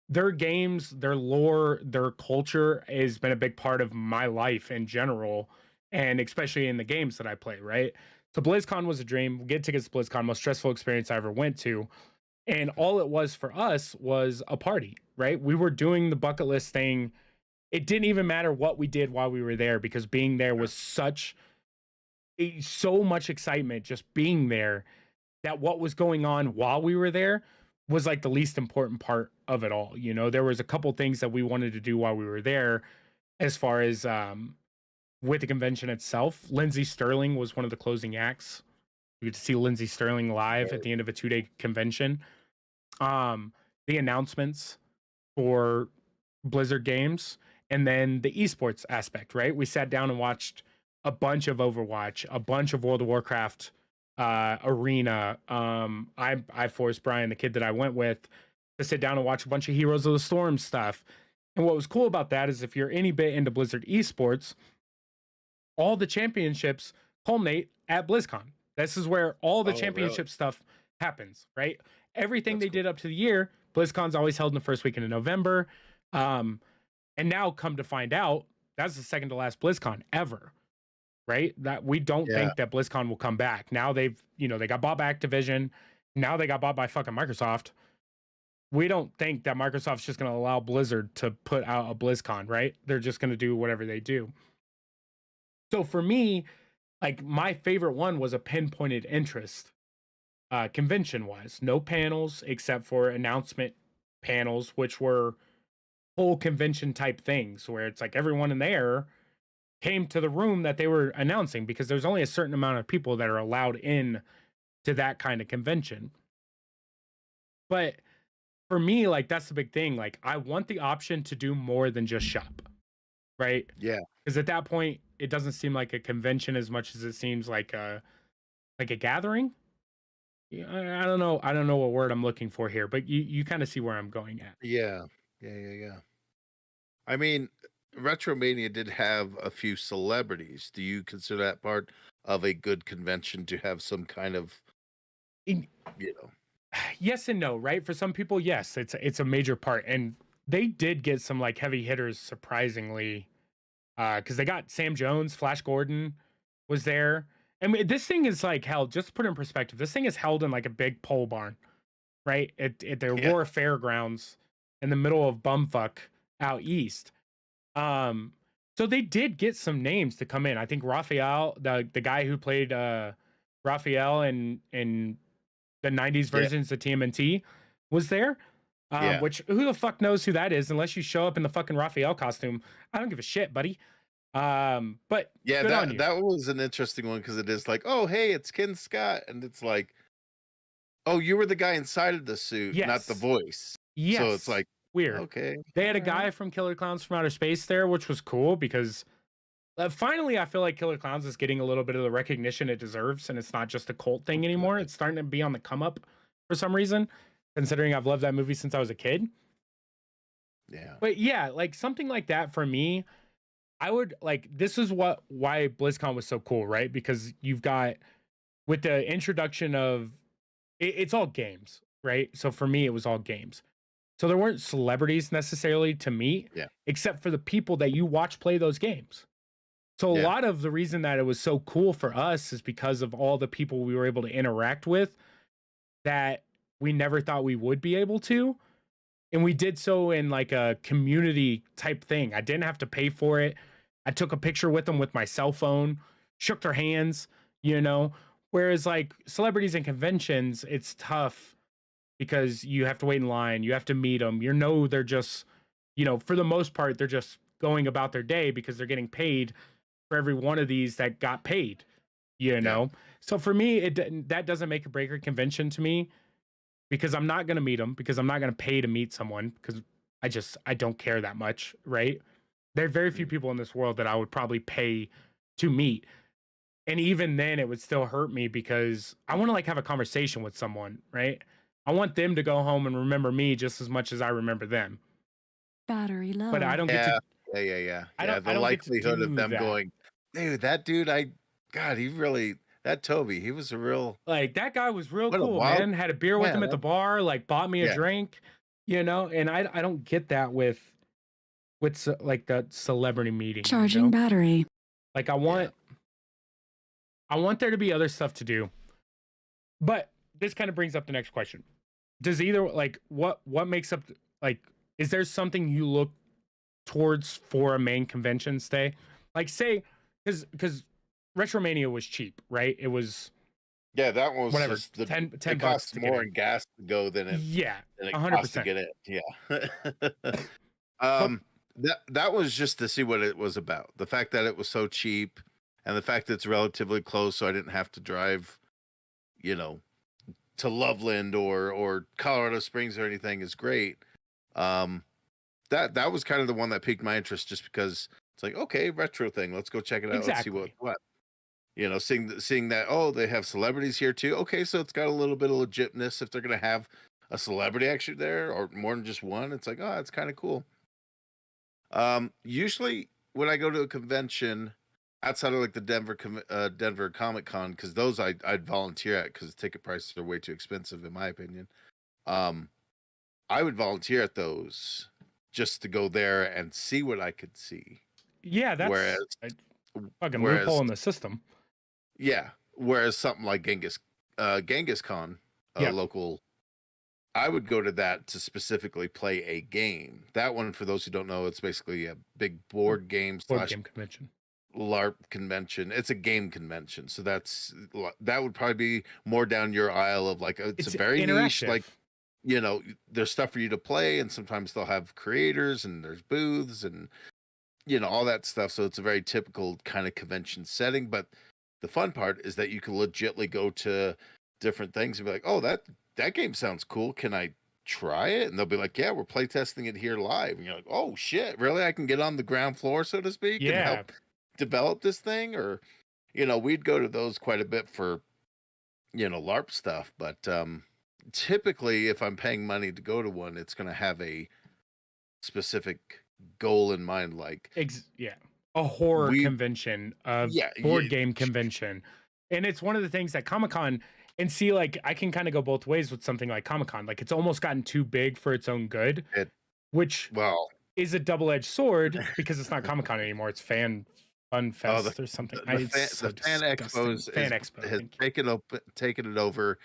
their games, their lore, their culture has been a big part of my life in general, and especially in the games that I play, right? So BlizzCon was a dream. Get tickets to BlizzCon, most stressful experience I ever went to. And all it was for us was a party, right? We were doing the bucket list thing. It didn't even matter what we did while we were there because being there was so much excitement just being there that what was going on while we were there was like the least important part of it all. You know, there was a couple things that we wanted to do while we were there as far as with the convention itself. Lindsey Sterling was one of the closing acts. We get to see Lindsey Sterling live at the end of a 2-day convention. The announcements for Blizzard games, and then the esports aspect, right? We sat down and watched a bunch of Overwatch, a bunch of World of Warcraft arena. I forced Brian, the kid that I went with, to sit down and watch a bunch of Heroes of the Storm stuff. And what was cool about that is if you're any bit into Blizzard esports, all the championships culminate at BlizzCon. This is where all the championship stuff happens, right? Everything they did up to the year, BlizzCon's always held in the first weekend of November. And now come to find out, that's the second to last BlizzCon ever, right? That we don't think that BlizzCon will come back. Now they got bought by Activision. Now they got bought by fucking Microsoft. We don't think that Microsoft's just going to allow Blizzard to put out a BlizzCon, right? They're just going to do whatever they do. So for me, like my favorite one was a pinpointed interest convention wise. No panels except for announcement panels, which were whole convention type things where it's like everyone in there came to the room that they were announcing because there's only a certain amount of people that are allowed in to that kind of convention. But for me, like that's the big thing. Like I want the option to do more than just shop, right? Yeah. Because at that point, it doesn't seem like a convention as much as it seems like a gathering. I don't know. I don't know what word I'm looking for here, but you kind of see where I'm going at. Yeah. I mean, Retromania did have a few celebrities. Do you consider that part of a good convention to have some kind of, Yes and no, right? For some people, yes, it's a major part, and they did get some like heavy hitters surprisingly, because they got Sam Jones, Flash Gordon was there. I mean, this thing is like held. Just to put it in perspective, this thing is held in like a big pole barn, right? At the Aurora Fairgrounds in the middle of bumfuck out east. So they did get some names to come in. I think Raphael, the guy who played Raphael in the 90s versions of TMNT was there. Which who the fuck knows who that is unless you show up in the fucking Raphael costume. I don't give a shit, buddy. But yeah, that was an interesting one because it is like, oh hey, it's Ken Scott, and it's like, oh, you were the guy inside of the suit, not the voice. Yes. So it's like weird. Okay. They had a guy from Killer Clowns from Outer Space there, which was cool because finally I feel like Killer Clowns is getting a little bit of the recognition it deserves, and it's not just a cult thing anymore. It's starting to be on the come up for some reason, considering I've loved that movie since I was a kid. Yeah. But yeah, like something like that for me, I would like, this is why BlizzCon was so cool, right? Because you've got with the introduction of it's all games, right? So for me, it was all games. So there weren't celebrities necessarily to meet, except for the people that you watch play those games. So a lot of the reason that it was so cool for us is because of all the people we were able to interact with that we never thought we would be able to. And we did so in like a community type thing. I didn't have to pay for it. I took a picture with them with my cell phone, shook their hands, you know. Whereas like celebrities and conventions, it's tough because you have to wait in line, you have to meet them. You know, they're just, you know, for the most part, they're just going about their day because they're getting paid for every one of these that got paid, you know. So for me, that doesn't make a break a convention to me because I'm not going to meet them, because I'm not going to pay to meet someone because I don't care that much, right? There are very few people in this world that I would probably pay to meet. And even then it would still hurt me because I want to like have a conversation with someone, right? I want them to go home and remember me just as much as I remember them. Battery low. But I don't get to. Yeah. The likelihood of them going, dude, that dude, that Toby, he was a real, like, that guy was real cool, man. Had a beer with him at the bar, like bought me a drink. and I don't get that with like the celebrity meeting. Charging battery. Like I want there to be other stuff to do. But this kind of brings up the next question. Does either like what makes up like is there something you look towards for a main convention stay? Like say because Retromania was cheap, right? It was that one was whatever just the $10 it bucks costs to get more in. in gas to go than it 100%. costs to get in. Yeah. That was just to see what it was about. The fact that it was so cheap and the fact that it's relatively close, so I didn't have to drive, to Loveland or Colorado Springs or anything is great. That was kind of the one that piqued my interest, just because it's like, okay, retro thing. Let's go check it out. Exactly. Let's see what. Seeing that, they have celebrities here too. Okay, so it's got a little bit of legitness if they're gonna have a celebrity actually there or more than just one. It's like, oh, it's kind of cool. Usually when I go to a convention outside of like the Denver Comic Con, because those I'd volunteer at because ticket prices are way too expensive in my opinion. I would volunteer at those just to go there and see what I could see. Yeah, that's a fucking loophole in the system. Yeah, whereas something like Genghis Khan, local, I would go to that to specifically play a game. That one, for those who don't know, it's basically a big board game game convention. LARP convention. It's a game convention, so that would probably be more down your aisle of like it's a very niche, like there's stuff for you to play, and sometimes they'll have creators and there's booths and all that stuff. So it's a very typical kind of convention setting, but the fun part is that you can legitimately go to different things and be like, oh, that game sounds cool. Can I try it? And they'll be like, yeah, we're playtesting it here live. And you're like, oh shit, really? I can get on the ground floor, so to speak, and help develop this thing? Or, we'd go to those quite a bit for, LARP stuff. But typically, if I'm paying money to go to one, it's going to have a specific goal in mind, like a horror convention, board game convention. And it's one of the things that Comic-Con, and see, like I can kind of go both ways with something like Comic-Con. Like it's almost gotten too big for its own good, which is a double-edged sword because it's not Comic-Con anymore. It's Fun Fest or something. The Fan Expo has taken it over.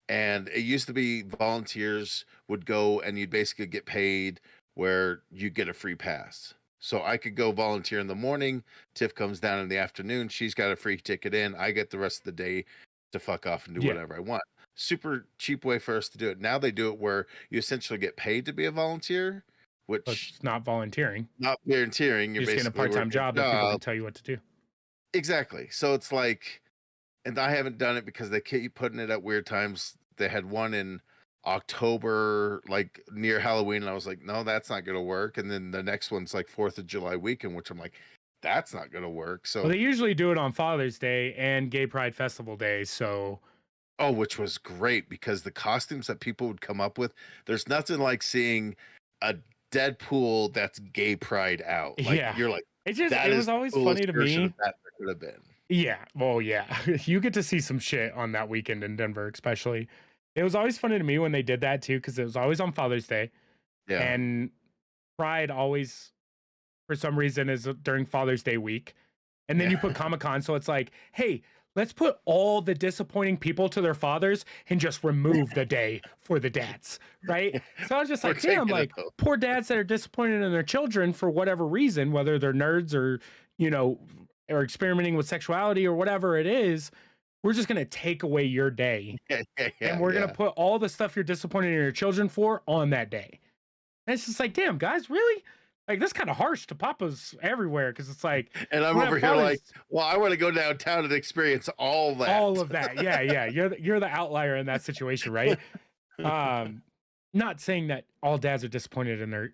And it used to be volunteers would go and you'd basically get paid where you get a free pass. So I could go volunteer in the morning. Tiff comes down in the afternoon. She's got a free ticket in. I get the rest of the day to fuck off and do whatever I want. Super cheap way for us to do it. Now they do it where you essentially get paid to be a volunteer, which it's not volunteering. Not volunteering. You're just getting a part-time job that people can tell you what to do. Exactly. So it's like, and I haven't done it because they keep putting it at weird times. They had one in October, like near Halloween, and I was like, no, that's not gonna work. And then the next one's like 4th of July weekend, which I'm like, that's not gonna work. So they usually do it on Father's Day and Gay Pride Festival Day. So which was great because the costumes that people would come up with, there's nothing like seeing a Deadpool that's Gay Pride out. Like, you're like, it was always funny to me. That could have been. Yeah, well, yeah, you get to see some shit on that weekend in Denver, especially. It was always funny to me when they did that too, because it was always on Father's Day. Yeah. And Pride always, for some reason, is during Father's Day week. And then you put Comic-Con, so it's like, hey, let's put all the disappointing people to their fathers and just remove the day for the dads, right? So I was just like, damn, like poor dads that are disappointed in their children for whatever reason, whether they're nerds or, or experimenting with sexuality or whatever it is. We're just going to take away your day. And we're going to put all the stuff you're disappointed in your children for on that day. And it's just like, damn, guys, really? Like, that's kind of harsh to papas everywhere, because it's like... And I'm over here like, well, I want to go downtown and experience all that. All of that, yeah. You're the outlier in that situation, right? Not saying that all dads are disappointed in their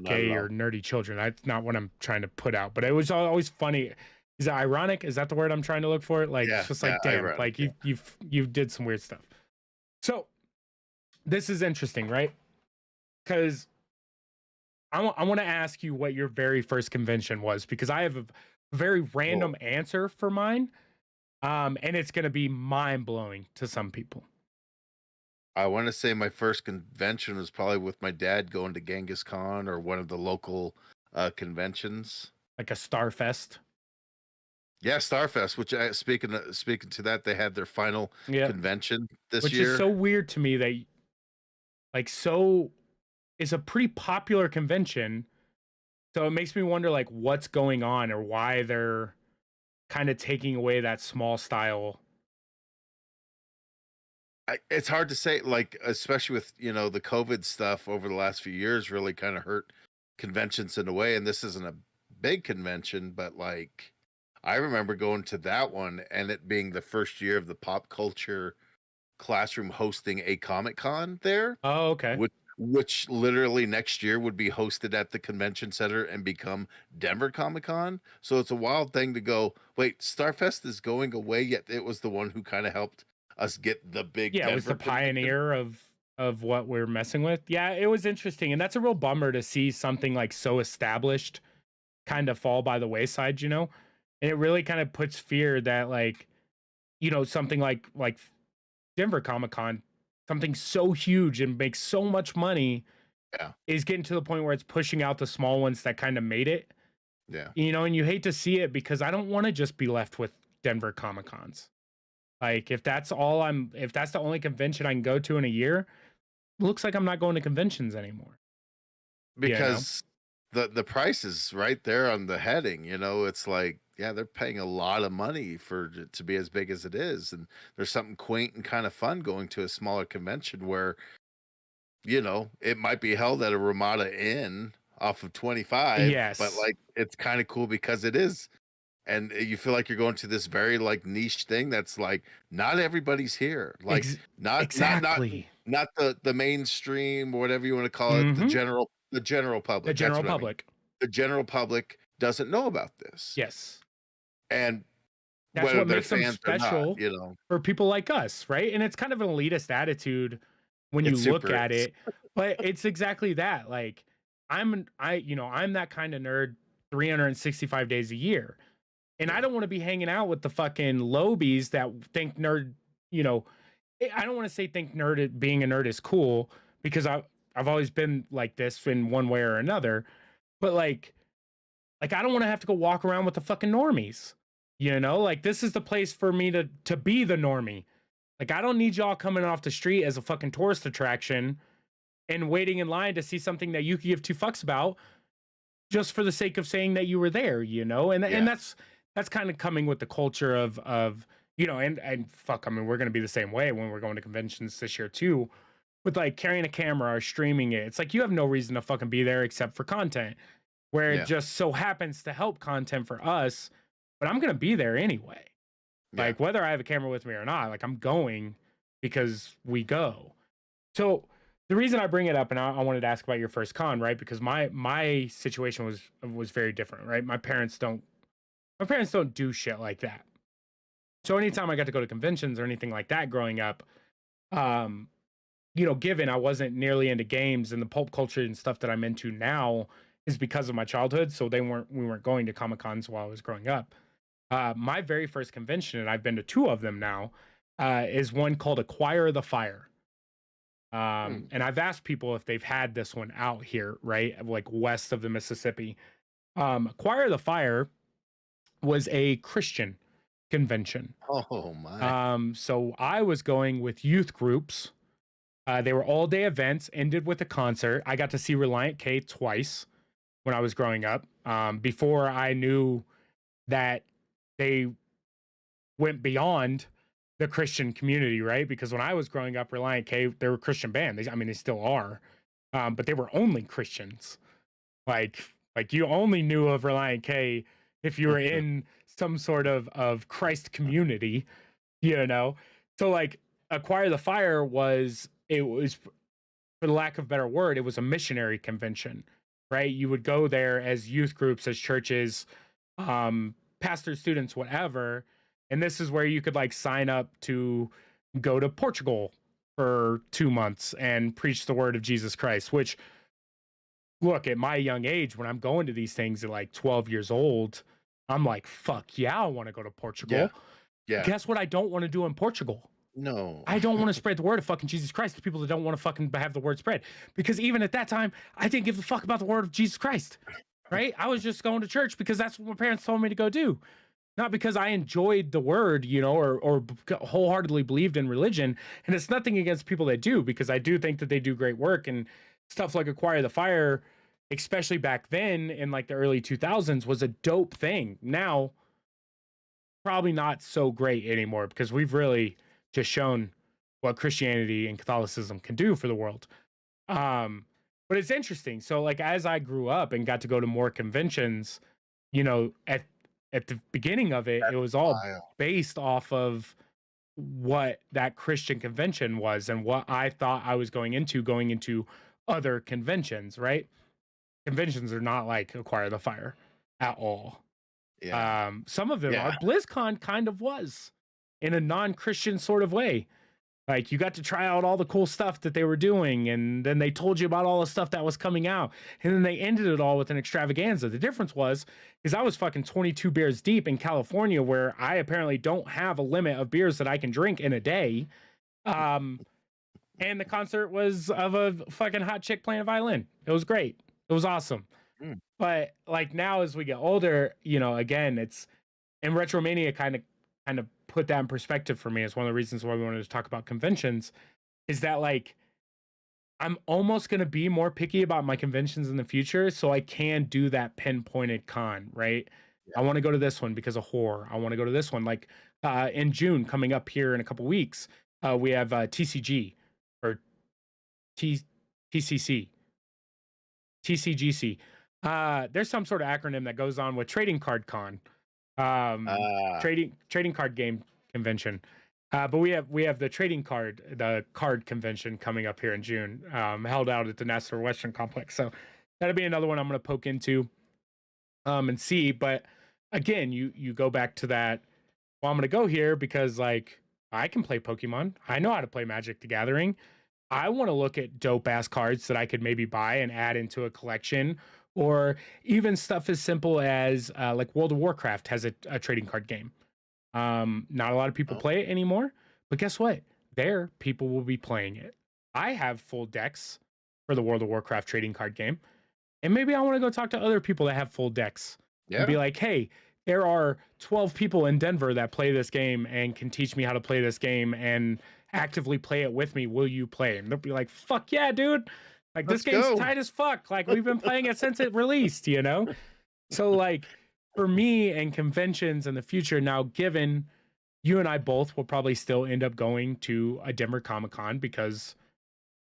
gay or nerdy children. That's not what I'm trying to put out. But it was always funny... Is it ironic? Is that the word I'm trying to look for? Like, it's just like, damn, ironic, like you did some weird stuff. So this is interesting, right? Because I want to ask you what your very first convention was, because I have a very random answer for mine. And it's going to be mind blowing to some people. I want to say my first convention was probably with my dad going to Genghis Khan or one of the local conventions. Like a Starfest. Yeah, Starfest. Which speaking to that, they had their final Yeah. convention this Which year. is so weird to me that like so is a pretty popular convention. So it makes me wonder like what's going on or why they're kind of taking away that small style. It's hard to say, like, especially with the COVID stuff over the last few years, really kind of hurt conventions in a way. And this isn't a big convention, but like, I remember going to that one and it being the first year of the pop culture classroom hosting a Comic Con there, Oh, okay. which literally next year would be hosted at the convention center and become Denver Comic Con. So it's a wild thing to go, wait, Starfest is going away, yet it was the one who kind of helped us get the big Yeah, it was the Denver convention. pioneer of what we're messing with. Yeah, it was interesting. And that's a real bummer to see something like so established kind of fall by the wayside, you know? And it really kind of puts fear that like, something like Denver Comic Con, something so huge and makes so much money Yeah. is getting to the point where it's pushing out the small ones that kind of made it. Yeah. And you hate to see it because I don't want to just be left with Denver Comic Cons. Like if that's the only convention I can go to in a year, it looks like I'm not going to conventions anymore. Because the price is right there on the heading, it's like, yeah, they're paying a lot of money for it to be as big as it is. And there's something quaint and kind of fun going to a smaller convention where, it might be held at a Ramada Inn off of 25. Yes. But like, it's kind of cool because it is. And you feel like you're going to this very like niche thing that's like not everybody's here. Like exactly. not the mainstream or whatever you want to call it, the Mhm. general public. The general public. The general public doesn't know about this. Yes. And That's whether what they're makes them fans special or not, for people like us, right? And it's kind of an elitist attitude when you It look super at is. it, but it's exactly that. Like I'm that kind of nerd 365 days a year. And I don't want to be hanging out with the fucking lobies that think nerd, I don't want to say think being a nerd is cool because I've always been like this in one way or another. But like I don't want to have to go walk around with the fucking normies. Like this is the place for me to be the normie. Like I don't need y'all coming off the street as a fucking tourist attraction and waiting in line to see something that you could give two fucks about just for the sake of saying that you were there, and that's kind of coming with the culture of and fuck, I mean, we're gonna be the same way when we're going to conventions this year too, with like carrying a camera or streaming it. It's like you have no reason to fucking be there except for content, where it just so happens to help content for us, but I'm gonna be there anyway. Like whether I have a camera with me or not, like I'm going because we go. So the reason I bring it up, and I wanted to ask about your first con, right? Because my situation was very different, right? My parents don't do shit like that. So anytime I got to go to conventions or anything like that growing up, given I wasn't nearly into games and the pulp culture and stuff that I'm into now is because of my childhood. So we weren't going to Comic Cons while I was growing up. My very first convention, and I've been to two of them now, is one called Acquire the Fire. And I've asked people if they've had this one out here, right? Like west of the Mississippi. Acquire the Fire was a Christian convention. Oh my. So I was going with youth groups. They were all day events, ended with a concert. I got to see Reliant K twice when I was growing up. Before I knew that they went beyond the Christian community, right? Because when I was growing up, Reliant K, they were a Christian band. They still are, but they were only Christians. Like you only knew of Reliant K if you were in some sort of Christ community, So like Acquire the Fire was, for the lack of a better word, it was a missionary convention, right? You would go there as youth groups, as churches, pastors, students, whatever. And this is where you could like sign up to go to Portugal for 2 months and preach the word of Jesus Christ, which, look, at my young age, when I'm going to these things at like 12 years old, I'm like, fuck yeah, I want to go to Portugal. Yeah. Guess what I don't want to do in Portugal? No. I don't want to spread the word of fucking Jesus Christ to people that don't want to fucking have the word spread. Because even at that time, I didn't give a fuck about the word of Jesus Christ. Right? I was just going to church because that's what my parents told me to go do. Not because I enjoyed the word, you know, or wholeheartedly believed in religion. And it's nothing against people that do, because I do think that they do great work, and stuff like Acquire the Fire, especially back then in like the early 2000s, was a dope thing. Now, probably not so great anymore, because we've really just shown what Christianity and Catholicism can do for the world. But it's interesting. So like, as I grew up and got to go to more conventions, you know, at the beginning of it, it was all Wild. based off of what that Christian convention was and what I thought I was going into other conventions, right? Conventions are not like Acquire the Fire at all. Yeah. Some of them Yeah. are. BlizzCon kind of was, in a non-Christian sort of way. Like, you got to try out all the cool stuff that they were doing, and then they told you about all the stuff that was coming out, and then they ended it all with an extravaganza. The difference was, is I was fucking 22 beers deep in California, where I apparently don't have a limit of beers that I can drink in a day. And the concert was of a fucking hot chick playing a violin. It was great. It was awesome. Mm. But like, now as we get older, you know, again, it's, and Retromania kind of put that in perspective for me. It's one of the reasons why we wanted to talk about conventions, is that like, I'm almost going to be more picky about my conventions in the future, so I can do that pinpointed con, right? I want to go to this one because of horror. I want to go to this one. Like, in June, coming up here in a couple weeks, we have TCG, or TCC, TCGC. There's some sort of acronym that goes on with Trading Card Con, trading card game convention. But we have the card convention coming up here in June, held out at the Nassau Western Complex. So that'll be another one I'm going to poke into, and see. But again, you go back to that. Well, I'm going to go here because like, I can play Pokemon. I know how to play Magic the Gathering. I want to look at dope ass cards that I could maybe buy and add into a collection, or even stuff as simple as like World of Warcraft has a trading card game. Not a lot of people play it anymore, but guess what? There, people will be playing it. I have full decks for the World of Warcraft trading card game, and maybe I want to go talk to other people that have full decks and be like, hey, there are 12 people in Denver that play this game and can teach me how to play this game and actively play it with me. Will you play? And they'll be like, fuck yeah, dude. Like, this game's tight as fuck. Like, we've been playing it since it released, you know? So like, for me and conventions in the future, now, given you and I both will probably still end up going to a Denver Comic-Con, because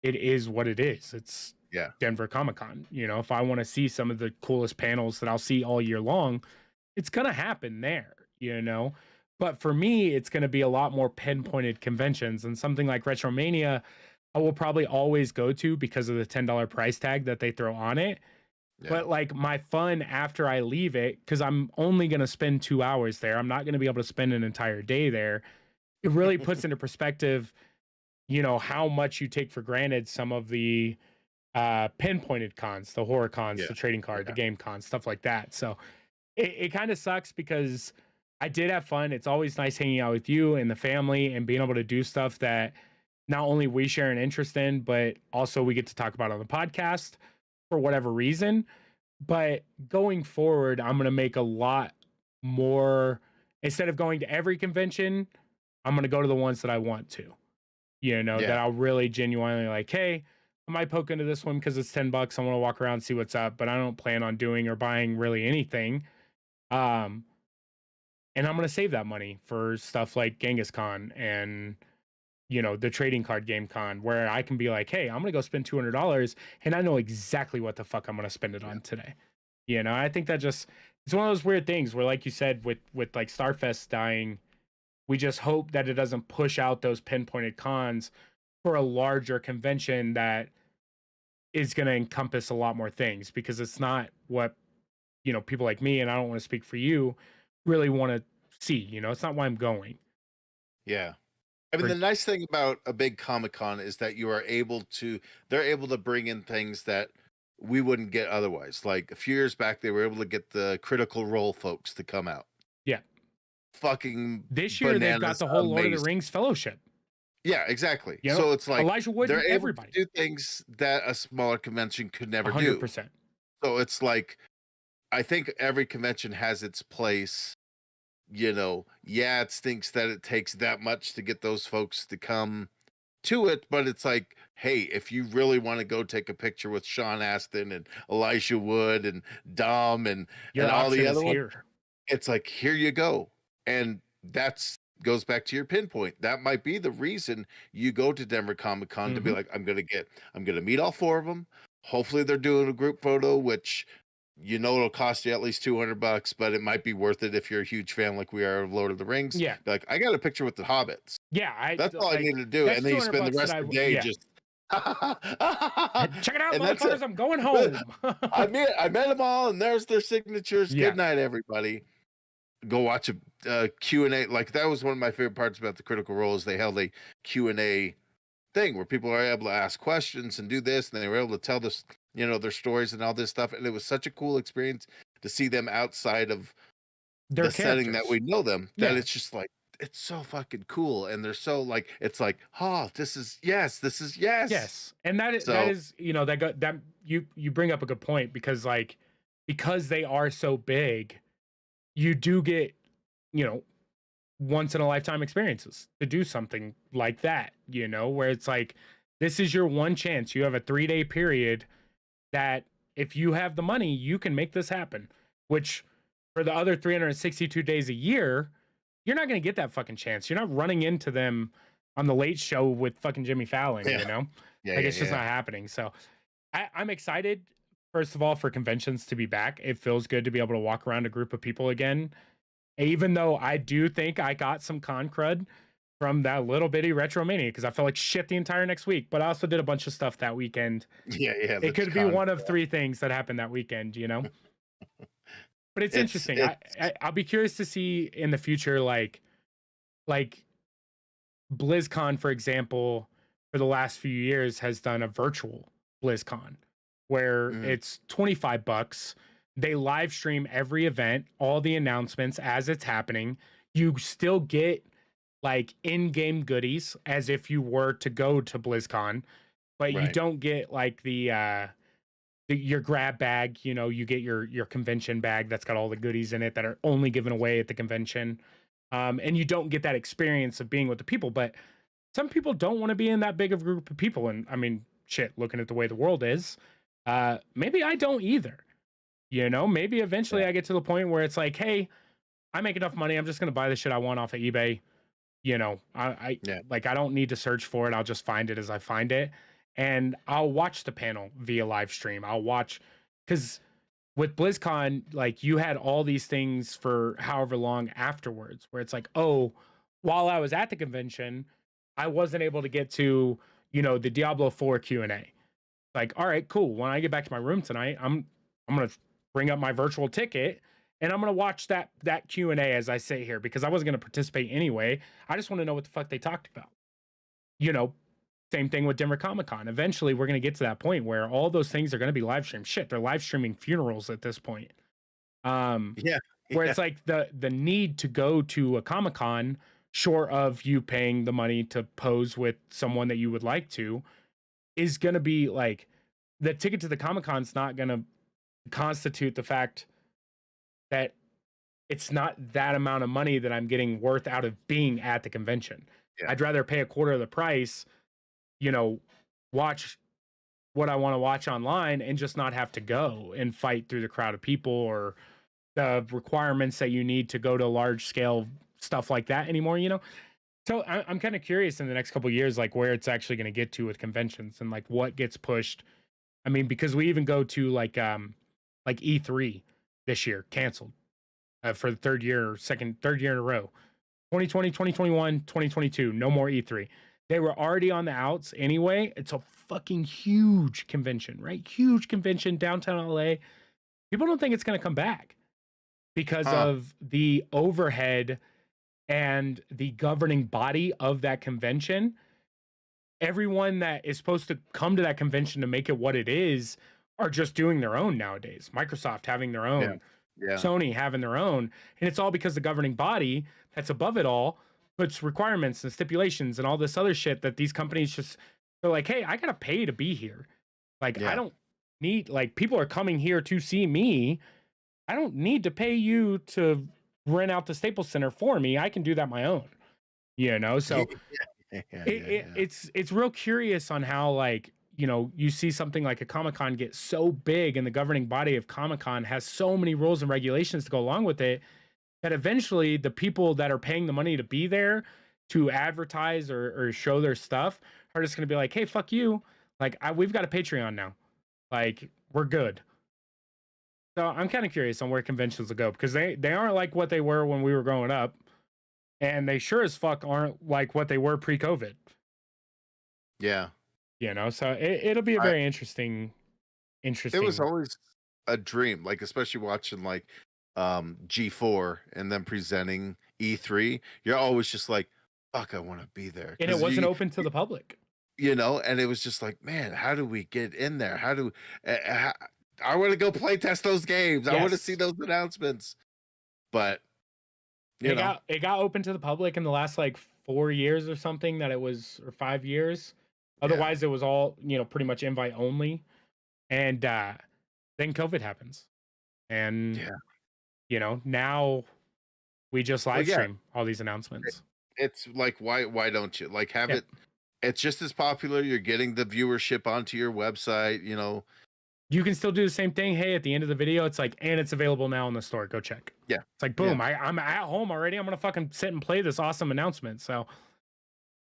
it is what it is. It's Denver Comic-Con. You know, if I want to see some of the coolest panels that I'll see all year long, it's going to happen there, you know? But for me, it's going to be a lot more pinpointed conventions, and something like Retromania, I will probably always go to because of the $10 price tag that they throw on it. Yeah. But like, my fun after I leave it, because I'm only going to spend 2 hours there, I'm not going to be able to spend an entire day there. It really puts into perspective, you know, how much you take for granted some of the pinpointed cons, the horror cons, the trading card, the game cons, stuff like that. So it kind of sucks, because I did have fun. It's always nice hanging out with you and the family and being able to do stuff that not only we share an interest in, but also we get to talk about on the podcast for whatever reason. But going forward, I'm going to make a lot more, instead of going to every convention, I'm going to go to the ones that I want to, you know, that I'll really genuinely like, hey, I might poke into this one because it's $10. I want to walk around and see what's up, but I don't plan on doing or buying really anything. And I'm going to save that money for stuff like Genghis Khan and, you know, the trading card game con, where I can be like, hey, I'm going to go spend $200 and I know exactly what the fuck I'm going to spend it on today. You know, I think that just, it's one of those weird things where, like you said, with like Starfest dying, we just hope that it doesn't push out those pinpointed cons for a larger convention that is going to encompass a lot more things, because it's not what, you know, people like me, and I don't want to speak for you, really want to see. You know, it's not why I'm going. Yeah. I mean, the nice thing about a big Comic-Con is that they're able to bring in things that we wouldn't get otherwise. Like a few years back, they were able to get the Critical Role folks to come out. Yeah. Fucking this year, they've got the whole Lord of the Rings Fellowship. Yeah, exactly. You know, So it's like Elijah Wood they're and able to everybody. do things that a smaller convention could never do. 100%. So it's like I think every convention has its place. Yeah, it stinks that it takes that much to get those folks to come to it, but it's like, hey, if you really want to go take a picture with Sean Astin and Elijah Wood and Dom and Your all the option other is ones, here. it's like, here you go. And that's goes back to your pinpoint. That might be the reason you go to Denver Comic Con to be like, I'm gonna meet all four of them. Hopefully they're doing a group photo, which it'll cost you at least $200, but it might be worth it if you're a huge fan like we are of Lord of the Rings. Yeah. Be like, I got a picture with the hobbits. Yeah, That's all I needed to do. And then you spend the rest of the day just check it out, and that's motherfuckers. it. I'm going home. I met them all, and there's their signatures. Yeah. Good night, everybody. Go watch a Q&A. Like, that was one of my favorite parts about the Critical Role is they held a Q&A thing where people are able to ask questions and do this, and they were able to tell this, their stories and all this stuff. And it was such a cool experience to see them outside of Their the setting that characters. we know them. That Yeah. it's just like, it's so fucking cool, and they're so like, it's like, this is yes. Yes, and that is that you bring up a good point because they are so big, you do get once in a lifetime experiences to do something like that. Where it's like, this is your one chance. You have a 3-day period that if you have the money, you can make this happen. Which for the other 362 days a year, you're not going to get that fucking chance. You're not running into them on the Late Show with fucking Jimmy Fallon, Yeah. it's just not happening. So I'm excited, first of all, for conventions to be back. It feels good to be able to walk around a group of people again. Even though I do think I got some con crud from that little bitty Retromania because I felt like shit the entire next week, but I also did a bunch of stuff that weekend. Yeah. It could be one of 3 things that happened that weekend, But it's interesting. I'll be curious to see in the future, like BlizzCon, for example, for the last few years has done a virtual BlizzCon where it's $25. They live stream every event, all the announcements as it's happening. You still get like in-game goodies as if you were to go to BlizzCon, but you don't get like your grab bag. You get your convention bag that's got all the goodies in it that are only given away at the convention. And you don't get that experience of being with the people, but some people don't want to be in that big of a group of people. And I mean, shit, looking at the way the world is, maybe I don't either. Maybe eventually I get to the point where it's like, hey, I make enough money. I'm just going to buy the shit I want off of eBay. I don't need to search for it. I'll just find it as I find it. And I'll watch the panel via live stream. I'll watch, because with BlizzCon, like, you had all these things for however long afterwards, where it's like, oh, while I was at the convention, I wasn't able to get to, the Diablo 4 Q&A. Like, all right, cool. When I get back to my room tonight, I'm gonna bring up my virtual ticket and I'm gonna watch that Q&A as I sit here, because I wasn't gonna participate anyway. I just want to know what the fuck they talked about. Same thing with Denver Comic Con. Eventually, we're going to get to that point where all those things are going to be live streamed. Shit, they're live streaming funerals at this point. Where it's like the need to go to a Comic Con, short of you paying the money to pose with someone that you would like to, is going to be like, the ticket to the Comic Con's not going to constitute the fact that it's not that amount of money that I'm getting worth out of being at the convention. I'd rather pay a quarter of the price, watch what I want to watch online and just not have to go and fight through the crowd of people or the requirements that you need to go to large scale stuff like that anymore, So I'm kind of curious in the next couple of years, like, where it's actually going to get to with conventions and like what gets pushed. I mean, because we even go to like E3 this year, canceled for the third year in a row. 2020, 2021, 2022, no more E3. They were already on the outs anyway. It's a fucking huge convention, right? Huge convention, downtown LA. People don't think it's going to come back because of the overhead and the governing body of that convention. Everyone that is supposed to come to that convention to make it what it is are just doing their own nowadays. Microsoft having their own, Sony having their own. And it's all because the governing body that's above it all puts requirements and stipulations and all this other shit that these companies just they're like, hey, I gotta pay to be here. Like, I Yeah. don't need like people are coming here to see me. I don't need to pay you to rent out the Staples Center for me. I can do that my own. You know, so Yeah. it's real curious on how like you see something like a Comic-Con get so big and the governing body of Comic-Con has so many rules and regulations to go along with it that eventually the people that are paying the money to be there to advertise or show their stuff are just going to be like, hey, fuck you, like we've got a Patreon now, like we're good. So I'm kind of curious on where conventions will go because they aren't like what they were when we were growing up, and they sure as fuck aren't like what they were pre-COVID. Yeah. So it'll be a I, very interesting. it was always a dream, like especially watching like G4 and then presenting E3. You're always just like, fuck, I want to be there. And it wasn't open to the public. And it was just like, man, how do we get in there? I want to go play test those games. I want to see those announcements. But it got open to the public in the last like 4 years or something or 5 years. Otherwise, it was all, pretty much invite only. And then COVID happens. And, now we just live stream all these announcements. It's like, why don't you? Like, have it. It's just as popular. You're getting the viewership onto your website, You can still do the same thing. Hey, at the end of the video, it's like, and it's available now in the store. Go check. Yeah. It's like, boom, I'm at home already. I'm going to fucking sit and play this awesome announcement. So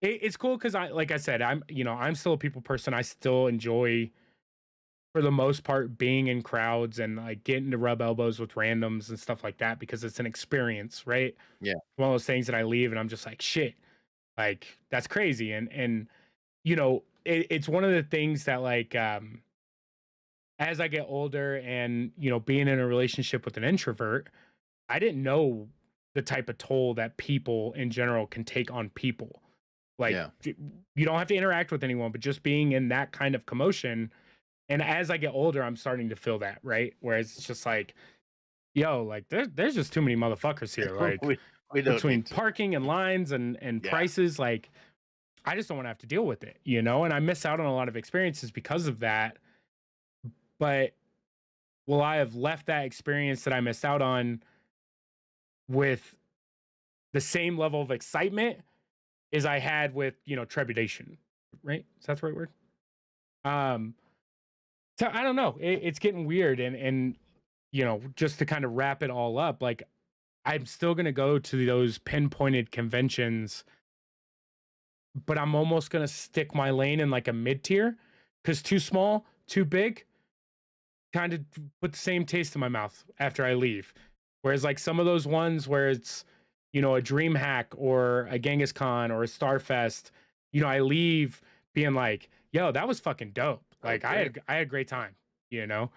it's cool because like I said, I'm still a people person. I still enjoy, for the most part, being in crowds and like getting to rub elbows with randoms and stuff like that because it's an experience, right? Yeah. One of those things that I leave and I'm just like, shit, like that's crazy. And it's one of the things that like, as I get older and, being in a relationship with an introvert, I didn't know the type of toll that people in general can take on people. Like, you don't have to interact with anyone, but just being in that kind of commotion. And as I get older, I'm starting to feel that, right? Whereas it's just like, yo, like there's just too many motherfuckers here. Like we between parking and lines and prices, like I just don't want to have to deal with it, And I miss out on a lot of experiences because of that. But will I have left that experience that I missed out on with the same level of excitement as I had with, trepidation, right? Is that the right word? So I don't know. It's getting weird. And, just to kind of wrap it all up, like I'm still going to go to those pinpointed conventions, but I'm almost going to stick my lane in like a mid tier because too small, too big, kind of put the same taste in my mouth after I leave. Whereas like some of those ones where it's, a DreamHack or a Genghis Khan or a Starfest, I leave being like, yo, that was fucking dope. Like I had a great time, The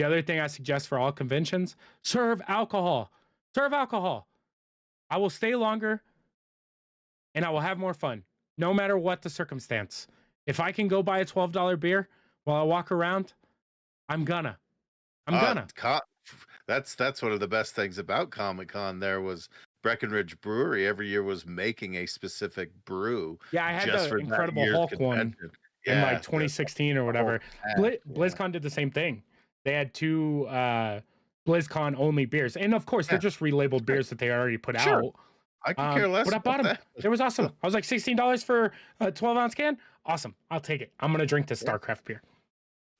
other thing I suggest for all conventions, serve alcohol. Serve alcohol. I will stay longer and I will have more fun, no matter what the circumstance. If I can go buy a $12 beer while I walk around, I'm gonna. That's one of the best things about Comic-Con. There was Breckenridge Brewery every year was making a specific brew. Yeah, I had the Incredible Hulk one in like 2016 or whatever. BlizzCon did the same thing. They had 2 BlizzCon only beers, and of course they're just relabeled beers that they already put out. I could care less. But I bought them. It was awesome. I was like $16 for a 12-ounce can. Awesome. I'll take it. I'm gonna drink this StarCraft beer.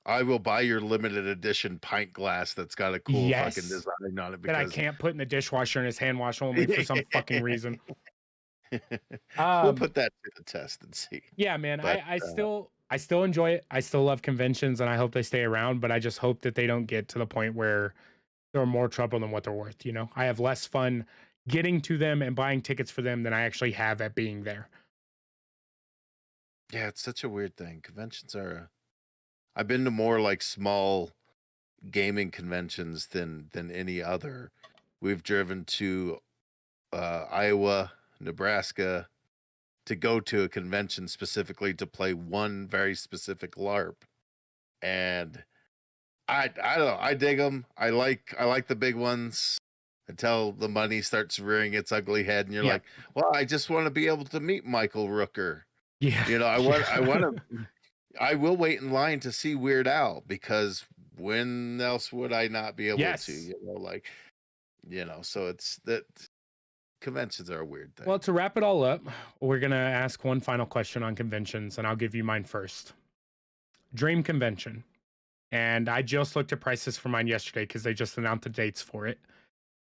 I will buy your limited edition pint glass that's got a cool fucking design on it. That I can't put in the dishwasher and it's hand wash only for some fucking reason. We'll put that to the test and see. Yeah, man. But, I still enjoy it. I still love conventions and I hope they stay around, but I just hope that they don't get to the point where they're more trouble than what they're worth. I have less fun getting to them and buying tickets for them than I actually have at being there. Yeah, it's such a weird thing. Conventions are I've been to more like small gaming conventions than any other. We've driven to Iowa, Nebraska to go to a convention specifically to play one very specific LARP, and I don't know. I dig them. I like the big ones. until the money starts rearing its ugly head, and you're Yeah. like, well, I just want to be able to meet Michael Rooker. Yeah. You know, I want to. I will wait in line to see Weird Al, because when else would I not be able Yes. to? So it's that conventions are a weird thing. Well, to wrap it all up, we're going to ask one final question on conventions, and I'll give you mine first. Dream convention. And I just looked at prices for mine yesterday because they just announced the dates for it.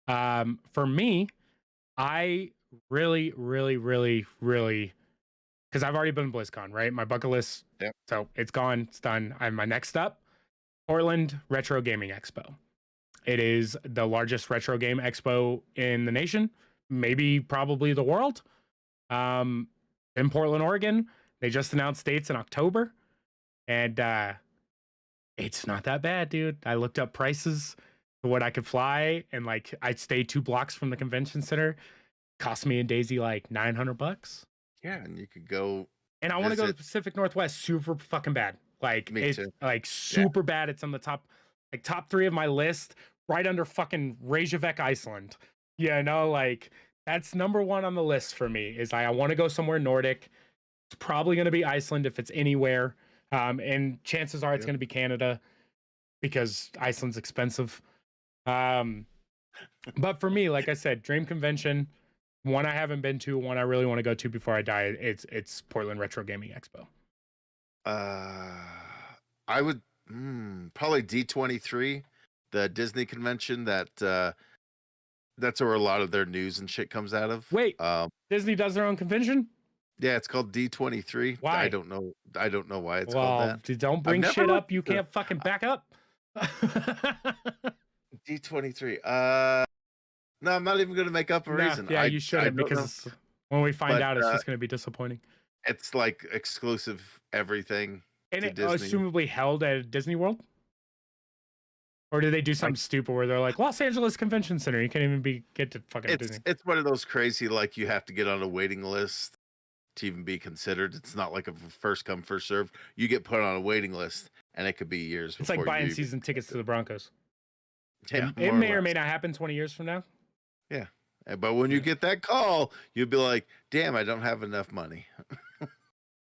For me, I really, because I've already been to BlizzCon, right? My bucket list. Yep. So it's gone. It's done. I have my next up, Portland Retro Gaming Expo. It is the largest retro game expo in the nation, maybe probably the world. In Portland, Oregon. They just announced dates in October. And it's not that bad, dude. I looked up prices for what I could fly, and like I'd stay 2 blocks from the convention center. Cost me and Daisy like $900. Yeah, and you could go. And I want to go to the Pacific Northwest super fucking bad. Like Me it's too. like super bad. It's on the top 3 of my list, right under fucking Reykjavik, Iceland. Yeah, like that's number 1 on the list for me. Is I want to go somewhere Nordic. It's probably going to be Iceland if it's anywhere. And chances are it's going to be Canada, because Iceland's expensive. But for me, like I said, dream convention, one I haven't been to, one I really want to go to before I die. It's Portland Retro Gaming Expo. I would probably D23, the Disney convention that's where a lot of their news and shit comes out of. Wait, Disney does their own convention? Yeah, it's called D23. Why? I don't know why it's called that. Don't bring shit up you can't fucking back up. D23. No, I'm not even going to make up a reason. Yeah, you shouldn't, because when we find out, it's just going to be disappointing. It's like exclusive everything. And it Disney. assumably held at Disney World? Or did they do something stupid where they're like, Los Angeles Convention Center, you can't even get to fucking Disney? It's one of those crazy, like, you have to get on a waiting list to even be considered. It's not like a first come, first serve. You get put on a waiting list, and it could be years. It's like buying season tickets to the Broncos. Yeah, it may or may not happen 20 years from now. Yeah. But when you get that call, you'll be like, damn, I don't have enough money.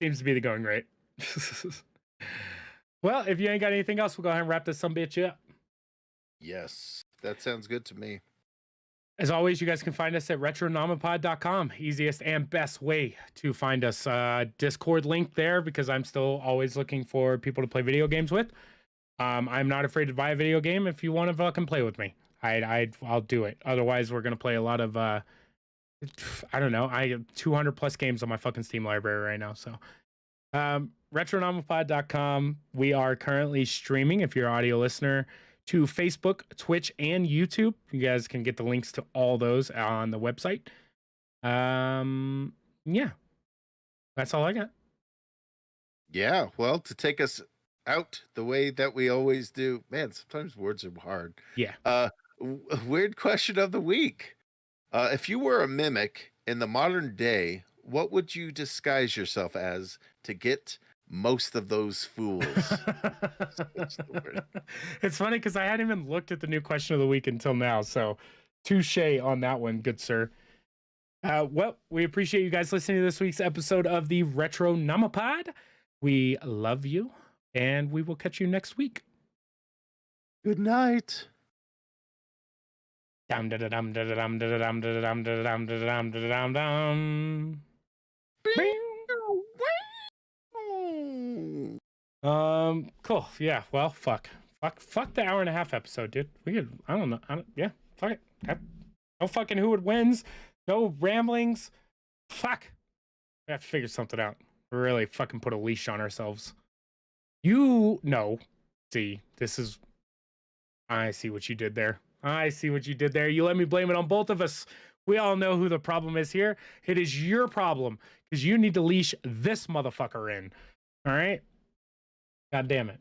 Seems to be the going rate. Well, if you ain't got anything else, we'll go ahead and wrap this sumbitch up. Yes, that sounds good to me. As always, you guys can find us at retronomipod.com. Easiest and best way to find us. Discord link there, because I'm still always looking for people to play video games with. I'm not afraid to buy a video game if you want to fucking play with me. I'll do it. Otherwise, we're going to play a lot of, I don't know. I have 200 plus games on my fucking Steam library right now. So, retronomipod.com. We are currently streaming, if you're an audio listener, to Facebook, Twitch, and YouTube. You guys can get the links to all those on the website. Yeah. That's all I got. Yeah, well, to take us out the way that we always do. Man, sometimes words are hard. Yeah. Weird question of the week. If you were a mimic in the modern day, what would you disguise yourself as to get most of those fools? It's funny because I hadn't even looked at the new question of the week until now. So touche on that one, good sir. Well, we appreciate you guys listening to this week's episode of the Retronomipod. We love you, and we will catch you next week. Good night. Cool. Yeah. Well, fuck the hour and a half episode, dude. We could. I don't know. Yeah. Fuck it. No fucking who it wins. No ramblings. Fuck. We have to figure something out. Really fucking put a leash on ourselves. You know. See, this is. I see what you did there. You let me blame it on both of us. We all know who the problem is here. It is your problem, because you need to leash this motherfucker in. All right? God damn it.